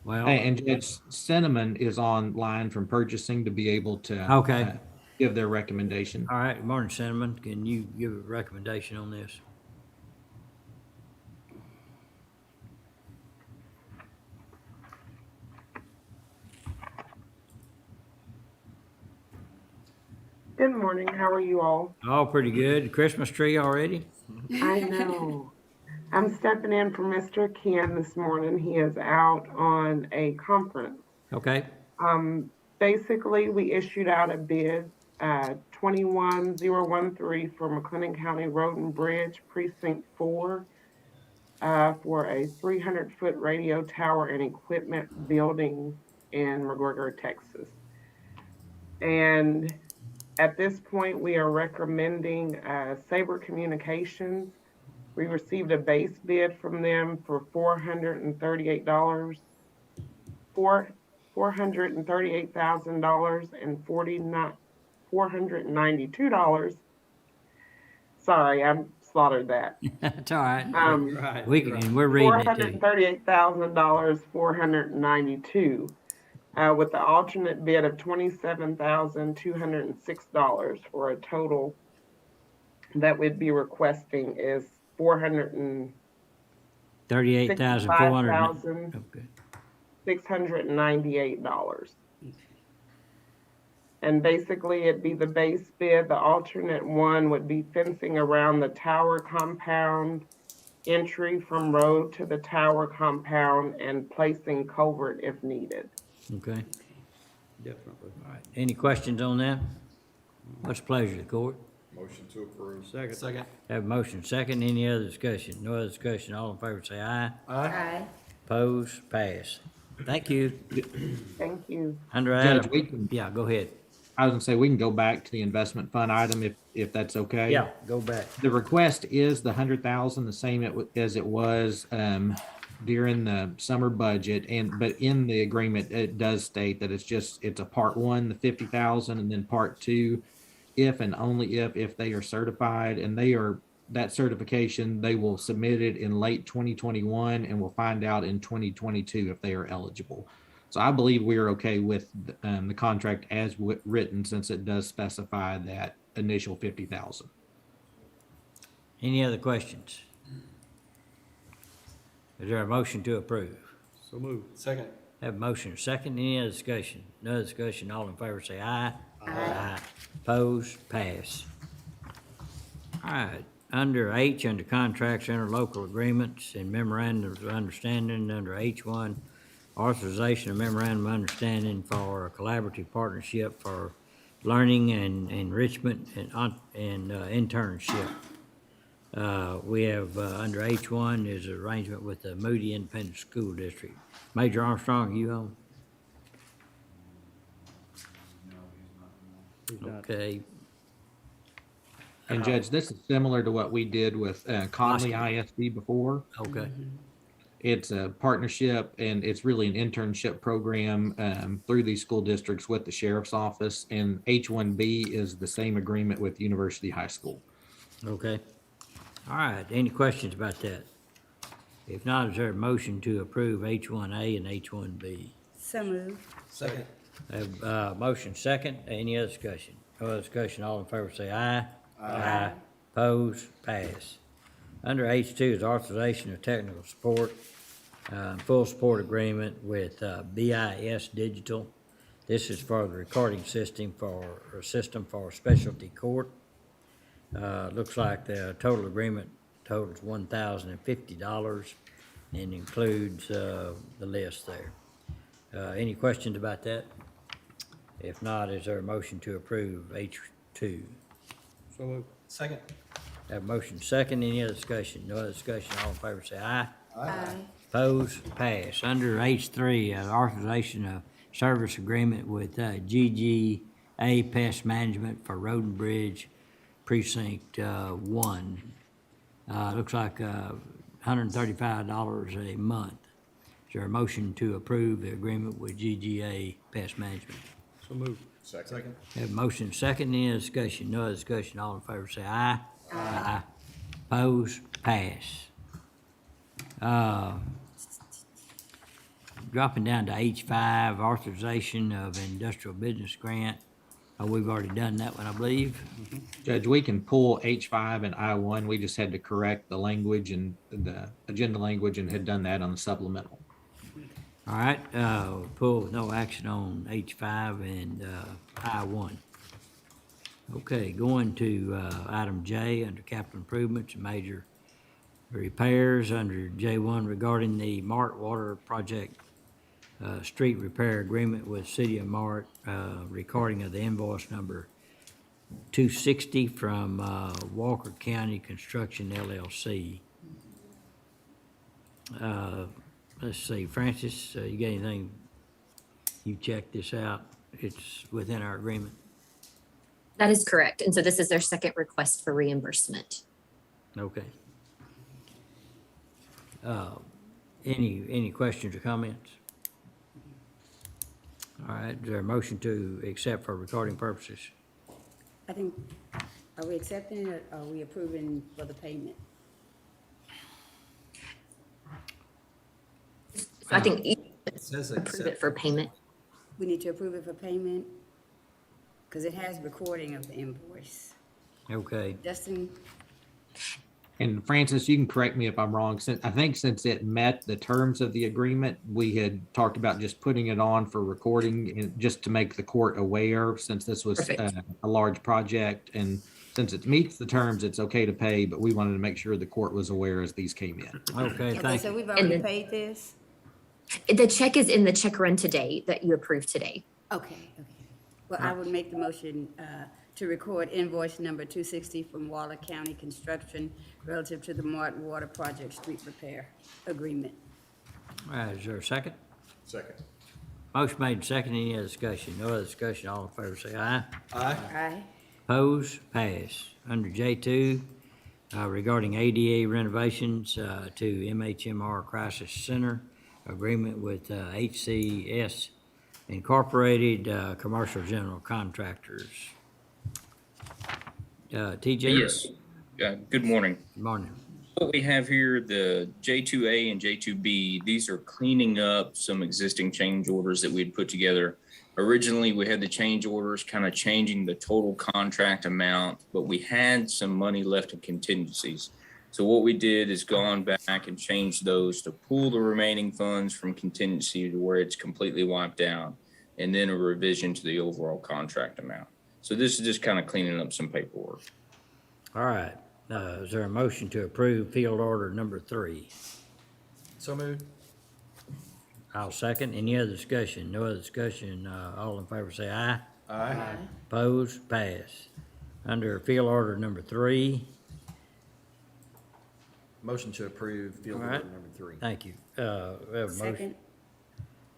Well, And Judge Cinnamon is online from purchasing to be able to Okay. give their recommendation. all right, Martin Cinnamon, can you give a recommendation on this? Good morning. How are you all? Oh, pretty good. Christmas tree already? I know. I'm stepping in for Mr. Ken this morning. He is out on a conference. Okay, Basically, we issued out a bid, 21013 for McLennan County Road and Bridge, Precinct 4, for a 300-foot radio tower and equipment building in McGregor, Texas. And at this point, we are recommending Sabre Communications. We received a base bid from them for $438,000 and $492. Sorry, I slaughtered that. that's all right. Right. We're reading it too. $438,000, $492, with the alternate bid of $27,206 for a total that we'd be requesting is $38,400. Okay. $698. And basically it'd be the base bid. The alternate one would be fencing around the tower compound, entry from road to the tower compound, and placing culvert if needed. Okay, Definitely. all right. Any questions on that? What's the pleasure of the court? Motion to approve. Second. Second. Have a motion second. Any other discussion? No other discussion. All in favor say aye. Aye. Opposed, pass. Thank you. Thank you. Under Judge, item, we can, yeah, go ahead. I was gonna say, we can go back to the investment fund item if that's okay. Yeah, go back. The request is the 100,000, the same as it was during the summer budget, but in the agreement, it does state that it's a part one, the 50,000, and then part two, if and only if they are certified, and that certification, they will submit it in late 2021, and we'll find out in 2022 if they are eligible. So I believe we are okay with the contract as written, since it does specify that initial 50,000. Any other questions? Is there a motion to approve? So moved. Second. Have a motion second. Any other discussion? No other discussion. All in favor say aye. Aye. Opposed, pass. All right, under H, under contracts, interlocal agreements, and memorandums of understanding, under H1, authorization of memorandum of understanding for a collaborative partnership for learning and enrichment and internship. We have, under H1 is an arrangement with the Moody Independent School District. Major Armstrong, you on? Okay. And Judge, this is similar to what we did with Conley ISD before. Okay. It's a partnership and it's really an internship program through these school districts with the sheriff's office. And H1B is the same agreement with University High School. Okay. All right, any questions about that? If not, is there a motion to approve H1A and H1B? So moved. Second. Have, motion second, any other discussion? No other discussion, all in favor say aye. Aye. Pose, pass. Under H2 is authorization of technical support, full support agreement with BIS Digital. This is for the recording system for specialty court. Looks like the total agreement totals $1,050 and includes the list there. Any questions about that? If not, is there a motion to approve H2? So moved. Second. Have a motion second, any other discussion? No other discussion, all in favor say aye. Aye. Opposed, pass. Under H3, authorization of service agreement with GGA Pest Management for Road and Bridge Precinct 1. Looks like $135 a month. Is there a motion to approve the agreement with GGA Pest Management? So moved. Second. Have a motion second, any other discussion? No other discussion, all in favor say aye. Aye. Opposed, pass. Dropping down to H5, authorization of industrial business grant. We've already done that one, I believe. Judge, we can pull H5 and I1. We just had to correct the language and the agenda language and had done that on the supplemental. All right, pull with no action on H5 and I1. Okay, going to item J, under capital improvements and major repairs, under J1 regarding the Mart Water Project street repair agreement with City of Mart, recording of the invoice number 260 from Walker County Construction LLC. Let's see, Francis, you got anything? You checked this out. It's within our agreement. That is correct. And so this is their second request for reimbursement. Okay. Any questions or comments? All right, is there a motion to accept for recording purposes? I think, are we accepting it or are we approving for the payment? So I think you says approve accept. it for payment. We need to approve it for payment? Because it has recording of the invoice. Okay, Justin, And Francis, you can correct me if I'm wrong. I think since it met the terms of the agreement, we had talked about just putting it on for recording and just to make the court aware, since this was Perfect. a large project. And since it meets the terms, it's okay to pay, but we wanted to make sure the court was aware as these came in. okay, okay, thank so you. we've already then- paid this? The check is in the check run today that you approved today. Okay. Well, I would make the motion to record invoice number 260 from Waller County Construction relative to the Mart Water Project Street Repair Agreement. All right, is there a second? Second. Motion made and second, any other discussion? No other discussion, all in favor say aye. Aye. Aye. Opposed, pass. Under J2, regarding ADA renovations to MHMR Crisis Center, agreement with HCS Incorporated, Commercial General Contractors. TJ? Yes. Good morning. Good morning. What we have here, the J2A and J2B, these are cleaning up some existing change orders that we had put together. Originally, we had the change orders kind of changing the total contract amount, but we had some money left in contingencies. So what we did is gone back and changed those to pull the remaining funds from contingency to where it's completely wiped out, and then a revision to the overall contract amount. So this is just kind of cleaning up some paperwork. All right. Is there a motion to approve field order number 3? So moved. I'll second. Any other discussion? No other discussion. All in favor say aye. Aye. Opposed? Pass. Under field order number 3, Motion to approve field All order right. number 3. thank you. We have a motion. Second.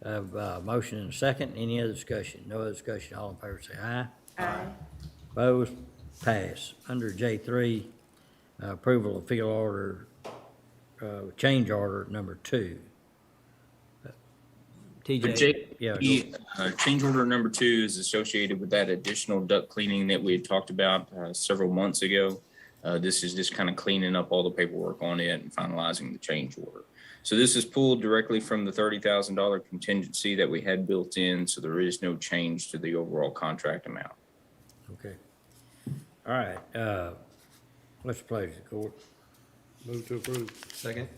Have a motion and a second. Any other discussion? No other discussion. All in favor say aye. Aye. Opposed? Pass. Under J3, approval of field order, change order number 2. TJ? Change order number 2 is associated with that additional duct cleaning that we had talked about several months ago. This is just kind of cleaning up all the paperwork on it and finalizing the change order. So this is pulled directly from the $30,000 contingency that we had built in, so there is no change to the overall contract amount. Okay. All right, what's the pleasure, court? Move to approve. Second.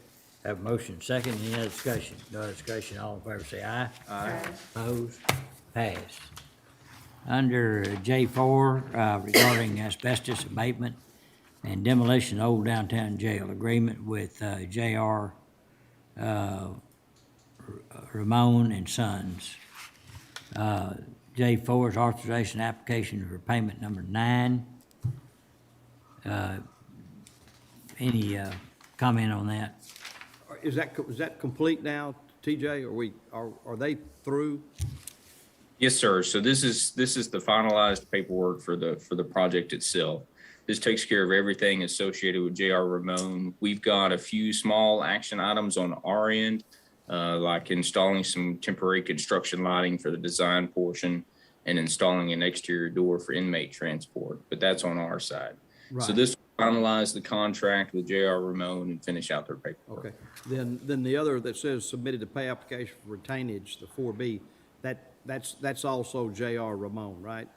Have a motion second. Any other discussion? No other discussion. All in favor say aye. Aye. Opposed? Passed. Under J4, regarding asbestos abatement and demolition of old downtown jail, agreement with J.R. Ramon and Sons. J4 is authorization application for payment number 9. Any comment on that? Is that complete now, TJ? Are they through? Yes, sir. So this is the finalized paperwork for the project itself. This takes care of everything associated with J.R. Ramon. We've got a few small action items on our end, like installing some temporary construction lighting for the design portion and installing an exterior door for inmate transport, but that's on our side. So Right. this will finalize the contract with J.R. Ramon and finish out their paperwork. Okay. Then the other that says submitted to pay application for retainage, the 4B, that's also J.R. Ramon, right?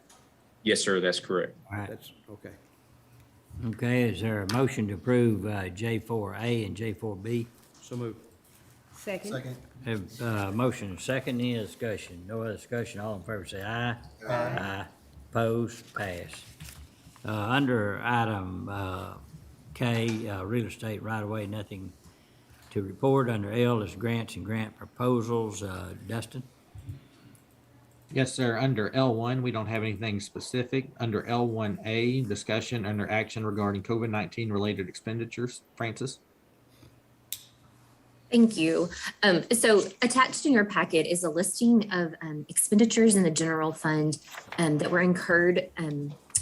Yes, sir, that's correct. All right. That's, okay. Okay, is there a motion to approve J4A and J4B? So moved. Second. Second. Have motion and second. Any other discussion? No other discussion. All in favor say aye. Aye. Opposed? Pass. Under item K, real estate right away, nothing to report. Under L is grants and grant proposals. Dustin? Yes, sir. Under L1, we don't have anything specific. Under L1A, discussion under action regarding COVID-19 related expenditures. Francis? Thank you. So attached in your packet is a listing of expenditures in the general fund that were incurred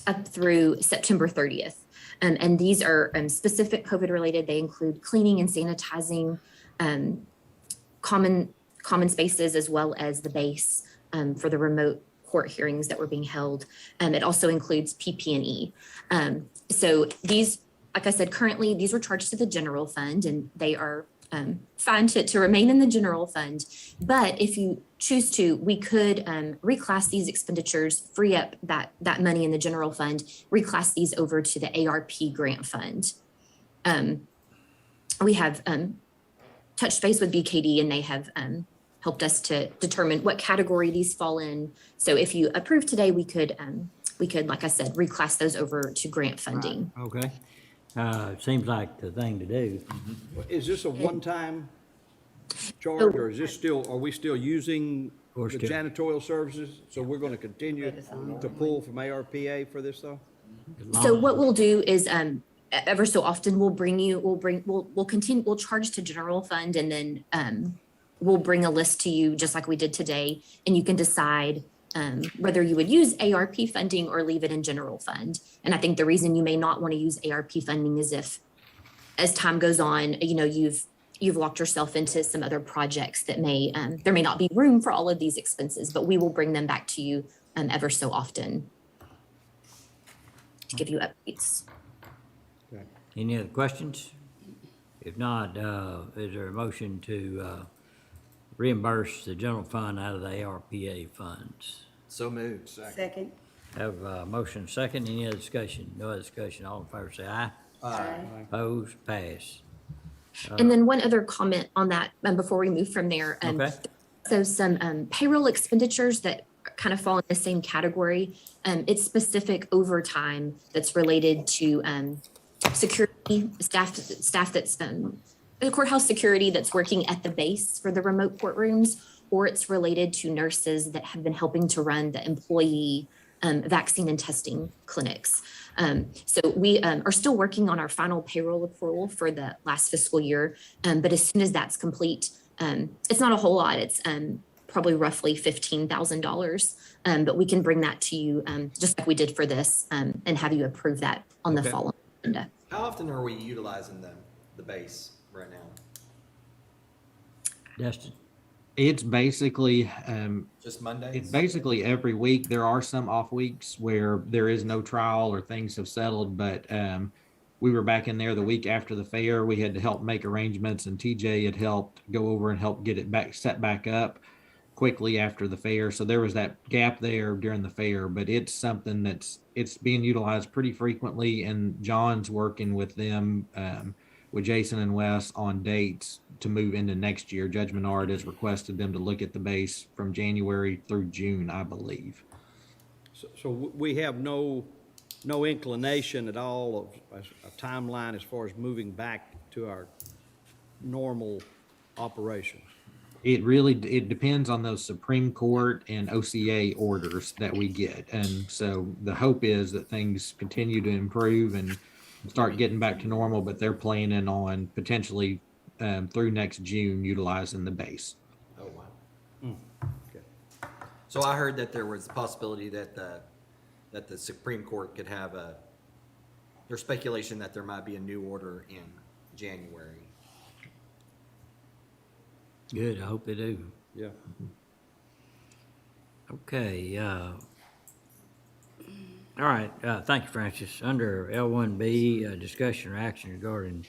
up through September 30th. And these are specific COVID related. They include cleaning and sanitizing common spaces, as well as the base for the remote court hearings that were being held. It also includes PP&E. So these, like I said, currently these were charged to the general fund, and they are fine to remain in the general fund. But if you choose to, we could reclass these expenditures, free up that money in the general fund, reclass these over to the ARP grant fund. We have touched base with BKD, and they have helped us to determine what category these fall in. So if you approve today, we could, like I said, reclass those over to grant funding. Okay. Seems like the thing to do. Is this a one-time charge, or is this still, are we still using the We're still- janitorial services? So we're going to continue to pull from ARPA for this, though? So what we'll do is ever so often we'll continue, we'll charge to general fund, and then we'll bring a list to you just like we did today, and you can decide whether you would use ARP funding or leave it in general fund. And I think the reason you may not want to use ARP funding is if, as time goes on, you've locked yourself into some other projects that may, there may not be room for all of these expenses, but we will bring them back to you ever so often to give you updates. Any other questions? If not, is there a motion to reimburse the general fund out of the ARPA funds? So moved. Second. Have a motion second. Any other discussion? No other discussion. All in favor say aye. Aye. Opposed? Pass. And then one other comment on that before we move from there. Okay. So some payroll expenditures that kind of fall in the same category. It's specific overtime that's related to security staff that's the courthouse security that's working at the base for the remote courtrooms, or it's related to nurses that have been helping to run the employee vaccine and testing clinics. So we are still working on our final payroll accrual for the last fiscal year. But as soon as that's complete, it's not a whole lot. It's probably roughly $15,000. But we can bring that to you just like we did for this and have you approve that on the Okay. following agenda. How often are we utilizing the base right now? Dustin? It's basically, Just Mondays? it's basically every week. There are some off weeks where there is no trial or things have settled, but we were back in there the week after the fair. We had to help make arrangements, and TJ had helped go over and help get it back set back up quickly after the fair. So there was that gap there during the fair, but it's something it's being utilized pretty frequently, and John's working with them, with Jason and Wes on dates to move into next year. Judge Menard has requested them to look at the base from January through June, I believe. So we have no inclination at all of a timeline as far as moving back to our normal operations. It depends on those Supreme Court and OCA orders that we get. And so the hope is that things continue to improve and start getting back to normal, but they're planning on potentially through next June utilizing the base. Oh, wow. So I heard that there was a possibility that the Supreme Court could have there's speculation that there might be a new order in January. Good, I hope they do. Yeah. Okay, all right, thank you, Francis. Under L1B, discussion or action regarding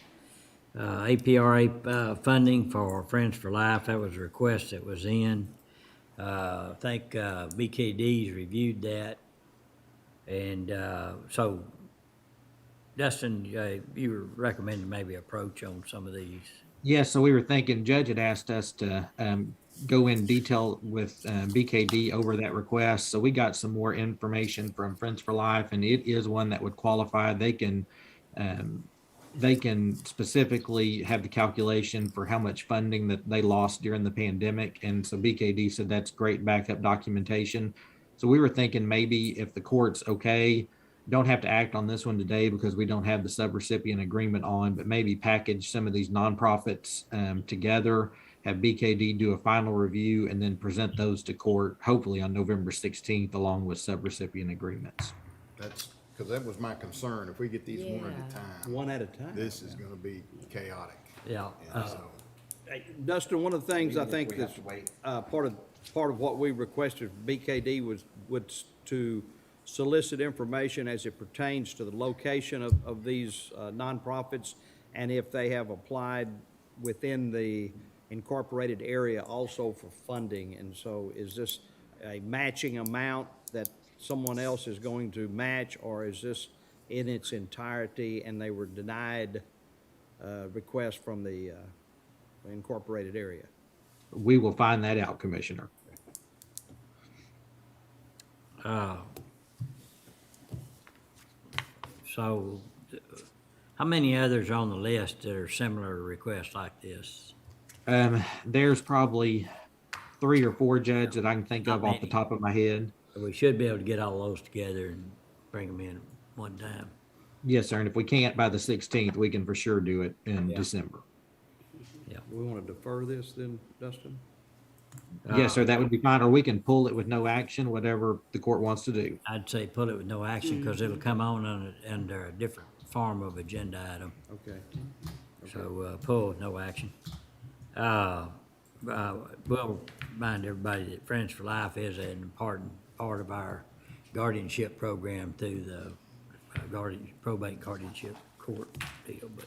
APRA funding for Friends for Life. That was a request that was in. I think BKD's reviewed that. And so, Dustin, you were recommending maybe approach on some of these. Yeah, so we were thinking, Judge had asked us to go in detail with BKD over that request. So we got some more information from Friends for Life, and it is one that would qualify. They can specifically have the calculation for how much funding that they lost during the pandemic. And so BKD said that's great backup documentation. So we were thinking maybe if the court's okay, don't have to act on this one today because we don't have the subrecipient agreement on, but maybe package some of these nonprofits together, have BKD do a final review, and then present those to court, hopefully on November 16th, along with subrecipient agreements. That's, because that was my concern. If we get these one at a time. One at a time. This is gonna be chaotic. Yeah. And so, Hey, Dustin, one of the things I Even if think we have that's to wait. part of what we requested from BKD was to solicit information as it pertains to the location of these nonprofits, and if they have applied within the incorporated area also for funding. And so is this a matching amount that someone else is going to match, or is this in its entirety and they were denied request from the incorporated area? We will find that out, Commissioner. So, how many others on the list that are similar requests like this? There's probably 3 or 4, Judge, that I can think of off the top of my head. We should be able to get all those together and bring them in one time. Yes, sir. And if we can't by the 16th, we can for sure do it in December. We want to defer this then, Dustin? Yes, sir. That would be fine. Or we can pull it with no action, whatever the court wants to do. I'd say pull it with no action because it'll come on under a different form of agenda item. Okay. So pull with no action. We'll remind everybody that Friends for Life is an important part of our guardianship program through the probate guardianship court deal. But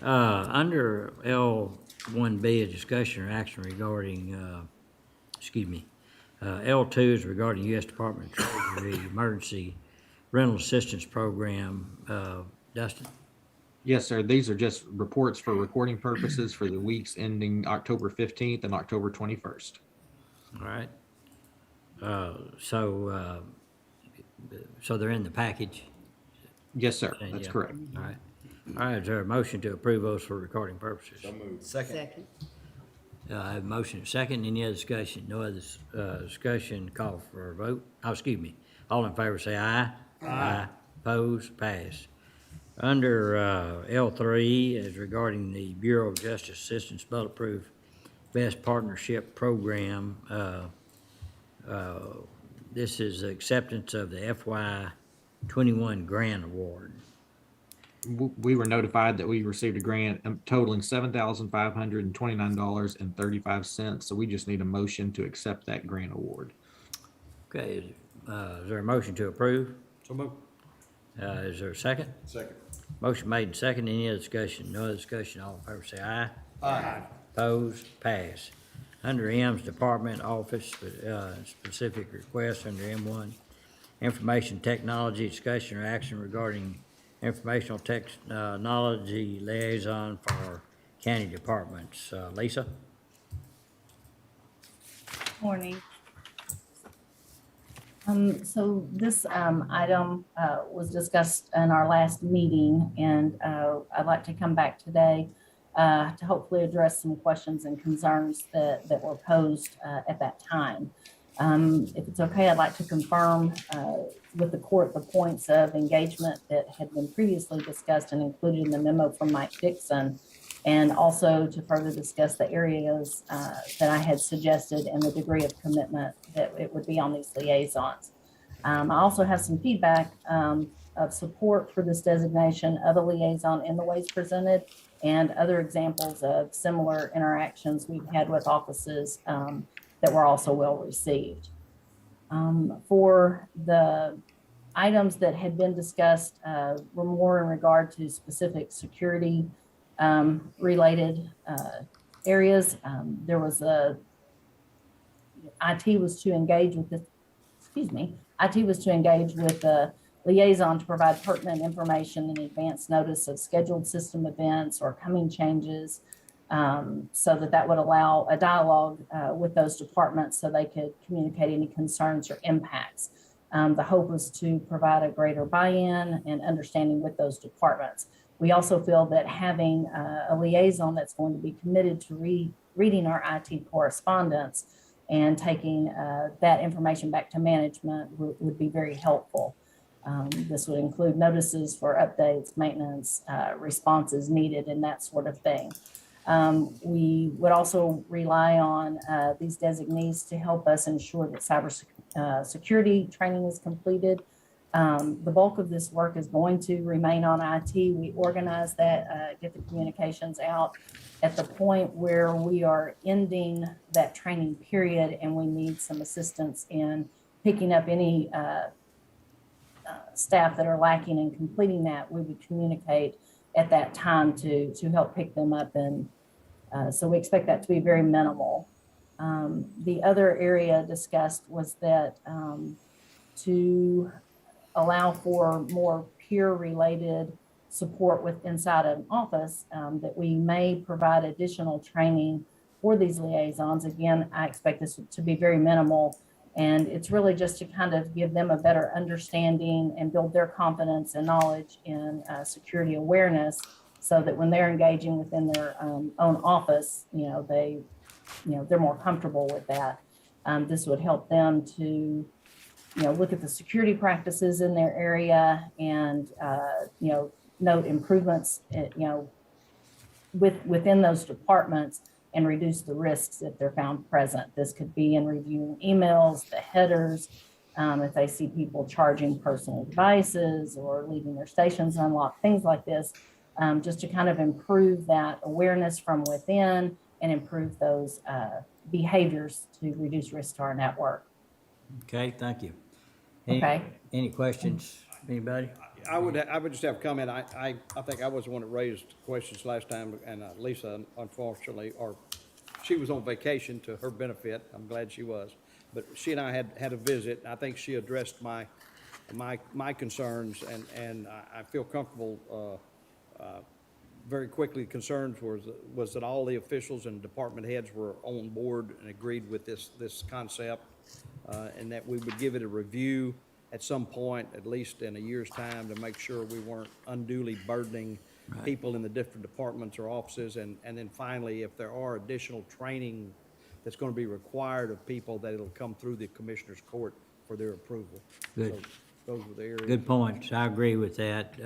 under L1B, a discussion or action regarding, L2 is regarding U.S. Department of Treasury Emergency Rental Assistance Program. Dustin? Yes, sir. These are just reports for recording purposes for the weeks ending October 15th and October 21st. All right. So they're in the package? Yes, sir. That's Yeah. correct. All right. All right, is there a motion to approve those for recording purposes? Second. I have a motion and second. Any other discussion? No other discussion. Call for a vote. Oh, excuse me. All in favor say aye. Aye. Opposed? Pass. Under L3 is regarding the Bureau of Justice Assistance Bulletproof Best Partnership Program. This is acceptance of the FY21 grant award. We were notified that we received a grant totaling $7,529.35. So we just need a motion to accept that grant award. Okay, is there a motion to approve? So move. Is there a second? Second. Motion made and second. Any other discussion? No other discussion. All in favor say aye. Aye. Opposed? Pass. Under M's Department Office, specific request under M1, Information Technology, discussion or action regarding Informational Technology Liaison for county departments. Lisa? Morning. So this item was discussed in our last meeting, and I'd like to come back today to hopefully address some questions and concerns that were posed at that time. If it's okay, I'd like to confirm with the court the points of engagement that had been previously discussed and included in the memo from Mike Dixon, and also to further discuss the areas that I had suggested and the degree of commitment that it would be on these liaisons. I also have some feedback of support for this designation of a liaison in the ways presented, and other examples of similar interactions we've had with offices that were also well received. For the items that had been discussed were more in regard to specific security related areas. There was IT was to engage with the liaison to provide pertinent information in advance notice of scheduled system events or coming changes, so that would allow a dialogue with those departments so they could communicate any concerns or impacts. The hope was to provide a greater buy-in and understanding with those departments. We also feel that having a liaison that's going to be committed to reading our IT correspondence and taking that information back to management would be very helpful. This would include notices for updates, maintenance, responses needed, and that sort of thing. We would also rely on these designees to help us ensure that cybersecurity training is completed. The bulk of this work is going to remain on IT. We organize that, get the communications out at the point where we are ending that training period and we need some assistance in picking up any staff that are lacking in completing that. We would communicate at that time to help pick them up, and so we expect that to be very minimal. The other area discussed was that to allow for more peer-related support with inside an office, that we may provide additional training for these liaisons. Again, I expect this to be very minimal, and it's really just to kind of give them a better understanding and build their confidence and knowledge in security awareness, so that when they're engaging within their own office, they're more comfortable with that. This would help them to look at the security practices in their area and, note improvements, within those departments and reduce the risks if they're found present. This could be in reviewing emails, the headers, if they see people charging personal devices or leaving their stations unlocked, things like this, just to kind of improve that awareness from within and improve those behaviors to reduce risk to our network. Okay, thank you. Okay. Any questions, anybody? I would just have a comment. I think I was the one that raised questions last time, and Lisa, unfortunately, she was on vacation to her benefit. I'm glad she was. But she and I had a visit. I think she addressed my concerns, and I feel comfortable. Very quickly, concerns was that all the officials and department heads were on board and agreed with this concept, and that we would give it a review at some point, at least in a year's time, to make sure we weren't unduly burdening people in the different departments or offices. And then finally, if there are additional training that's going to be required of people, that it'll come through the Commissioners Court for their approval. Good. So those were the areas. Good points. I agree with that.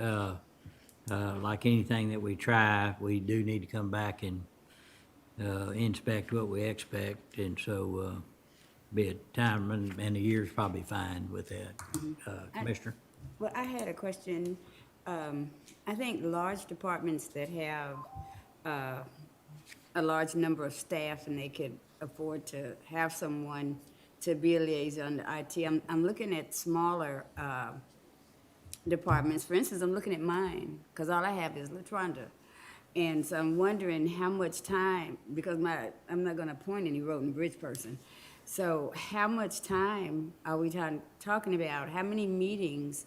Like anything that we try, we do need to come back and inspect what we expect. And so, be it time and a year's probably fine with that. Commissioner? Well, I had a question. I think large departments that have a large number of staff and they could afford to have someone to be a liaison to IT. I'm looking at smaller departments. For instance, I'm looking at mine, because all I have is LaTronda. And so I'm wondering how much time, because I'm not gonna appoint any road and bridge person. So how much time are we talking about? How many meetings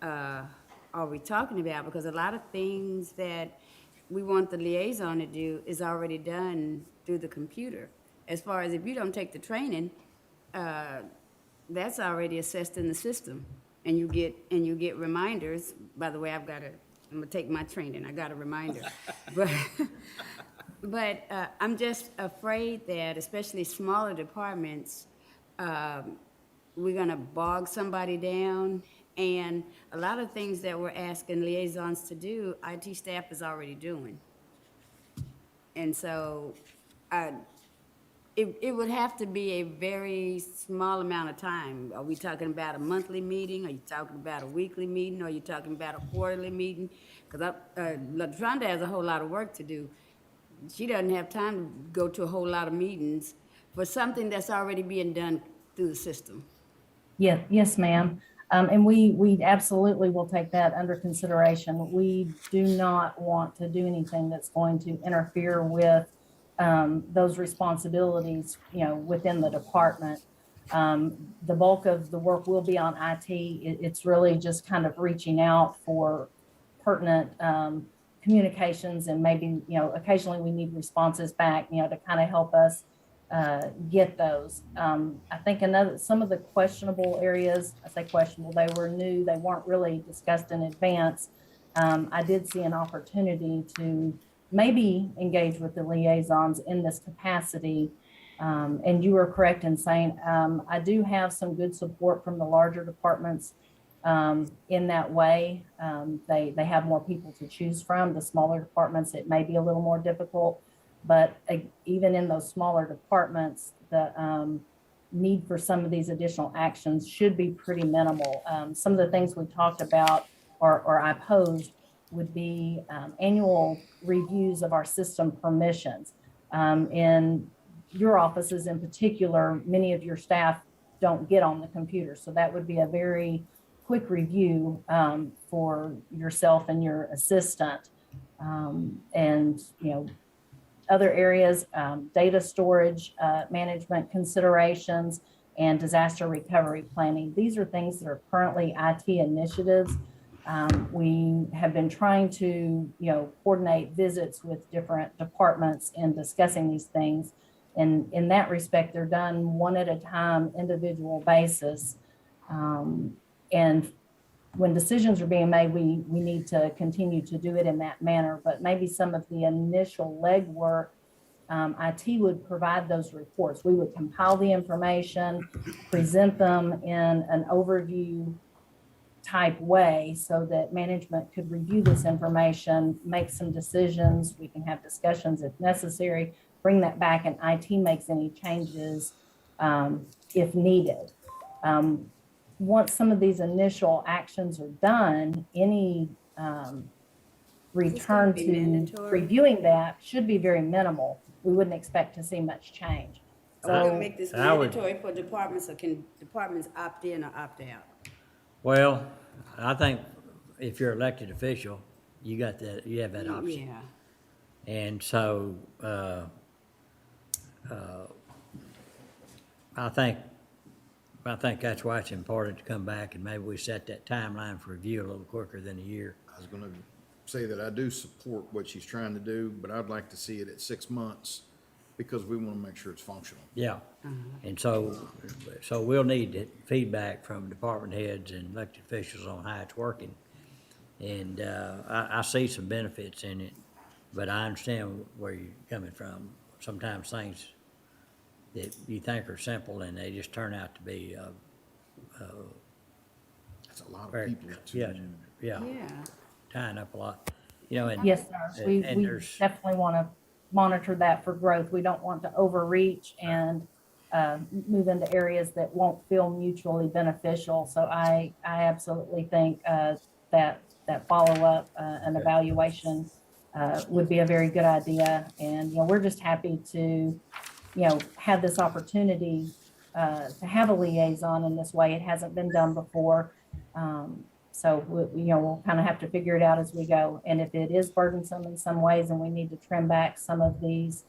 are we talking about? Because a lot of things that we want the liaison to do is already done through the computer. As far as if you don't take the training, that's already assessed in the system. And you get reminders. By the way, I'm gonna take my training. I got a reminder. But I'm just afraid that, especially smaller departments, we're gonna bog somebody down. And a lot of things that we're asking liaisons to do, IT staff is already doing. And so it would have to be a very small amount of time. Are we talking about a monthly meeting? Are you talking about a weekly meeting? Are you talking about a quarterly meeting? Because LaTronda has a whole lot of work to do. She doesn't have time to go to a whole lot of meetings for something that's already being done through the system. Yeah, yes, ma'am. And we absolutely will take that under consideration. We do not want to do anything that's going to interfere with those responsibilities, within the department. The bulk of the work will be on IT. It's really just kind of reaching out for pertinent communications, and maybe, occasionally we need responses back, to kind of help us get those. I think some of the questionable areas, I say questionable, they were new, they weren't really discussed in advance. I did see an opportunity to maybe engage with the liaisons in this capacity. And you were correct in saying, I do have some good support from the larger departments in that way. They have more people to choose from. The smaller departments, it may be a little more difficult, but even in those smaller departments, the need for some of these additional actions should be pretty minimal. Some of the things we talked about or I posed would be annual reviews of our system permissions. In your offices in particular, many of your staff don't get on the computer. So that would be a very quick review for yourself and your assistant. And, other areas, data storage, management considerations, and disaster recovery planning. These are things that are currently IT initiatives. We have been trying to, coordinate visits with different departments in discussing these things. And in that respect, they're done one at a time, individual basis. And when decisions are being made, we need to continue to do it in that manner. But maybe some of the initial legwork, IT would provide those reports. We would compile the information, present them in an overview type way so that management could review this information, make some decisions. We can have discussions if necessary, bring that back, and IT makes any changes if needed. Once some of these initial actions are done, any return to reviewing that should be very minimal. We wouldn't expect to see much change. So we're gonna make this mandatory for departments, or can departments opt in or opt out? Well, I think if you're elected official, you have that option. Yeah. And so, I think that's why it's important to come back, and maybe we set that timeline for review a little quicker than a year. I was gonna say that I do support what she's trying to do, but I'd like to see it at 6 months because we want to make sure it's functional. Yeah. And so we'll need feedback from department heads and elected officials on how it's working. And I see some benefits in it, but I understand where you're coming from. Sometimes things that you think are simple and they just turn out to be, That's a lot of very- people. to- yeah, yeah, Yeah. tying up a lot. You know, and. Yes, sir. We and there's- definitely want to monitor that for growth. We don't want to overreach and move into areas that won't feel mutually beneficial. So I absolutely think that follow-up and evaluation would be a very good idea. And, we're just happy to, have this opportunity to have a liaison in this way. It hasn't been done before. So, we'll kind of have to figure it out as we go. And if it is burdensome in some ways and we need to trim back some of these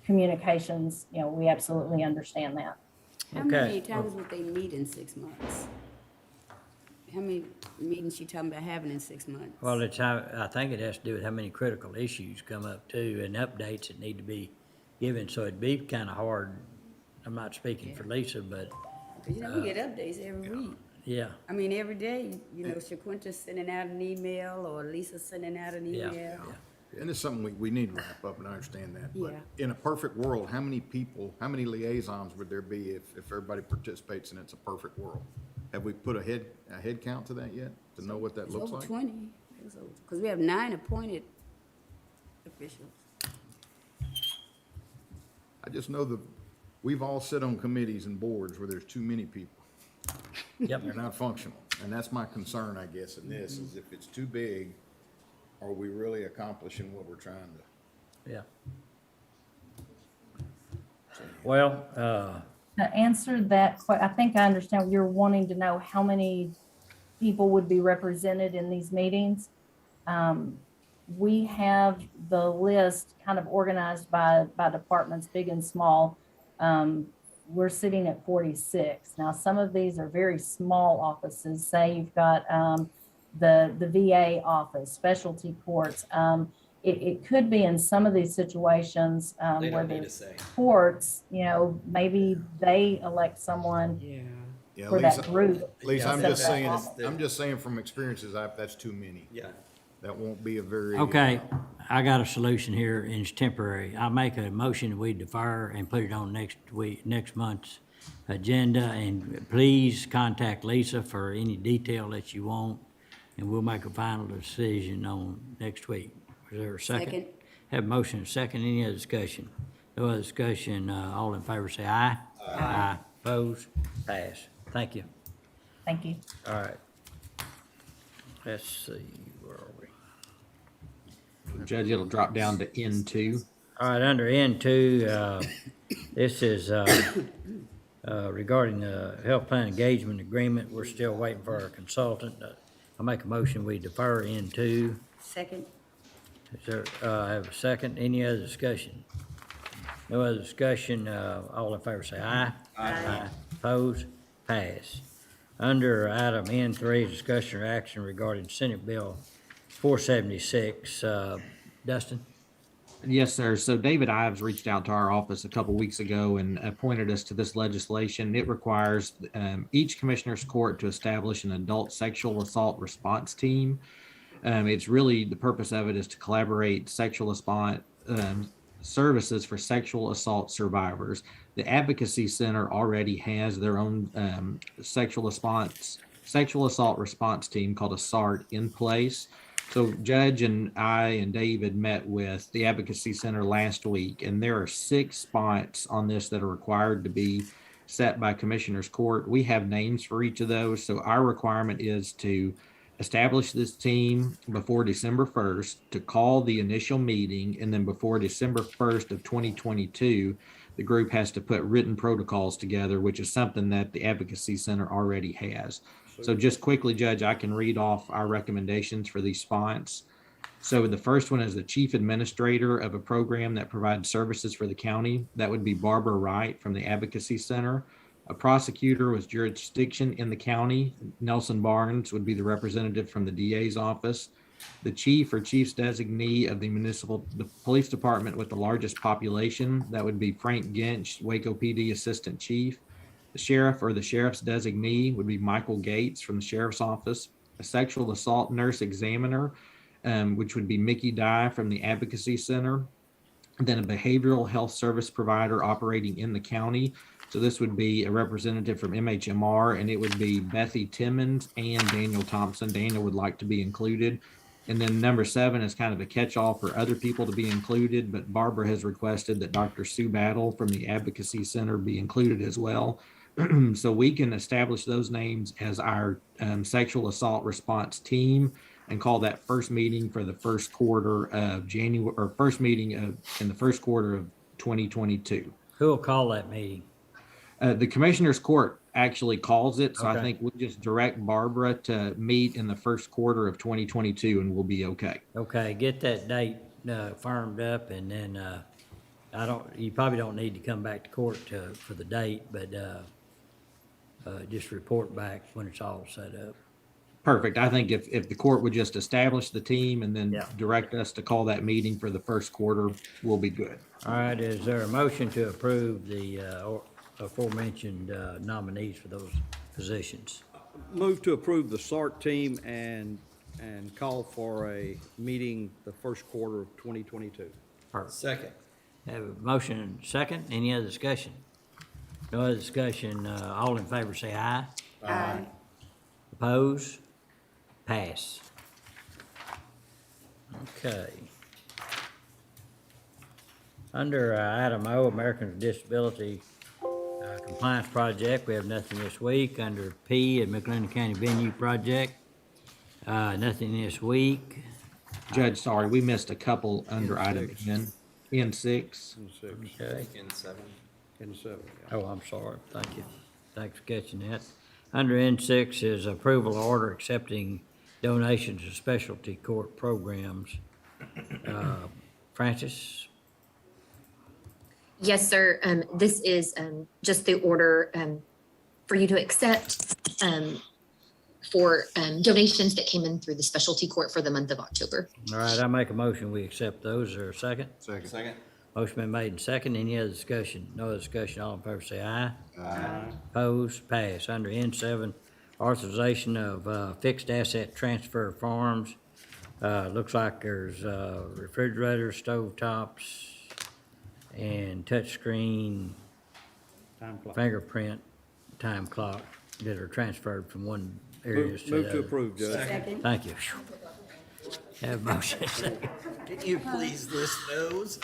communications, we absolutely understand that. How Okay. many times would they meet in 6 months? How many meetings you talking about having in 6 months? Well, I think it has to do with how many critical issues come up too, and updates that need to be given, so it'd be kind of hard. I'm not speaking for Lisa, but, 'Cause, we get updates every week. yeah, I mean, every day, Shaquinta's sending out an email or Lisa's sending out an yeah, email. yeah. And it's something we need to wrap up, and I understand that. But Yeah. in a perfect world, how many liaisons would there be if everybody participates and it's a perfect world? Have we put a head count to that yet, to know what that It's looks over like? 20, because we have 9 appointed officials. I just know that we've all sit on committees and boards where there's too many people. Yep. They're not functional. And that's my concern, I guess, in this, is if it's too big, are we really accomplishing what we're trying to? Yeah. Well, To answer that, I think I understand, you're wanting to know how many people would be represented in these meetings. We have the list kind of organized by departments, big and small. We're sitting at 46. Now, some of these are very small offices. Say you've got the VA office, specialty courts. It could be in some of these situations They where don't need the to say. courts, maybe they elect someone Yeah, for that group. Lisa, I'm Yeah. just saying, That's- I'm just saying from experiences, that's too many. Yeah. That won't be a very. okay, I got a solution here, and it's temporary. I make a motion, we defer and put it on next month's agenda, and please contact Lisa for any detail that you want, and we'll make a final decision on next week. Is there a second? Second. Have a motion and a second, any other discussion? No other discussion, all in favor say aye. Aye. Opposed? Pass. Thank you. Thank you. All right. Let's see, where are we? Judge, it'll drop down to N2. All right, under N2, this is regarding the health plan engagement agreement. We're still waiting for our consultant. I'll make a motion, we defer N2. Second, Is there, I have a second, any other discussion? No other discussion, all in favor say aye. Aye. Opposed? Pass. Under item N3, discussion or action regarding Senate Bill 476, Dustin? Yes, sir. So David Ives reached out to our office a couple weeks ago and appointed us to this legislation. It requires each commissioner's court to establish an adult sexual assault response team. It's really, the purpose of it is to collaborate sexual assault services for sexual assault survivors. The Advocacy Center already has their own sexual assault response team called a SART in place. So Judge and I and David met with the Advocacy Center last week, and there are 6 spots on this that are required to be set by Commissioner's Court. We have names for each of those, so our requirement is to establish this team before December 1st, to call the initial meeting, and then before December 1st of 2022, the group has to put written protocols together, which is something that the Advocacy Center already has. So just quickly, Judge, I can read off our recommendations for these spots. So the first one is the chief administrator of a program that provides services for the county. That would be Barbara Wright from the Advocacy Center. A prosecutor with jurisdiction in the county, Nelson Barnes, would be the representative from the DA's office. The chief or chief's designee of the police department with the largest population, that would be Frank Ginch, Waco PD assistant chief. The sheriff or the sheriff's designee would be Michael Gates from the sheriff's office. a sexual assault nurse examiner, which would be Mickey Dye from the Advocacy Center, and then a behavioral health service provider operating in the county. So this would be a representative from MHMR, and it would be Bethy Timmons and Daniel Thompson. Daniel would like to be included. And then number 7 is kind of a catch-all for other people to be included, but Barbara has requested that Dr. Sue Battle from the Advocacy Center be included as well. So we can establish those names as our sexual assault response team and call that first meeting for the first quarter of January, or first meeting in the first quarter of 2022. Who will call that meeting? The Commissioners Court actually calls it, so I Okay. think we'll just direct Barbara to meet in the first quarter of 2022 and we'll be okay. Okay, get that date firmed up, and then you probably don't need to come back to court for the date, but just report back when it's all set up. Perfect. I think if the court would just establish the team and then Yeah. direct us to call that meeting for the first quarter, we'll be good. All right, is there a motion to approve the aforementioned nominees for those positions? Move to approve the SART team and call for a meeting the first quarter of 2022. Second. Have a motion and second. Any other discussion? No other discussion. All in favor say aye. Aye. Oppose? Pass. Okay. Under item O, Americans with Disability Compliance Project, we have nothing this week. Under P, a McLennan County Venue Project, nothing this week. Judge, sorry, we missed a couple under item N6. N6. Okay. N7. N7, yeah. Oh, I'm sorry. Thank you. Thanks for catching that. Under N6 is approval order accepting donations to specialty court programs. Francis? Yes, sir. This is just the order for you to accept for donations that came in through the specialty court for the month of October. All right, I make a motion, we accept those. Is there a second? Second. Motion been made and second. Any other discussion? No other discussion. All in favor say aye. Aye. Opposed? Pass. Under N7, authorization of fixed asset transfer forms. Looks like there's refrigerators, stovetops, and touchscreen Time clock. fingerprint time clock that are transferred from one area to the Move to other. approve, Judge. Second. Thank you. Have a motion. Can you please list those?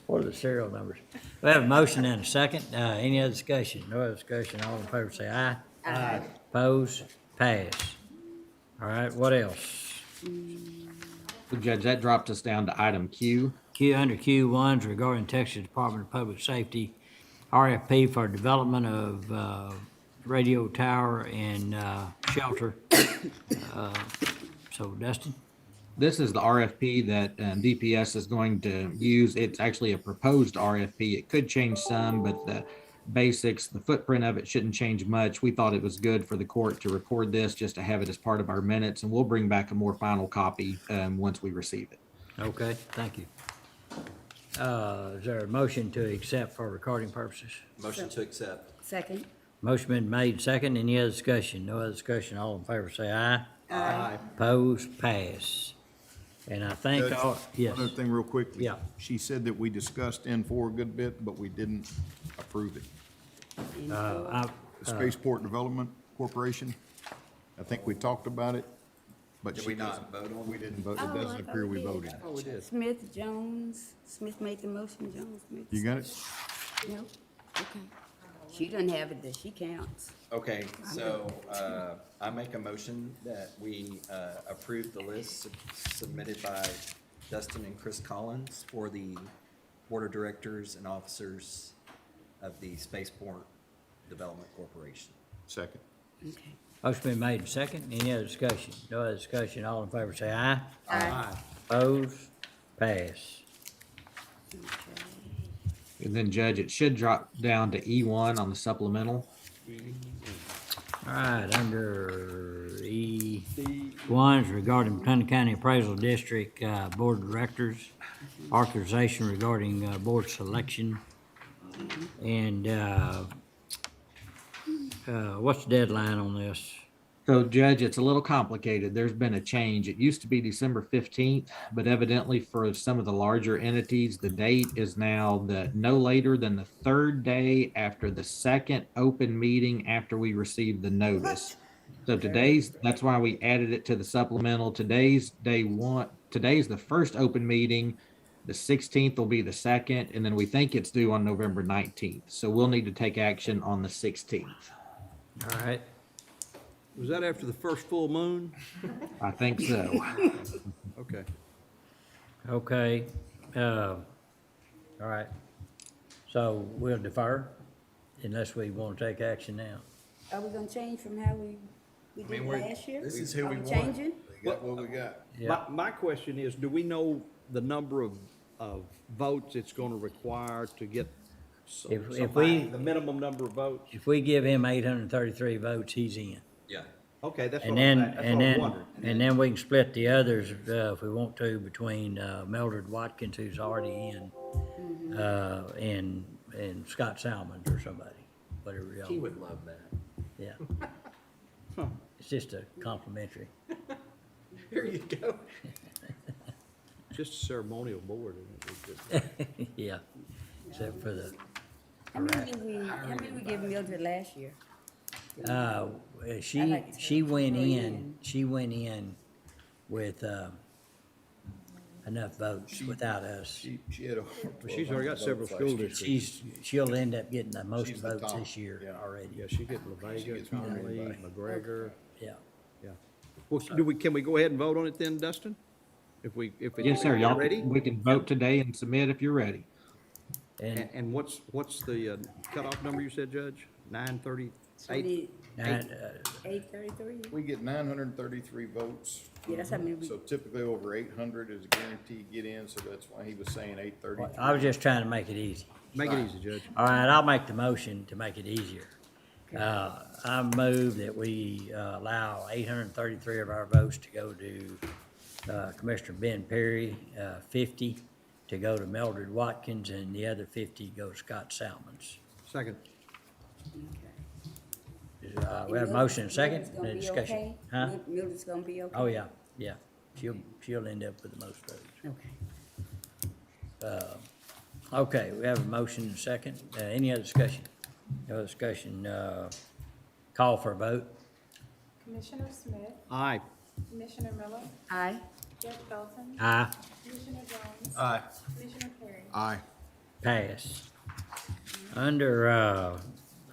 What are the serial numbers? We have a motion and a second. Any other discussion? No other discussion. All in favor say aye. Aye. Opposed? Pass. All right, what else? So Judge, that dropped us down to item Q. Under Q1s regarding Texas Department of Public Safety, RFP for development of radio tower and shelter. So Dustin? This is the RFP that DPS is going to use. It's actually a proposed RFP. It could change some, but the basics, the footprint of it shouldn't change much. We thought it was good for the court to record this, just to have it as part of our minutes, and we'll bring back a more final copy once we receive it. Okay, thank you. Is there a motion to accept for recording purposes? Motion to accept. Second. Motion been made second. Any other discussion? No other discussion. All in favor say aye. Aye. Opposed? Pass. And I think, Judge, yes. One other thing real quickly. Yeah. She said that we discussed N4 a good bit, but we didn't approve it. The Spaceport Development Corporation, I think we talked about it, but Did she we not doesn't. vote on We it? didn't vote. Oh, It doesn't I thought appear we we did. voted. Oh, we did. Smith, Jones. Smith made the motion, Jones made the You got it? second. No? Okay. She doesn't have it, that she counts. Okay, so I make a motion that we approve the list submitted by Dustin and Chris Collins for the board of directors and officers of the Spaceport Development Corporation. Second. Okay. Motion been made second. Any other discussion? No other discussion. All in favor say aye. Aye. Opposed? Pass. And then Judge, it should drop down to E1 on the supplemental. All right, under E1s regarding McLennan County Appraisal District Board of Directors, authorization regarding board selection. And what's the deadline on this? So Judge, it's a little complicated. There's been a change. It used to be December 15th, but evidently for some of the larger entities, the date is now the no later than the third day after the second open meeting after we receive the notice. So that's why we added it to the supplemental. Today's day one, today's the first open meeting. The 16th will be the second, and then we think it's due on November 19th. So we'll need to take action on the 16th. All right. Was that after the first full moon? I think so. Okay. Okay, all right. So we'll defer unless we want to take action now. Are we gonna change from how we did last year? This is who Are we we want. changing? We got what we got. My question is, do we know the number of votes it's gonna require to get the minimum number of votes? If we give him 833 votes, he's in. Yeah. Okay, that's And what then, I'm and then, wondering. and then we can split the others, if we want to, between, Mildred Watkins, who's already in, and Scott Salmons or somebody, whatever y'all. He would love that. Yeah. It's just a complimentary. Here you go. Just a ceremonial board, isn't it? Yeah, except for the, How many did we give Mildred last year? she went in with, enough votes without us. She had She's already got several school districts. She'll end up getting the most She's the votes top. this year Yeah. already. Yeah, she gets La She Vega, gets more than Conley, anybody. McGregor. Yeah. Yeah. Well, can we go ahead and vote on it then, Dustin? If Yes, sir. Y'all, ready? we can vote today and submit if you're ready. And what's the cutoff number you said, Judge? 9:38? 833? We get 933 votes. Yeah, that's how many we. So typically over 800 is a guarantee get in, so that's why he was saying 833. I was just trying to make it easy. Make it easy, Judge. All right, I'll make the motion to make it easier. I move that we allow 833 of our votes to go to Commissioner Ben Perry, 50 to go to Mildred Watkins, and the other 50 go to Scott Salmons. Second. We have a motion and a second, Mildred's gonna and a be discussion. okay? Huh? Mildred's gonna be okay? Oh, yeah. She'll end up with the most votes. Okay. Okay, we have a motion and a second. Any other discussion? No discussion. Call for a vote. Commissioner Smith, Aye. Commissioner Miller, Aye. Judge Dalton, Aye. Commissioner Jones, Aye. Commissioner Perry. Aye. Pass. Under,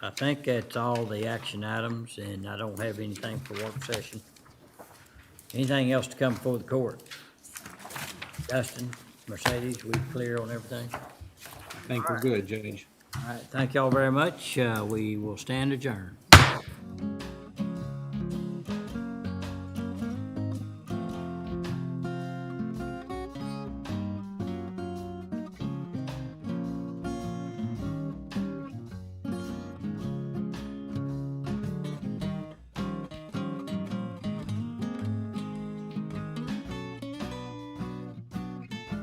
I think that's all the action items, and I don't have anything for work session. Anything else to come before the court? Dustin, Mercedes, we clear on everything? I think we're good, Judge. All right, thank y'all very much. We will stand adjourned.